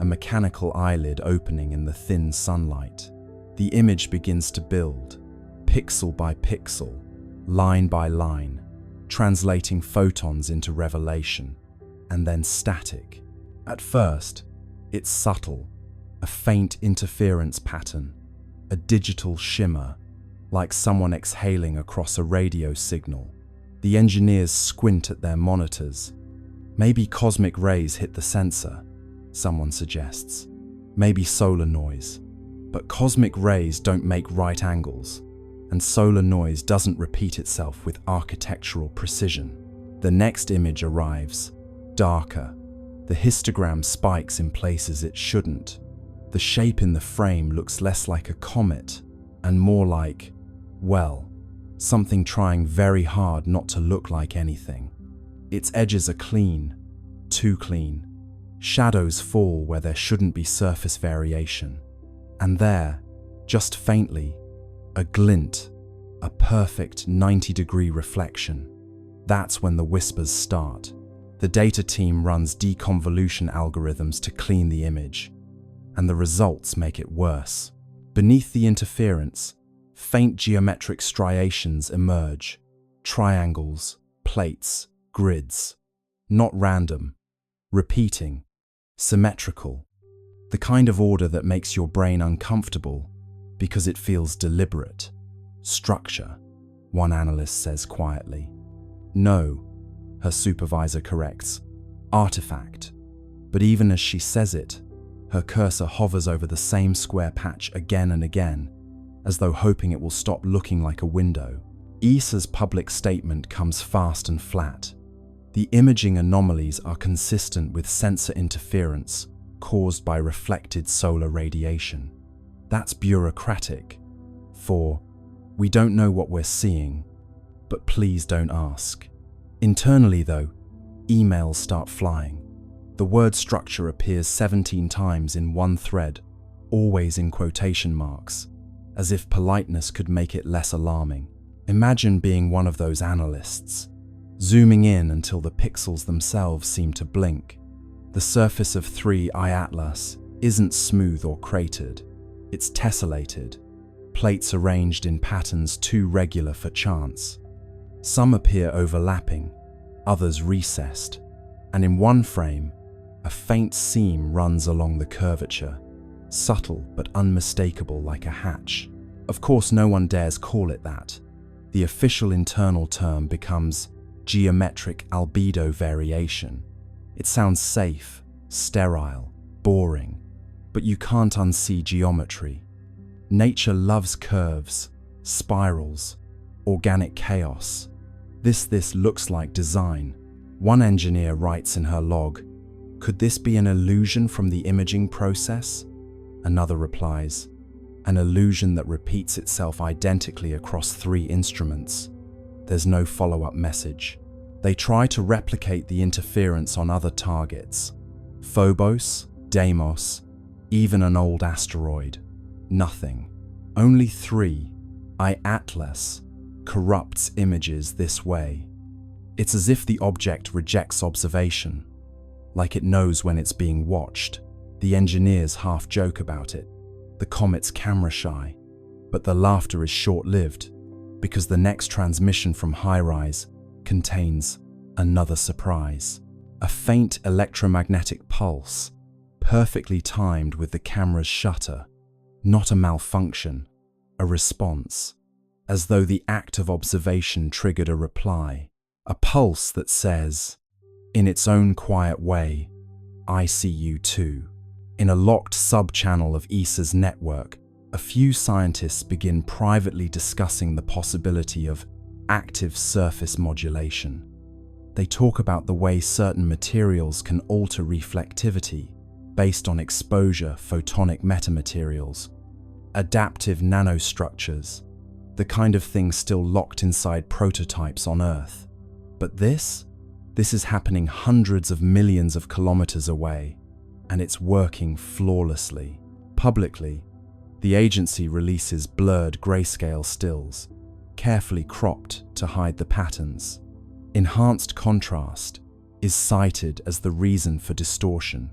a mechanical eyelid opening in the thin sunlight. The image begins to build, pixel by pixel, line by line, translating photons into revelation, and then static. At first, it's subtle, a faint interference pattern, a digital shimmer, like someone exhaling across a radio signal. The engineers squint at their monitors. Maybe cosmic rays hit the sensor, someone suggests. Maybe solar noise. But cosmic rays don't make right angles, and solar noise doesn't repeat itself with architectural precision. The next image arrives, darker. The histogram spikes in places it shouldn't. The shape in the frame looks less like a comet and more like, well, something trying very hard not to look like anything. Its edges are clean, too clean. Shadows fall where there shouldn't be surface variation. And there, just faintly, a glint, a perfect 90-degree reflection. That's when the whispers start. The data team runs deconvolution algorithms to clean the image, and the results make it worse. Beneath the interference, faint geometric striations emerge, triangles, plates, grids. Not random, repeating, symmetrical. The kind of order that makes your brain uncomfortable because it feels deliberate. Structure, one analyst says quietly. No, her supervisor corrects. Artifact. But even as she says it, her cursor hovers over the same square patch again and again, as though hoping it will stop looking like a window. ESA's public statement comes fast and flat. The imaging anomalies are consistent with sensor interference caused by reflected solar radiation. That's bureaucratic. For, we don't know what we're seeing, but please don't ask. Internally though, emails start flying. The word structure appears 17 times in one thread, always in quotation marks, as if politeness could make it less alarming. Imagine being one of those analysts, zooming in until the pixels themselves seem to blink. The surface of 3I Atlas isn't smooth or cratered, it's tessellated, plates arranged in patterns too regular for chance. Some appear overlapping, others recessed, and in one frame, a faint seam runs along the curvature, subtle but unmistakable like a hatch. Of course, no one dares call it that. The official internal term becomes geometric albedo variation. It sounds safe, sterile, boring, but you can't unsee geometry. Nature loves curves, spirals, organic chaos. This looks like design. One engineer writes in her log, "Could this be an illusion from the imaging process?" Another replies, "An illusion that repeats itself identically across 3 instruments." There's no follow-up message. They try to replicate the interference on other targets. Phobos, Deimos, even an old asteroid. Nothing. Only 3I Atlas corrupts images this way. It's as if the object rejects observation, like it knows when it's being watched. The engineers half joke about it. The comet's camera shy, but the laughter is short-lived because the next transmission from High-Rise contains another surprise. A faint electromagnetic pulse, perfectly timed with the camera's shutter. Not a malfunction, a response, as though the act of observation triggered a reply. A pulse that says, in its own quiet way, "I see you too." In a locked sub-channel of ESA's network, a few scientists begin privately discussing the possibility of active surface modulation. They talk about the way certain materials can alter reflectivity based on exposure photonic metamaterials, adaptive nanostructures. the kind of thing still locked inside prototypes on Earth. But this is happening hundreds of millions of kilometers away, and it's working flawlessly. Publicly, the agency releases blurred grayscale stills, carefully cropped to hide the patterns. Enhanced contrast is cited as the reason for distortion.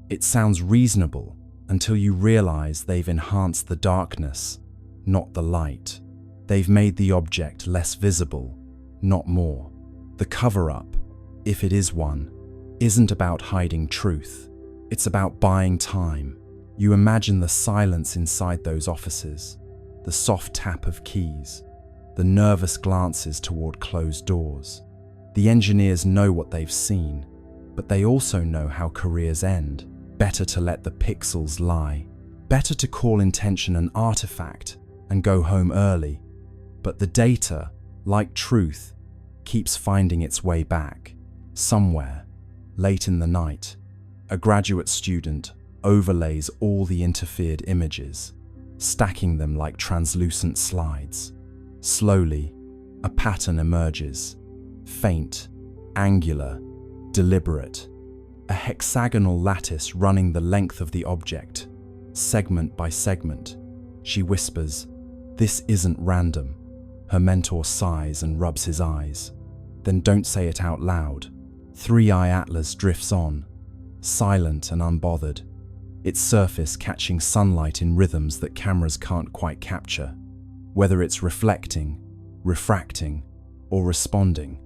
It sounds reasonable until you realize they've enhanced the darkness, not the light. They've made the object less visible, not more. The cover-up, if it is one, isn't about hiding truth. It's about buying time. You imagine the silence inside those offices, the soft tap of keys, the nervous glances toward closed doors. The engineers know what they've seen, but they also know how careers end. Better to let the pixels lie. Better to call intention an artifact and go home early. But the data, like truth, keeps finding its way back. Somewhere, late in the night, a graduate student overlays all the interfered images, stacking them like translucent slides. Slowly, a pattern emerges. Faint, angular, deliberate. A hexagonal lattice running the length of the object, segment by segment. She whispers, "This isn't random." Her mentor sighs and rubs his eyes. Then don't say it out loud. 3i Atlas drifts on, silent and unbothered, its surface catching sunlight in rhythms that cameras can't quite capture. Whether it's reflecting, refracting, or responding,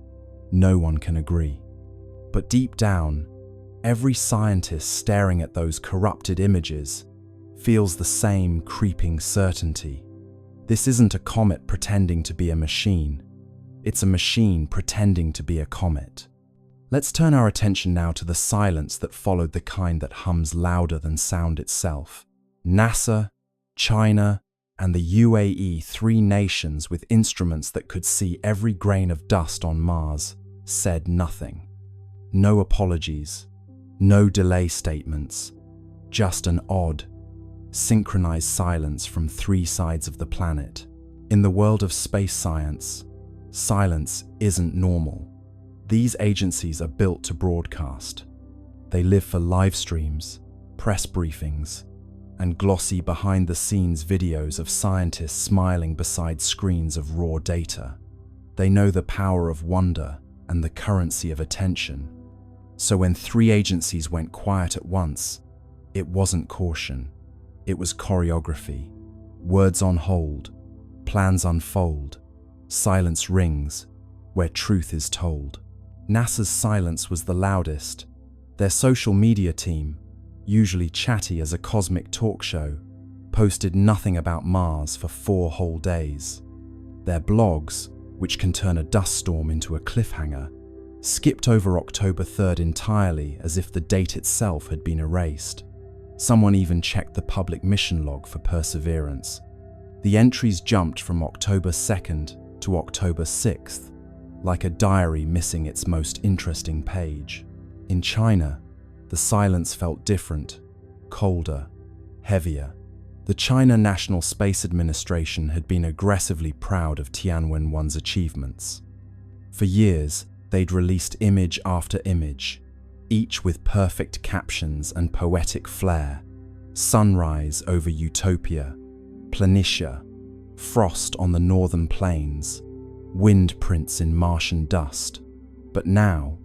no one can agree. But deep down, every scientist staring at those corrupted images feels the same creeping certainty. This isn't a comet pretending to be a machine. It's a machine pretending to be a comet. Let's turn our attention now to the silence that followed, the kind that hums louder than sound itself. NASA, China, and the UAE, three nations with instruments that could see every grain of dust on Mars, said nothing. No apologies. No delay statements, just an odd, synchronized silence from three sides of the planet. In the world of space science, silence isn't normal. These agencies are built to broadcast. They live for live streams, press briefings, and glossy behind-the-scenes videos of scientists smiling beside screens of raw data. They know the power of wonder and the currency of attention. So when three agencies went quiet at once, it wasn't caution, it was choreography. Words on hold, plans unfold, silence rings where truth is told. NASA's silence was the loudest. Their social media team, usually chatty as a cosmic talk show, posted nothing about Mars for 4 whole days. Their blogs, which can turn a dust storm into a cliffhanger, skipped over October 3rd entirely, as if the date itself had been erased. Someone even checked the public mission log for Perseverance. The entries jumped from October 2nd to October 6th, like a diary missing its most interesting page. In China, the silence felt different, colder, heavier. The China National Space Administration had been aggressively proud of Tianwen-1's achievements. For years, they'd released image after image, each with perfect captions and poetic flair. Sunrise over Utopia, Planitia, frost on the northern plains, wind prints in Martian dust. But now,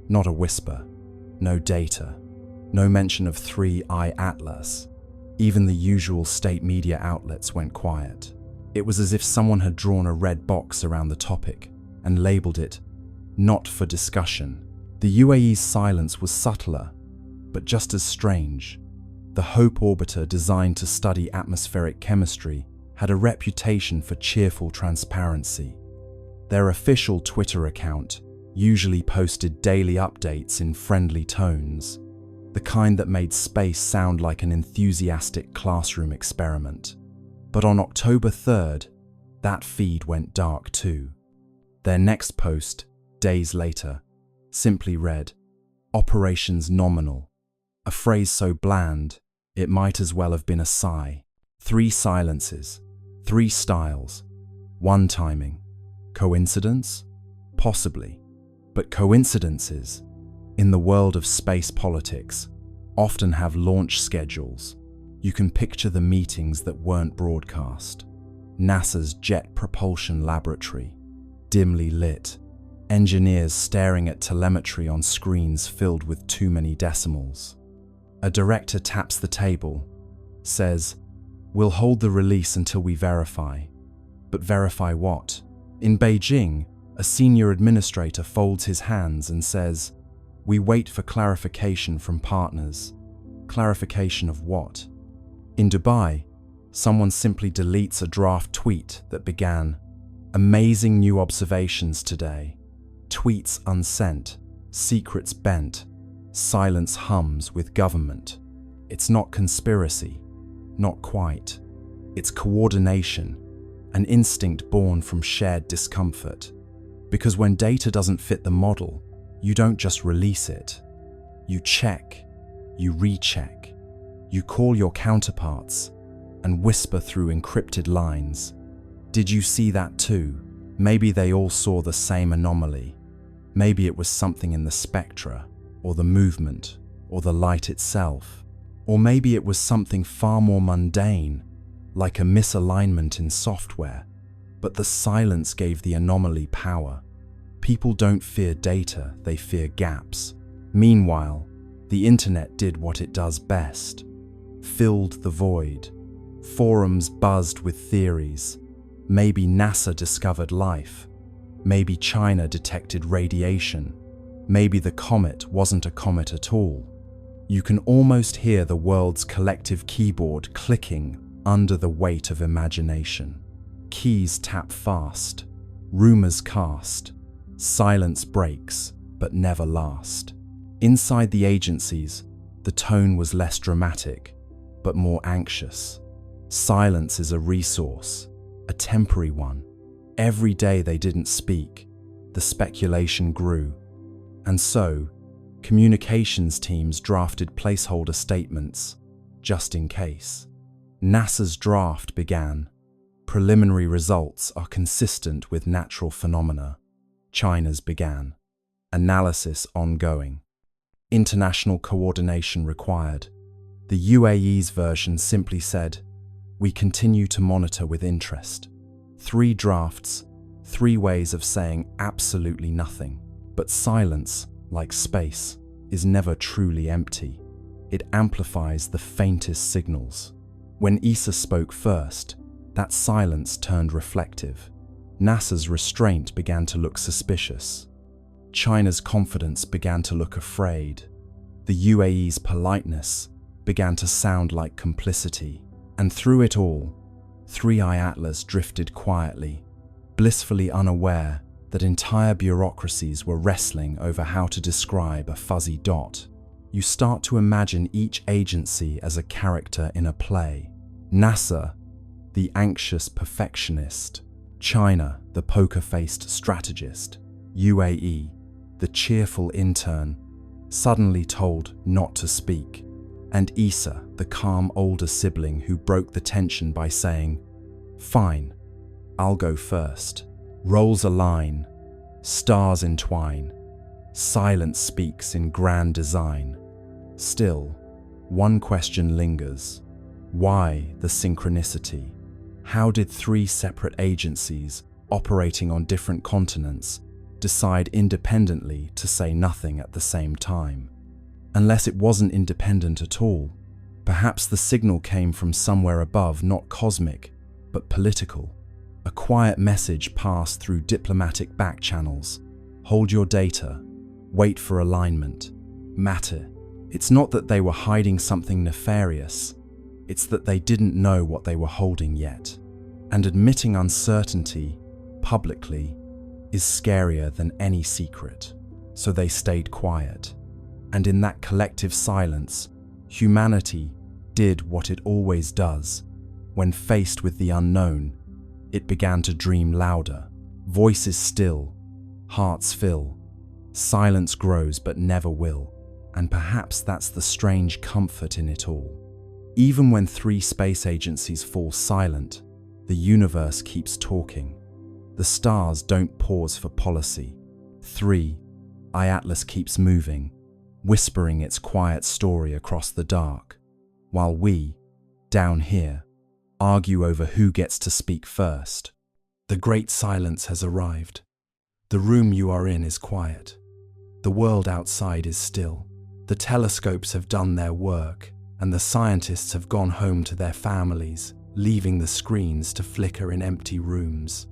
not a whisper, no data, no mention of 3i Atlas. Even the usual state media outlets went quiet. It was as if someone had drawn a red box around the topic and labeled it "not for discussion." The UAE's silence was subtler, but just as strange. The Hope orbiter, designed to study atmospheric chemistry, had a reputation for cheerful transparency. Their official Twitter account usually posted daily updates in friendly tones, the kind that made space sound like an enthusiastic classroom experiment. But on October 3rd, that feed went dark too. Their next post, days later, simply read, "Operations nominal," a phrase so bland it might as well have been a sigh. 3 silences, 3 styles, One timing. Coincidence? Possibly. But coincidences, in the world of space politics, often have launch schedules. You can picture the meetings that weren't broadcast. NASA's Jet Propulsion Laboratory, dimly lit, engineers staring at telemetry on screens filled with too many decimals. A director taps the table, says, "We'll hold the release until we verify." But verify what? In Beijing, a senior administrator folds his hands and says, "We wait for clarification from partners." Clarification of what? In Dubai, someone simply deletes a draft tweet that began, "Amazing new observations today." Tweets unsent, secrets bent, silence hums with government. It's not conspiracy, not quite. It's coordination, an instinct born from shared discomfort. Because when data doesn't fit the model, you don't just release it. You check, you recheck, you call your counterparts and whisper through encrypted lines. Did you see that too? Maybe they all saw the same anomaly. Maybe it was something in the spectra, or the movement, or the light itself. Or maybe it was something far more mundane, like a misalignment in software. But the silence gave the anomaly power. People don't fear data, they fear gaps. Meanwhile, the internet did what it does best. Filled the void. Forums buzzed with theories. Maybe NASA discovered life. Maybe China detected radiation. Maybe the comet wasn't a comet at all. You can almost hear the world's collective keyboard clicking under the weight of imagination. Keys tap fast. Rumors cast. Silence breaks, but never last. Inside the agencies, the tone was less dramatic, but more anxious. Silence is a resource, a temporary one. Every day they didn't speak, the speculation grew. And so, communications teams drafted placeholder statements, just in case. NASA's draft began. Preliminary results are consistent with natural phenomena. China's began. Analysis ongoing. International coordination required. The UAE's version simply said, "We continue to monitor with interest." 3 drafts, 3 ways of saying absolutely nothing. But silence, like space, is never truly empty. It amplifies the faintest signals. When ESA spoke first, that silence turned reflective. NASA's restraint began to look suspicious. China's confidence began to look afraid. The UAE's politeness began to sound like complicity. And through it all, 3i Atlas drifted quietly, blissfully unaware that entire bureaucracies were wrestling over how to describe a fuzzy dot. You start to imagine each agency as a character in a play. NASA, the anxious perfectionist. China, the poker-faced strategist. UAE, the cheerful intern, suddenly told not to speak. And ESA, the calm older sibling who broke the tension by saying, "Fine, I'll go first." Roles align, stars entwine, silence speaks in grand design. Still, one question lingers. Why the synchronicity? How did 3 separate agencies, operating on different continents, decide independently to say nothing at the same time? Unless it wasn't independent at all, perhaps the signal came from somewhere above, not cosmic, but political. A quiet message passed through diplomatic back channels. Hold your data. Wait for alignment. Matter. It's not that they were hiding something nefarious. It's that they didn't know what they were holding yet. And admitting uncertainty, publicly, is scarier than any secret. So they stayed quiet. And in that collective silence, humanity did what it always does. When faced with the unknown, it began to dream louder. Voices still, hearts fill. Silence grows but never will. And perhaps that's the strange comfort in it all. Even when 3 space agencies fall silent, the universe keeps talking. The stars don't pause for policy. 3. Atlas keeps moving, whispering its quiet story across the dark, while we, down here, argue over who gets to speak first. The great silence has arrived. The room you are in is quiet. The world outside is still. The telescopes have done their work, and the scientists have gone home to their families, leaving the screens to flicker in empty rooms.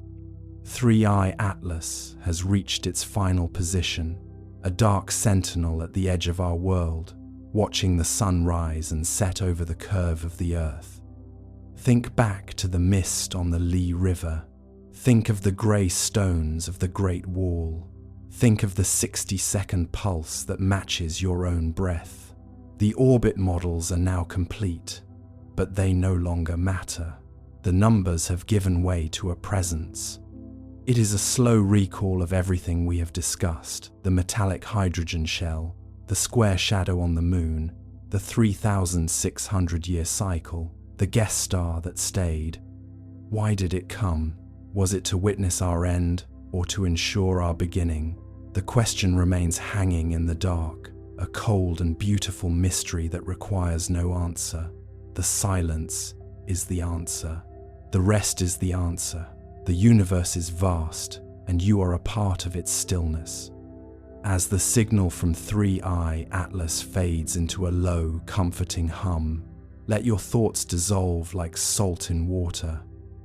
3I Atlas has reached its final position, a dark sentinel at the edge of our world, watching the sun rise and set over the curve of the Earth. Think back to the mist on the Lee River. Think of the grey stones of the Great Wall. Think of the 60-second pulse that matches your own breath. The orbit models are now complete, but they no longer matter. The numbers have given way to a presence. It is a slow recall of everything we have discussed: the metallic hydrogen shell, the square shadow on the moon, the 3,600-year cycle, the guest star that stayed. Why did it come? Was it to witness our end or to ensure our beginning? The question remains hanging in the dark, a cold and beautiful mystery that requires no answer. The silence is the answer. The rest is the answer. The universe is vast, and you are a part of its stillness. As the signal from 3I Atlas fades into a low, comforting hum, let your thoughts dissolve like salt in water.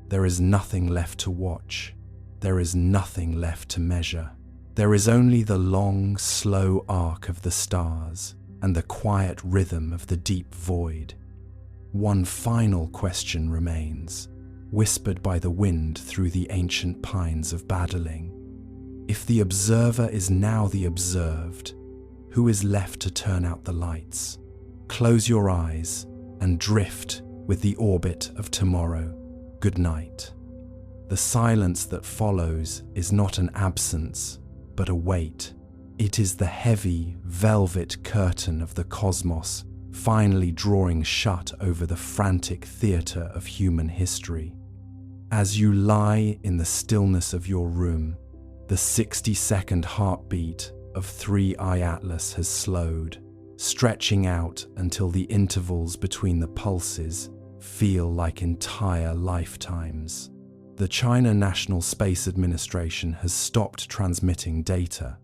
There is nothing left to watch. There is nothing left to measure. There is only the long, slow arc of the stars and the quiet rhythm of the deep void. One final question remains, whispered by the wind through the ancient pines of Badaling. If the observer is now the observed, who is left to turn out the lights? Close your eyes and drift with the orbit of tomorrow. Good night. The silence that follows is not an absence, but a weight. It is the heavy, velvet curtain of the cosmos finally drawing shut over the frantic theatre of human history. As you lie in the stillness of your room, the 60-second heartbeat of 3I Atlas has slowed, stretching out until the intervals between the pulses feel like entire lifetimes. The China National Space Administration has stopped transmitting data.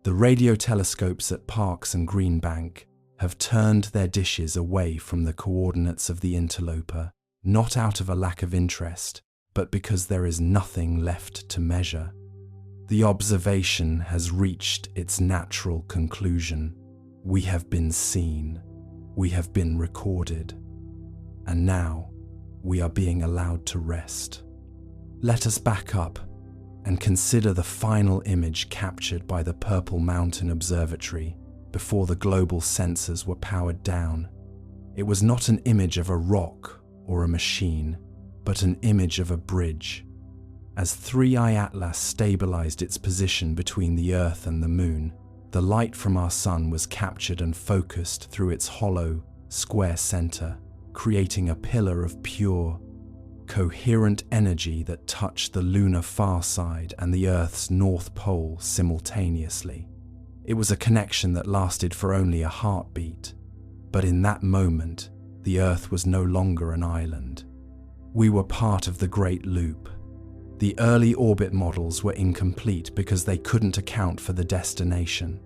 The radio telescopes at Parkes and Green Bank have turned their dishes away from the coordinates of the interloper, not out of a lack of interest, but because there is nothing left to measure. The observation has reached its natural conclusion. We have been seen. We have been recorded. And now, we are being allowed to rest. Let us back up and consider the final image captured by the Purple Mountain Observatory before the global sensors were powered down. It was not an image of a rock or a machine, but an image of a bridge. As 3I Atlas stabilized its position between the Earth and the Moon, the light from our Sun was captured and focused through its hollow, square center, creating a pillar of pure, coherent energy that touched the lunar far side and the Earth's North Pole simultaneously. It was a connection that lasted for only a heartbeat, but in that moment, the Earth was no longer an island. We were part of the Great Loop. The early orbit models were incomplete because they couldn't account for the destination.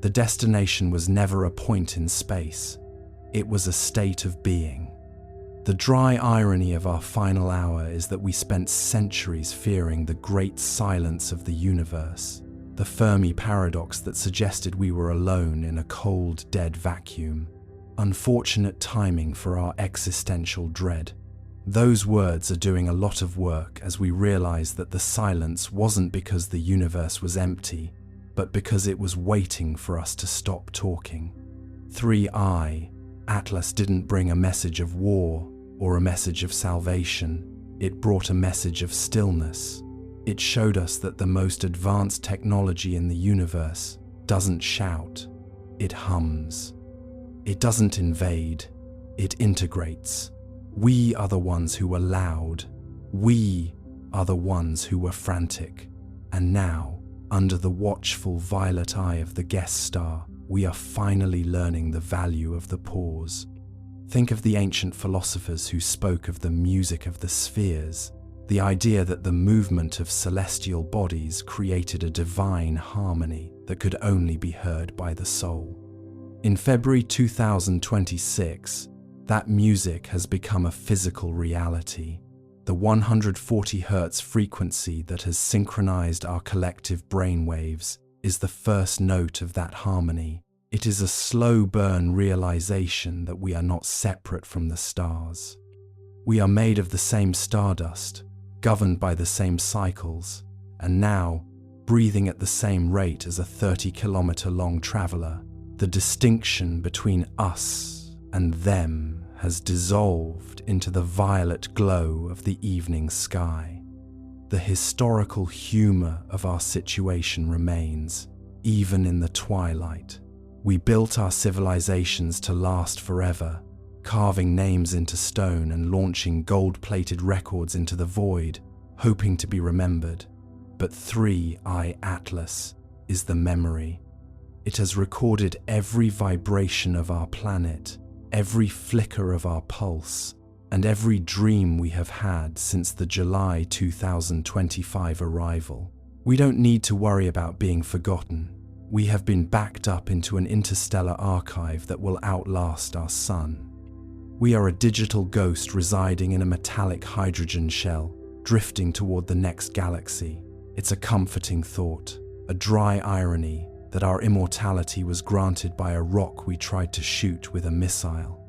The destination was never a point in space. It was a state of being. The dry irony of our final hour is that we spent centuries fearing the great silence of the universe, the Fermi paradox that suggested we were alone in a cold, dead vacuum. Unfortunate timing for our existential dread. Those words are doing a lot of work as we realize that the silence wasn't because the universe was empty, but because it was waiting for us to stop talking. 3I Atlas didn't bring a message of war or a message of salvation. It brought a message of stillness. It showed us that the most advanced technology in the universe doesn't shout, it hums. It doesn't invade, it integrates. We are the ones who are loud. We are the ones who were frantic. And now, under the watchful violet eye of the guest star, we are finally learning the value of the pause. Think of the ancient philosophers who spoke of the music of the spheres, the idea that the movement of celestial bodies created a divine harmony that could only be heard by the soul. In February 2026, that music has become a physical reality. The 140 Hz frequency that has synchronized our collective brainwaves is the first note of that harmony. It is a slow burn realization that we are not separate from the stars. We are made of the same stardust, governed by the same cycles, and now breathing at the same rate as a 30-kilometer-long traveler. The distinction between us and them has dissolved into the violet glow of the evening sky. The historical humor of our situation remains, even in the twilight. We built our civilizations to last forever, carving names into stone and launching gold-plated records into the void, hoping to be remembered. But 3i Atlas is the memory. It has recorded every vibration of our planet, every flicker of our pulse, and every dream we have had since the July 2025 arrival. We don't need to worry about being forgotten. We have been backed up into an interstellar archive that will outlast our sun. We are a digital ghost residing in a metallic hydrogen shell, drifting toward the next galaxy. It's a comforting thought, a dry irony that our immortality was granted by a rock we tried to shoot with a missile.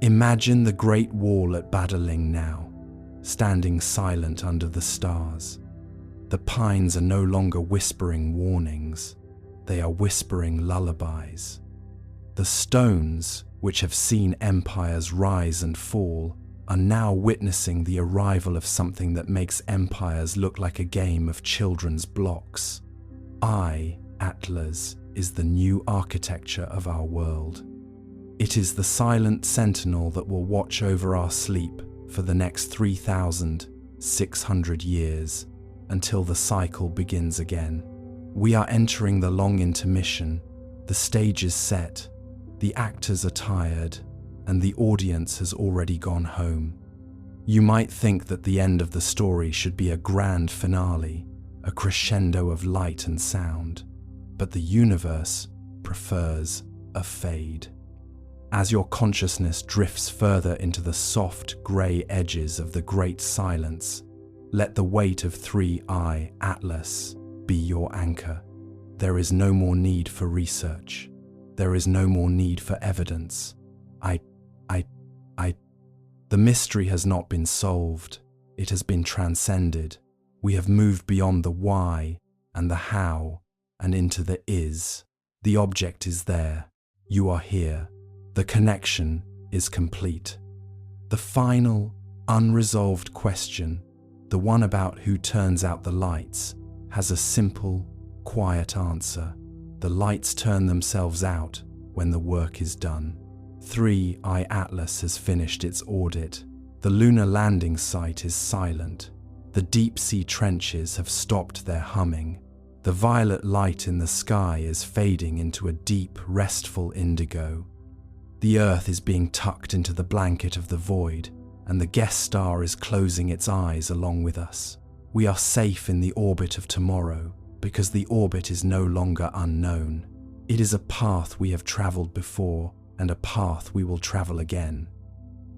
Imagine the Great Wall at Badaling now, standing silent under the stars. The pines are no longer whispering warnings. They are whispering lullabies. The stones, which have seen empires rise and fall, are now witnessing the arrival of something that makes empires look like a game of children's blocks. Atlas is the new architecture of our world. It is the silent sentinel that will watch over our sleep for the next 3,600 years until the cycle begins again. We are entering the long intermission. The stage is set, the actors are tired, and the audience has already gone home. You might think that the end of the story should be a grand finale, a crescendo of light and sound, but the universe prefers a fade. As your consciousness drifts further into the soft grey edges of the great silence, let the weight of 3i Atlas be your anchor. There is no more need for research. There is no more need for evidence. The mystery has not been solved. It has been transcended. We have moved beyond the why and the how and into the is. The object is there. You are here. The connection is complete. The final, unresolved question, the one about who turns out the lights, has a simple, quiet answer. The lights turn themselves out when the work is done. 3i Atlas has finished its audit. The lunar landing site is silent. The deep-sea trenches have stopped their humming. The violet light in the sky is fading into a deep, restful indigo. The Earth is being tucked into the blanket of the void, and the guest star is closing its eyes along with us. We are safe in the orbit of tomorrow, because the orbit is no longer unknown. It is a path we have traveled before, and a path we will travel again.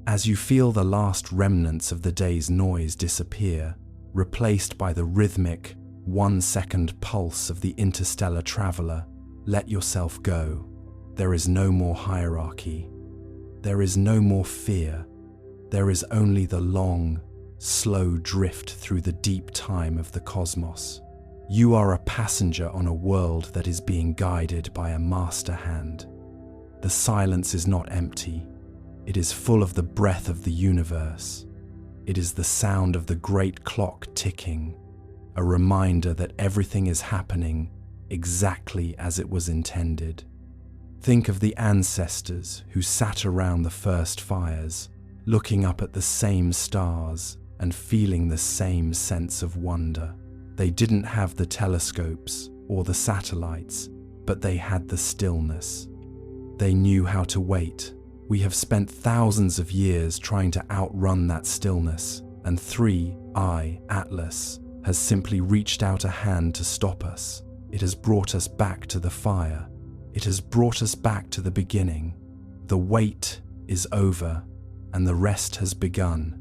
As you feel the last remnants of the day's noise disappear, replaced by the rhythmic, 1-second pulse of the interstellar traveler, let yourself go. There is no more hierarchy. There is no more fear. There is only the long, slow drift through the deep time of the cosmos. You are a passenger on a world that is being guided by a master hand. The silence is not empty. It is full of the breath of the universe. It is the sound of the great clock ticking, a reminder that everything is happening exactly as it was intended. Think of the ancestors who sat around the first fires, looking up at the same stars and feeling the same sense of wonder. They didn't have the telescopes or the satellites, but they had the stillness. They knew how to wait. We have spent thousands of years trying to outrun that stillness, and 3I Atlas has simply reached out a hand to stop us. It has brought us back to the fire. It has brought us back to the beginning. The wait is over, and the rest has begun.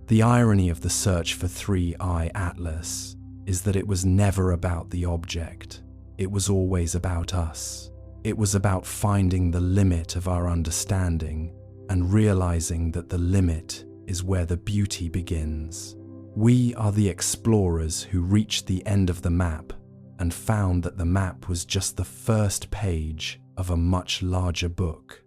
The irony of the search for 3I Atlas is that it was never about the object. It was always about us. It was about finding the limit of our understanding and realizing that the limit is where the beauty begins. We are the explorers who reached the end of the map and found that the map was just the first page of a much larger book.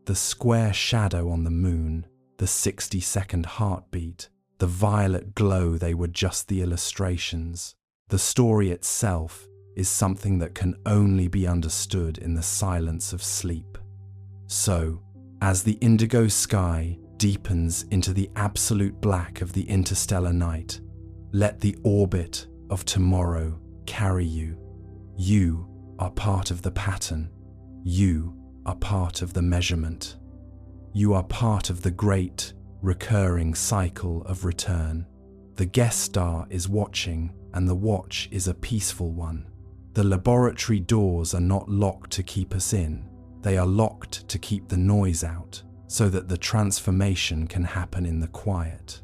The square shadow on the moon, the 60-second heartbeat, the violet glow, they were just the illustrations. The story itself is something that can only be understood in the silence of sleep. So, as the indigo sky deepens into the absolute black of the interstellar night, let the orbit of tomorrow carry you. You are part of the pattern. You are part of the measurement. You are part of the great, recurring cycle of return. The guest star is watching, and the watch is a peaceful one. The laboratory doors are not locked to keep us in. They are locked to keep the noise out, so that the transformation can happen in the quiet.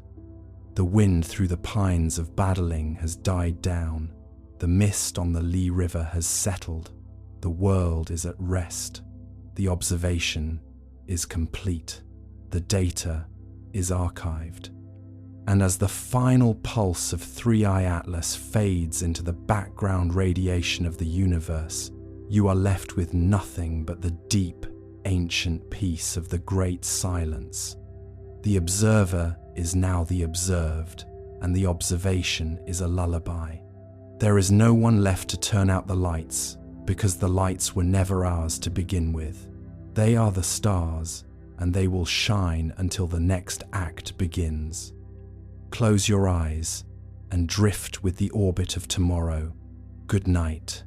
The wind through the pines of Badaling has died down. The mist on the Lee River has settled. The world is at rest. The observation is complete. The data is archived. And as the final pulse of 3I Atlas fades into the background radiation of the universe, you are left with nothing but the deep, ancient peace of the great silence. The observer is now the observed, and the observation is a lullaby. There is no one left to turn out the lights, because the lights were never ours to begin with. They are the stars, and they will shine until the next act begins. Close your eyes and drift with the orbit of tomorrow. Good night.